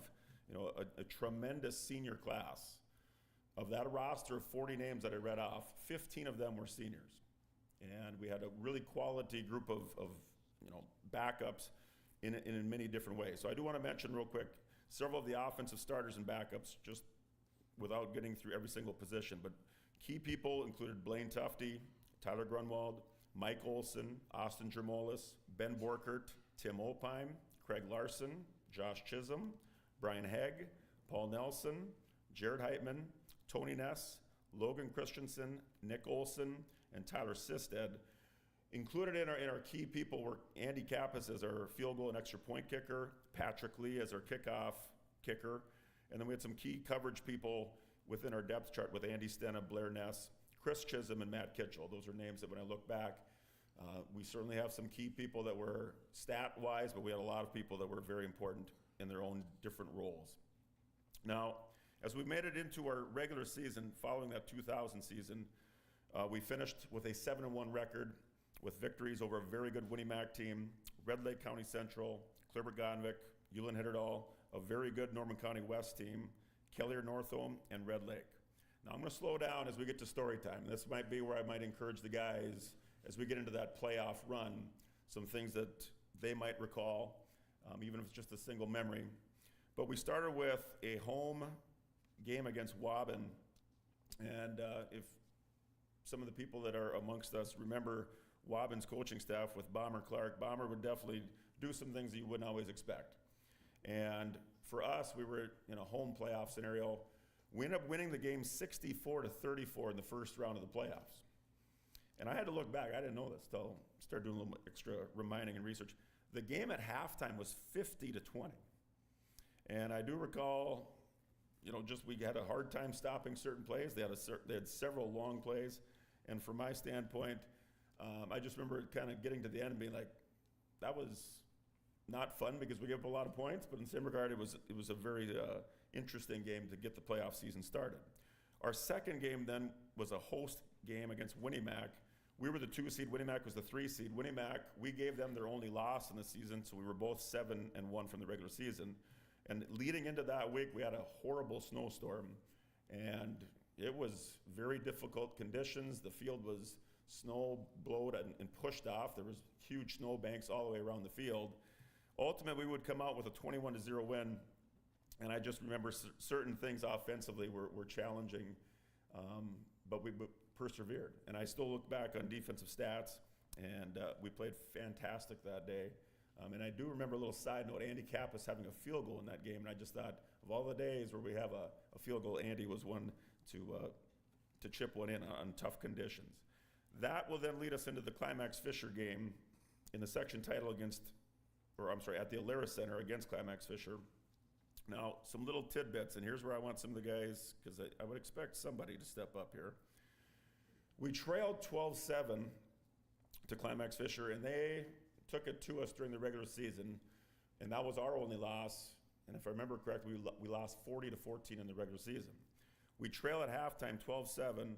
a tremendous senior class. of that roster of 40 names that I read off, 15 of them were seniors. And we had a really quality group of backups in many different ways. So I do want to mention real quick several of the offensive starters and backups, just without getting through every single position. But key people included Blaine Tufte, Tyler Grunwald, Mike Olson, Austin Jermolis, Ben Borkert, Tim Opheim, Craig Larson, Josh Chisholm, Brian Hegg, Paul Nelson, Jared Heitman, Tony Ness, Logan Christianson, Nick Olson, and Tyler Sisted. Included in our key people were Andy Kappas as our field goal and extra point kicker, Patrick Lee as our kickoff kicker, and then we had some key coverage people within our depth chart with Andy Stena, Blair Ness, Chris Chisholm, and Matt Kitchell. Those are names that when I look back, we certainly have some key people that were stat-wise, but we had a lot of people that were very important in their own different roles. Now, as we made it into our regular season following that 2000 season, we finished with a 7-1 record with victories over a very good Winnie-Mac team, Red Lake County Central, Clipper-Gonvick, Ulen-Hitterdal, a very good Norman County West team, Kellier-Northome, and Red Lake. Now I'm going to slow down as we get to story time. This might be where I might encourage the guys as we get into that playoff run, some things that they might recall, even if it's just a single memory. But we started with a home game against Waban, and if some of the people that are amongst us remember Waban's coaching staff with Bomber Clark, Bomber would definitely do some things that you wouldn't always expect. And for us, we were in a home playoff scenario. We ended up winning the game 64-34 in the first round of the playoffs. And I had to look back. I didn't know this till I started doing a little extra reminding and research. The game at halftime was 50-20. And I do recall, just we had a hard time stopping certain plays. They had several long plays. And from my standpoint, I just remember kind of getting to the end and being like, that was not fun because we gave up a lot of points, but in the same regard, it was a very interesting game to get the playoff season started. Our second game then was a host game against Winnie-Mac. We were the 2 seed, Winnie-Mac was the 3 seed. Winnie-Mac, we gave them their only loss in the season, so we were both 7-1 from the regular season. And leading into that week, we had a horrible snowstorm, and it was very difficult conditions. The field was snow-blowed and pushed off. There was huge snow banks all the way around the field. Ultimately, we would come out with a 21-0 win, and I just remember certain things offensively were challenging, but we persevered. And I still look back on defensive stats, and we played fantastic that day. And I do remember a little side note, Andy Kappas having a field goal in that game, and I just thought, of all the days where we have a field goal, Andy was one to chip one in on tough conditions. That will then lead us into the Climax Fisher game in the section title at the Alara Center against Climax Fisher. Now, some little tidbits, and here's where I want some of the guys, because I would expect somebody to step up here. We trailed 12-7 to Climax Fisher, and they took it to us during the regular season, and that was our only loss. And if I remember correctly, we lost 40-14 in the regular season. We trail at halftime 12-7.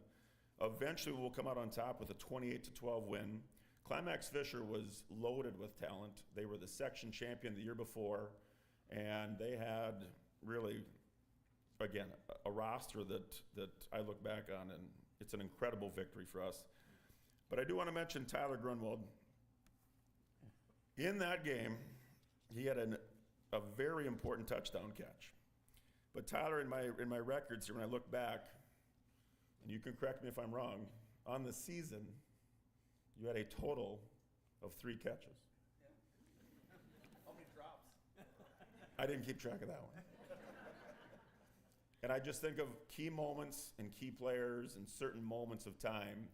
Eventually, we'll come out on top with a 28-12 win. Climax Fisher was loaded with talent. They were the section champion the year before, and they had really, again, a roster that I look back on, and it's an incredible victory for us. But I do want to mention Tyler Grunwald. In that game, he had a very important touchdown catch. But Tyler, in my records here, when I look back, and you can correct me if I'm wrong, on the season, you had a total of 3 catches.
How many drops?
I didn't keep track of that one. And I just think of key moments and key players and certain moments of time,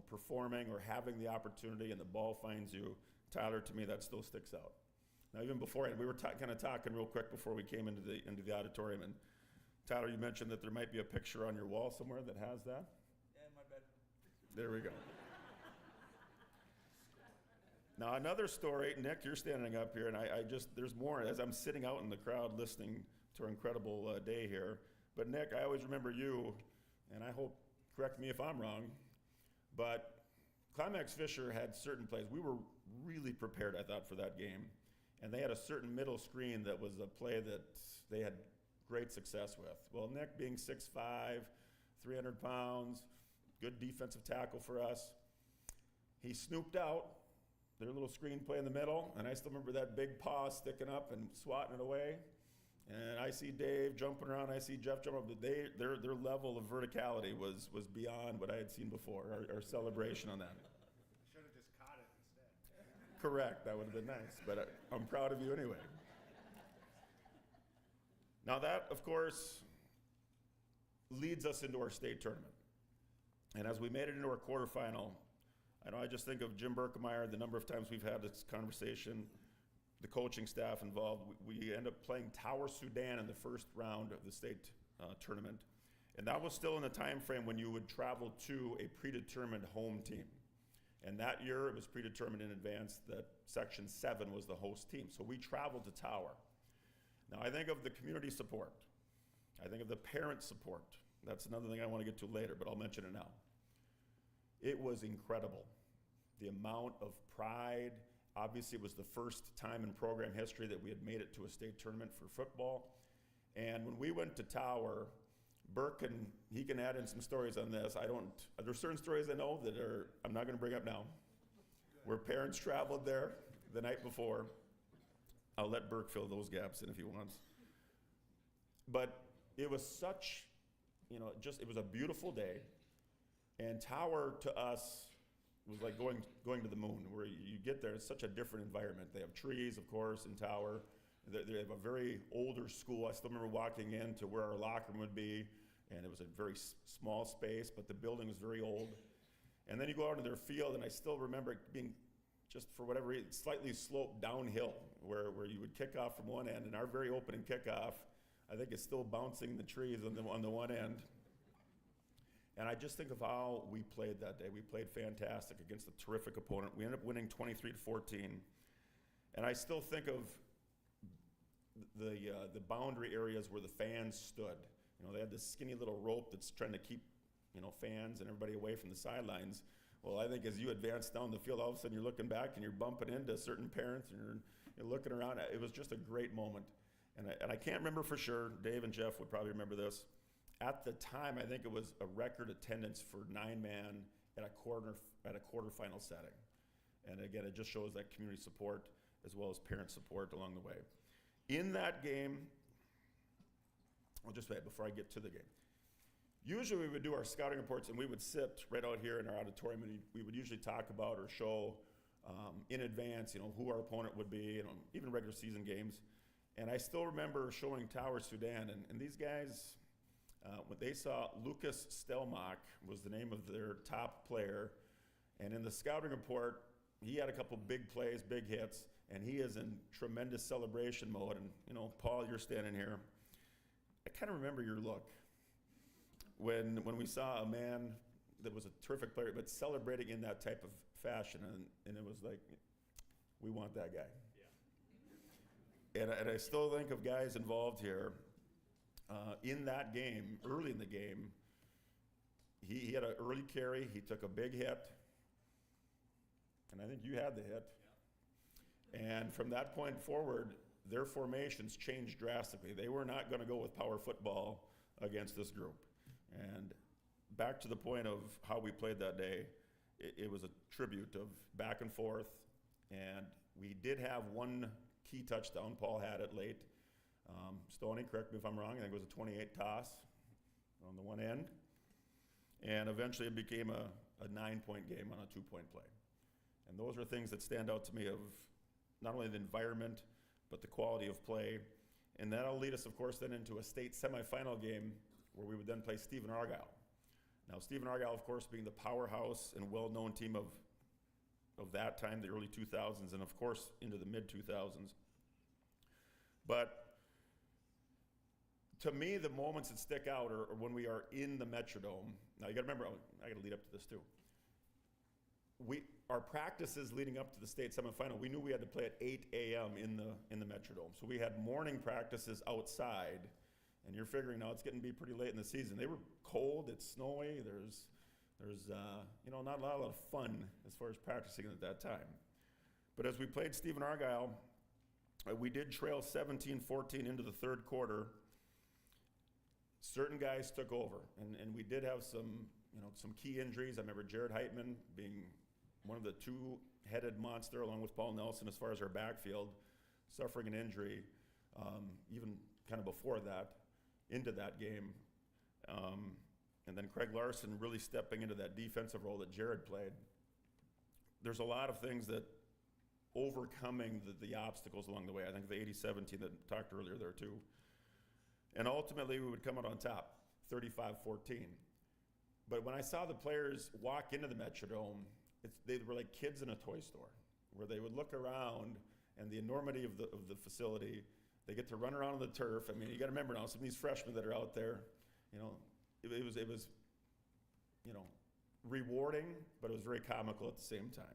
performing or having the opportunity and the ball finds you. Tyler, to me, that still sticks out. Now, even beforehand, we were kind of talking real quick before we came into the auditorium, and Tyler, you mentioned that there might be a picture on your wall somewhere that has that?
Yeah, in my bedroom.
There we go. Now, another story, Nick, you're standing up here, and there's more as I'm sitting out in the crowd listening to our incredible day here. But Nick, I always remember you, and I hope, correct me if I'm wrong, but Climax Fisher had certain plays. We were really prepared, I thought, for that game. And they had a certain middle screen that was a play that they had great success with. Well, Nick being 6'5", 300 pounds, good defensive tackle for us, he snooped out, their little screenplay in the middle, and I still remember that big paw sticking up and swatting it away. And I see Dave jumping around, I see Jeff jumping up, but their level of verticality was beyond what I had seen before, our celebration on that.
Should have just caught it instead.
Correct, that would have been nice, but I'm proud of you anyway. Now that, of course, leads us into our state tournament. And as we made it into our quarterfinal, I just think of Jim Berkemeyer, the number of times we've had this conversation, the coaching staff involved. We end up playing Tower Sudan in the first round of the state tournament. And that was still in the time frame when you would travel to a predetermined home team. And that year it was predetermined in advance that Section 7 was the host team. So we traveled to Tower. Now I think of the community support. I think of the parent support. That's another thing I want to get to later, but I'll mention it now. It was incredible. The amount of pride. Obviously, it was the first time in program history that we had made it to a state tournament for football. And when we went to Tower, Burke he can add in some stories on this. There's certain stories I know that I'm not going to bring up now, where parents traveled there the night before. I'll let Burke fill those gaps in if he wants. But it was such, it was a beautiful day. And Tower to us was like going to the moon, where you get there, it's such a different environment. They have trees, of course, in Tower. They have a very older school. I still remember walking in to where our locker room would be, and it was a very small space, but the building was very old. And then you go out into their field, and I still remember it being, just for whatever reason, slightly sloped downhill, where you would kick off from one end, and our very opening kickoff, I think it's still bouncing in the trees on the one end. And I just think of how we played that day. We played fantastic against a terrific opponent. We ended up winning 23-14. And I still think of the boundary areas where the fans stood. They had this skinny little rope that's trying to keep, fans and everybody away from the sidelines. Well, I think as you advance down the field, all of a sudden you're looking back and you're bumping into certain parents and you're looking around. It was just a great moment. And I can't remember for sure. Dave and Jeff would probably remember this. At the time, I think it was a record attendance for 9-man at a quarterfinal setting. And again, it just shows that community support as well as parent support along the way. In that game, I'll just wait before I get to the game. Usually we would do our scouting reports and we would sit right out here in our auditorium and we would usually talk about or show in advance, who our opponent would be, even regular season games. And I still remember showing Tower Sudan, and these guys, when they saw Lucas Stelmach was the name of their top player, and in the scouting report, he had a couple big plays, big hits, and he is in tremendous celebration mode. And Paul, you're standing here. I kind of remember your look when we saw a man that was a terrific player, but celebrating in that type of fashion, and it was like, we want that guy. Yeah. And I still think of guys involved here. In that game, early in the game, he had an early carry. He took a big hit, and I think you had the hit. Yeah. And from that point forward, their formations changed drastically. They were not going to go with power football against this group. And back to the point of how we played that day, it was a tribute of back and forth, and we did have one key touchdown. Paul had it late. Stoney, correct me if I'm wrong, I think it was a 28 toss on the one end. And eventually it became a 9-point game on a 2-point play. And those are things that stand out to me of not only the environment, but the quality of play. And that'll lead us, of course, then into a state semifinal game where we would then play Stephen Argyle. Now, Stephen Argyle, of course, being the powerhouse and well-known team of that time, the early 2000s, and of course into the mid-2000s. But to me, the moments that stick out are when we are in the Metrodome. Now, you got to remember, I got to lead up to this too. Our practices leading up to the state semifinal, we knew we had to play at 8 a.m. in the Metrodome. So we had morning practices outside, and you're figuring now it's getting to be pretty late in the season. They were cold, it's snowy, there's not a lot of fun as far as practicing at that time. But as we played Stephen Argyle, we did trail 17-14 into the third quarter, certain guys took over, and we did have some, some key injuries. I remember Jared Heitman being one of the two-headed monster, along with Paul Nelson, as far as our backfield, suffering an injury, even kind of before that, into that game. And then Craig Larson really stepping into that defensive role that Jared played. There's a lot of things that overcoming the obstacles along the way. I think the 87 team that talked earlier there too. And ultimately we would come out on top, 35-14. But when I saw the players walk into the Metrodome, they were like kids in a toy store, where they would look around and the enormity of the facility. They get to run around on the turf. I mean, you got to remember now, some of these freshmen that are out there, it was rewarding, but it was very comical at the same time.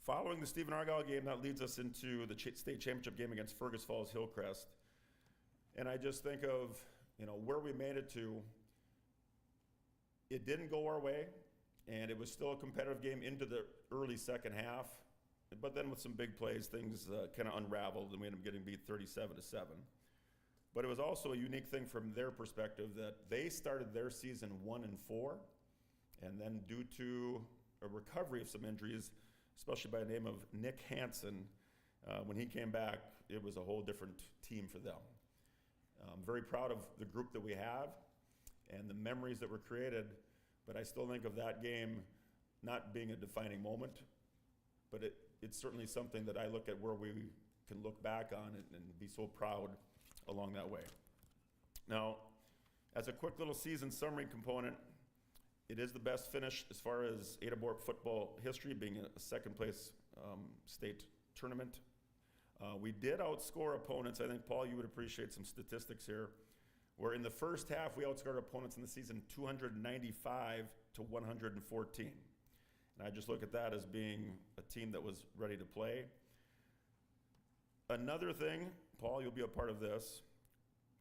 Following the Stephen Argyle game, that leads us into the state championship game against Fergus Falls Hillcrest. And I just think of, where we made it to. It didn't go our way, and it was still a competitive game into the early second half. But then with some big plays, things kind of unraveled, and we ended up getting beat 37-7. But it was also a unique thing from their perspective that they started their season 1-4, and then due to a recovery of some injuries, especially by the name of Nick Hansen, when he came back, it was a whole different team for them. I'm very proud of the group that we have and the memories that were created, but I still think of that game not being a defining moment, but it's certainly something that I look at where we can look back on and be so proud along that way. Now, as a quick little season summary component, it is the best finish as far as Ada-Borup football history, being a second place state tournament. We did outscore opponents. I think, Paul, you would appreciate some statistics here, where in the first half we outscored opponents in the season 295-114. And I just look at that as being a team that was ready to play. Another thing, Paul, you'll be a part of this,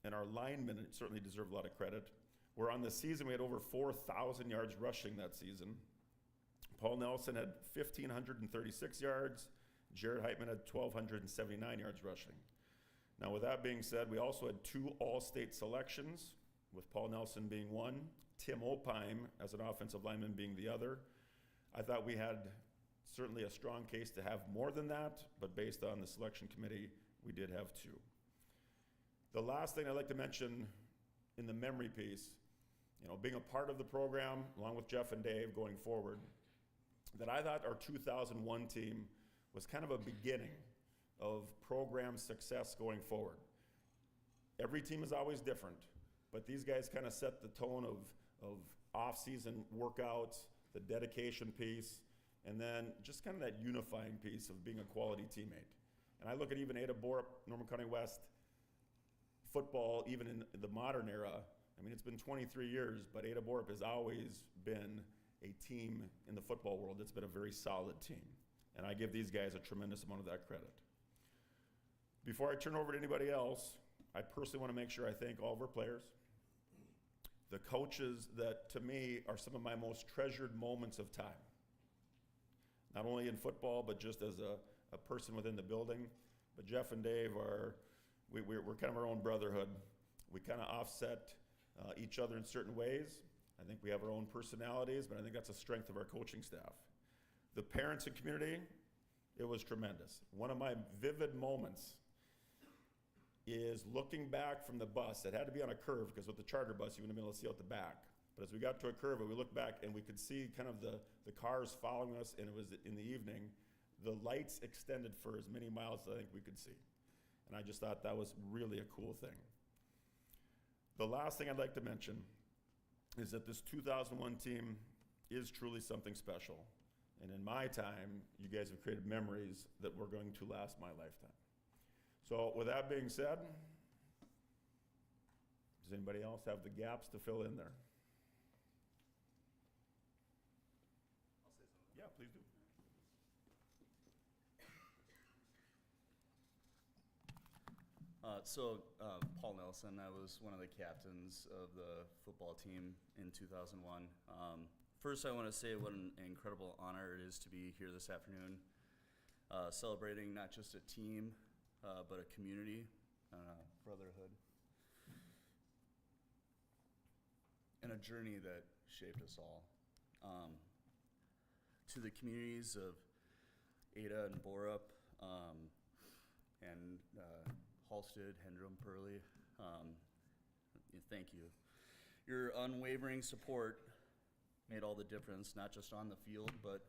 and our linemen certainly deserve a lot of credit. Where on the season we had over 4,000 yards rushing that season. Paul Nelson had 1,536 yards. Jared Heitman had 1,279 yards rushing. Now, with that being said, we also had 2 all-state selections, with Paul Nelson being one, Tim Opheim as an offensive lineman being the other. I thought we had certainly a strong case to have more than that, but based on the selection committee, we did have 2. The last thing I'd like to mention in the memory piece, being a part of the program, along with Jeff and Dave going forward, that I thought our 2001 team was kind of a beginning of program success going forward. Every team is always different, but these guys kind of set the tone of off-season workouts, the dedication piece, and then just kind of that unifying piece of being a quality teammate. And I look at even Ada-Borup, Norman County West football, even in the modern era. I mean, it's been 23 years, but Ada-Borup has always been a team in the football world that's been a very solid team. And I give these guys a tremendous amount of that credit. Before I turn over to anybody else, I personally want to make sure I thank all of our players, the coaches that, to me, are some of my most treasured moments of time. Not only in football, but just as a person within the building. But Jeff and Dave we're kind of our own brotherhood. We kind of offset each other in certain ways. I think we have our own personalities, but I think that's a strength of our coaching staff. The parents and community, it was tremendous. One of my vivid moments is looking back from the bus. It had to be on a curve, because with the charter bus, you wouldn't have been able to see out the back. But as we got to a curve, and we looked back, and we could see kind of the cars following us, and it was in the evening. The lights extended for as many miles as I think we could see. And I just thought that was really a cool thing. The last thing I'd like to mention is that this 2001 team is truly something special. And in my time, you guys have created memories that were going to last my lifetime. So with that being said, does anybody else have the gaps to fill in there? I'll say something. Yeah, please do.
Paul Nelson, I was one of the captains of the football team in 2001. First, I want to say what an incredible honor it is to be here this afternoon, celebrating not just a team, but a community, brotherhood. and a journey that shaped us all. To the communities of Ada and Borup, and Halsted, Hendrum, Pearly, thank you. Your unwavering support made all the difference, not just on the field, but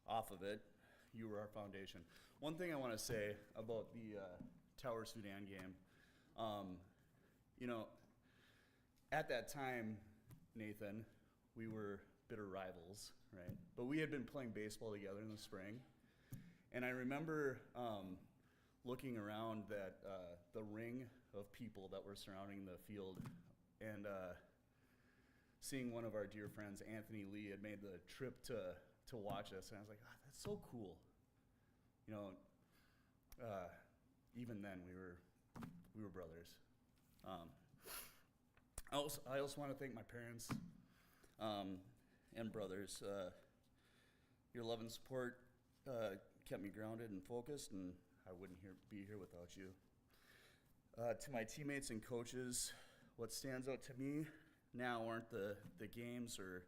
off of it. You were our foundation. One thing I want to say about the Tower Sudan game, you know, at that time, Nathan, we were bitter rivals, right? But we had been playing baseball together in the spring. And I remember looking around that the ring of people that were surrounding the field and seeing one of our dear friends, Anthony Lee, had made the trip to watch us. And I was like, ah, that's so cool. You know, even then we were brothers. I also want to thank my parents and brothers. Your love and support kept me grounded and focused, and I wouldn't be here without you. To my teammates and coaches, what stands out to me now aren't the games or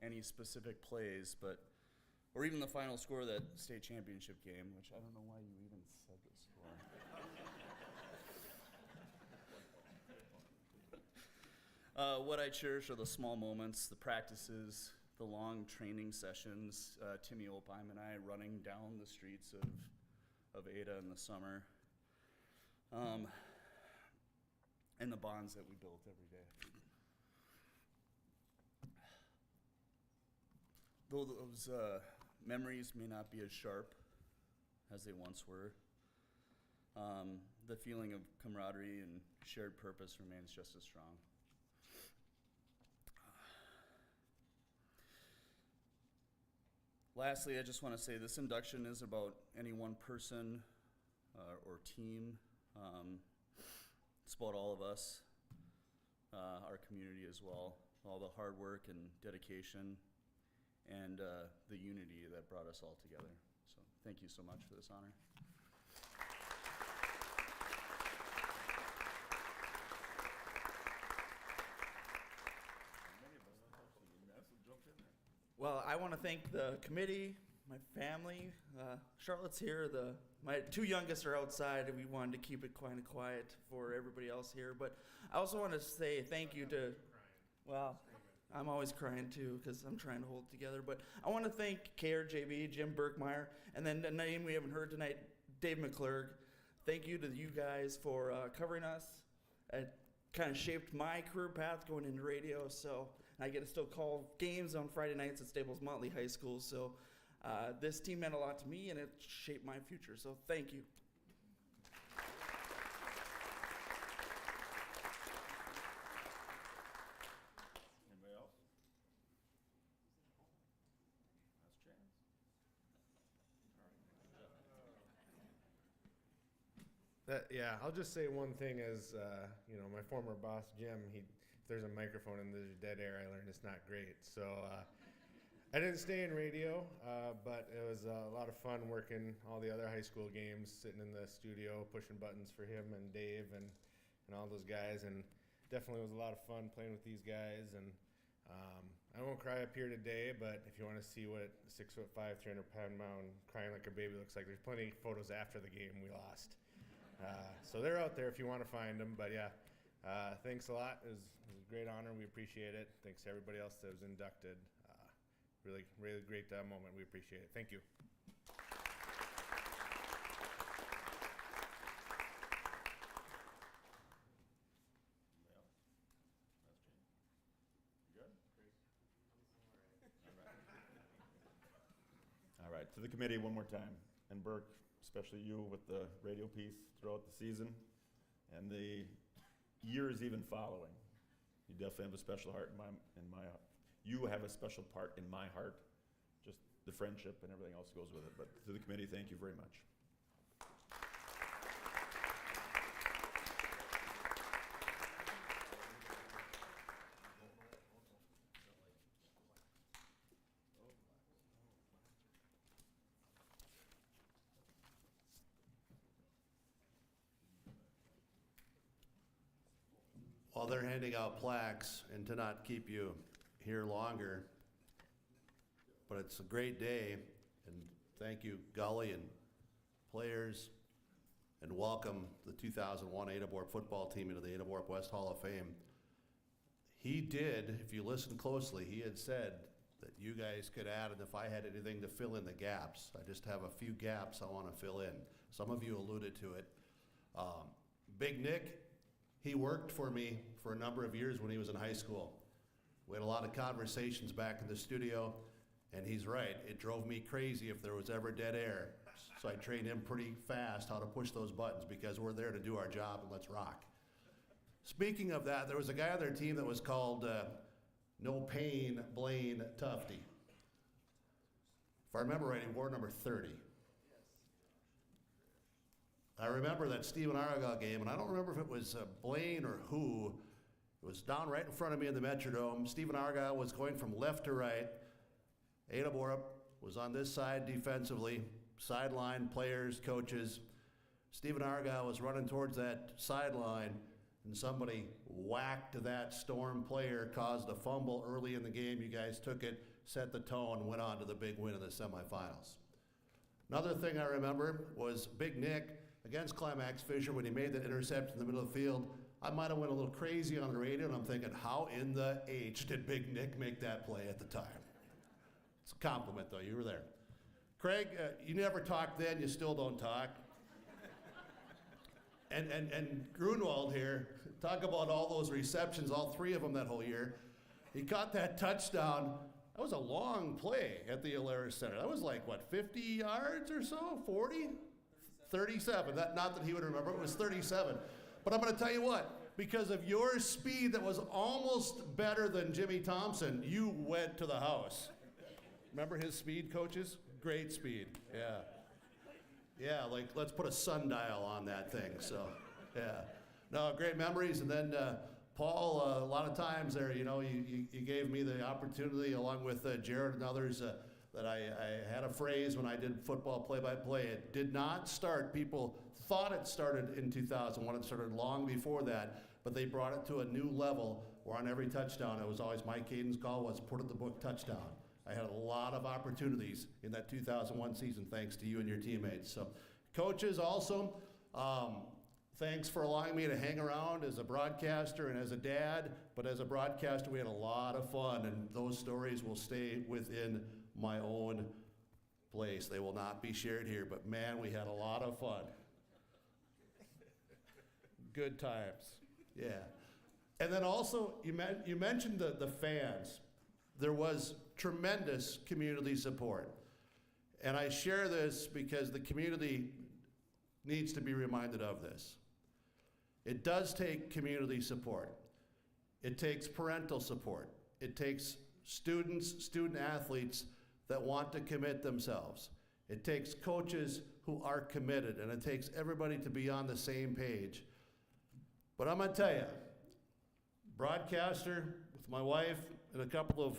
any specific plays, or even the final score of that state championship game, which I don't know why you even said the score. What I cherish are the small moments, the practices, the long training sessions, Timmy Opheim and I running down the streets of Ada in the summer, and the bonds that we built every day. Though those memories may not be as sharp as they once were, the feeling of camaraderie and shared purpose remains just as strong. Lastly, I just want to say this induction is about any one person or team. It's about all of us, our community as well, all the hard work and dedication and the unity that brought us all together. So thank you so much for this honor.
Well, I want to thank the committee, my family. Charlotte's here. My two youngest are outside, and we wanted to keep it kind of quiet for everybody else here. But I also want to say thank you to. Well, I'm always crying too because I'm trying to hold it together. But I want to thank KR, JB, Jim Burkmeyer, and then the name we haven't heard tonight, Dave McClurg. Thank you to you guys for covering us. It kind of shaped my career path going into radio. So. I get to still call games on Friday nights at Staples Motley High School. So this team meant a lot to me, and it shaped my future. So thank you.
Anybody else? Last chance.
Yeah, I'll just say one thing as, my former boss, Jim, if there's a microphone and there's dead air, I learned it's not great. So I didn't stay in radio, but it was a lot of fun working all the other high school games, sitting in the studio, pushing buttons for him and Dave and all those guys. And definitely was a lot of fun playing with these guys. And I won't cry up here today, but if you want to see what 6'5", 300-pound mountain crying like a baby looks like, there's plenty of photos after the game we lost. So they're out there if you want to find them. But yeah, thanks a lot. It was a great honor. We appreciate it. Thanks to everybody else that was inducted. Really, really great moment. We appreciate it. Thank you.
All right, to the committee one more time. And Burke, especially you with the radio piece throughout the season and the years even following. You definitely have a special heart you have a special part in my heart, just the friendship and everything else goes with it. But to the committee, thank you very much.
while they're handing out plaques, and to not keep you here longer, but it's a great day, and thank you, Gully and players, and welcome the 2001 Ada-Borup football team into the Ada-Borup-West Hall of Fame. He did, if you listen closely, he had said that you guys could add, and if I had anything to fill in the gaps. I just have a few gaps I want to fill in. Some of you alluded to it. Big Nick, he worked for me for a number of years when he was in high school. We had a lot of conversations back in the studio, and he's right. It drove me crazy if there was ever dead air. So I trained him pretty fast how to push those buttons because we're there to do our job and let's rock. Speaking of that, there was a guy on their team that was called No Pain Blaine Tufty. If I remember right, he wore number 30. I remember that Stephen Argyle game, and I don't remember if it was Blaine or who. It was down right in front of me in the Metrodome. Stephen Argyle was going from left to right. Ada-Borup was on this side defensively, sideline, players, coaches. Stephen Argyle was running towards that sideline, and somebody whacked that Storm player, caused a fumble early in the game. You guys took it, set the tone, and went on to the big win in the semifinals. Another thing I remember was Big Nick against Climax Fisher when he made that interception in the middle of the field. I might have went a little crazy on the radio, and I'm thinking, how in the H did Big Nick make that play at the time? It's a compliment, though. You were there. Craig, you never talked then. You still don't talk. And Grunwald here, talk about all those receptions, all three of them that whole year. He caught that touchdown. That was a long play at the Alaris Center. That was like, what, 50 yards or so? 40? 37. Not that he would remember. It was 37. But I'm going to tell you what. Because of your speed that was almost better than Jimmy Thompson, you went to the house. Remember his speed, coaches? Great speed. Yeah. Yeah, like let's put a sundial on that thing. So, yeah. No, great memories. And then Paul, a lot of times there, you gave me the opportunity along with Jared and others that I had a phrase when I did football play-by-play. It did not start. People thought it started in 2001. It started long before that, but they brought it to a new level where on every touchdown, it was always my cadence call was put in the book touchdown. I had a lot of opportunities in that 2001 season thanks to you and your teammates. So, coaches also, thanks for allowing me to hang around as a broadcaster and as a dad, but as a broadcaster, we had a lot of fun, and those stories will stay within my own place. They will not be shared here, but man, we had a lot of fun. Good times, yeah. And then also, you mentioned the fans. There was tremendous community support. And I share this because the community needs to be reminded of this. It does take community support. It takes parental support. It takes students, student athletes that want to commit themselves. It takes coaches who are committed, and it takes everybody to be on the same page. But I'm gonna tell you, broadcaster with my wife and a couple of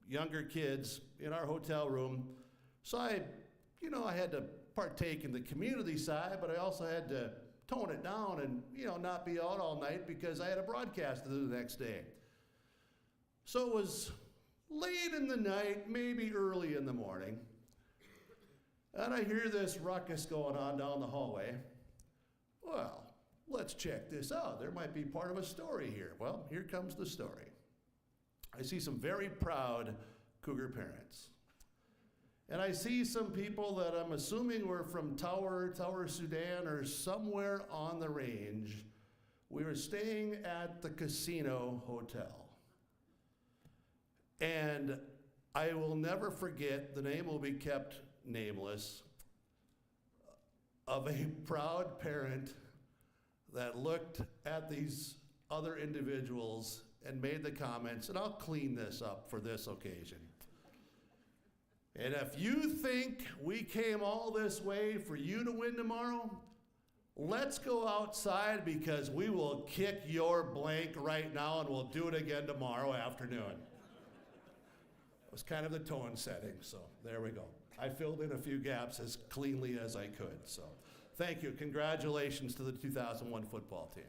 younger kids in our hotel room. So I had to partake in the community side, but I also had to tone it down and, not be out all night because I had a broadcast to do the next day. So it was late in the night, maybe early in the morning, and I hear this ruckus going on down the hallway. Well, let's check this out. There might be part of a story here. Well, here comes the story. I see some very proud Cougar parents. And I see some people that I'm assuming were from Tower, Sudan, or somewhere on the range. We were staying at the Casino Hotel. And I will never forget, the name will be kept nameless, of a proud parent that looked at these other individuals and made the comments, and I'll clean this up for this occasion. And if you think we came all this way for you to win tomorrow, let's go outside because we will kick your blank right now and we'll do it again tomorrow afternoon. It was kind of the tone setting, so there we go. I filled in a few gaps as cleanly as I could, so thank you. Congratulations to the 2001 football team.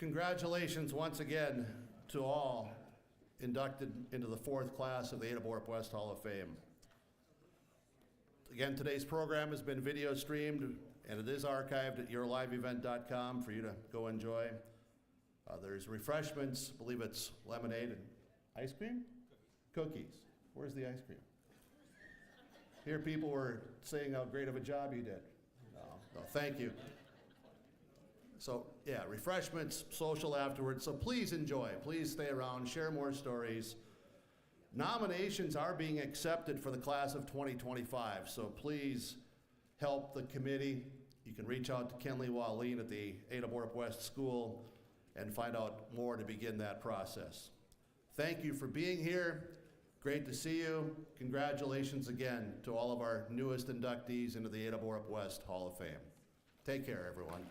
Congratulations once again to all inducted into the 4th class of the Ada-Borup-West Hall of Fame. Again, today's program has been video streamed, and it is archived at yourliveevent.com for you to go enjoy. There's refreshments, I believe it's lemonade and ice cream? Cookies. Where's the ice cream? Here people were saying how great of a job you did. No, thank you. So, yeah, refreshments, social afterwards, so please enjoy. Please stay around, share more stories. Nominations are being accepted for the class of 2025, so please help the committee. You can reach out to Kenley Wallin at the Ada-Borup-West School and find out more to begin that process. Thank you for being here. Great to see you. Congratulations again to all of our newest inductees into the Ada-Borup-West Hall of Fame. Take care, everyone.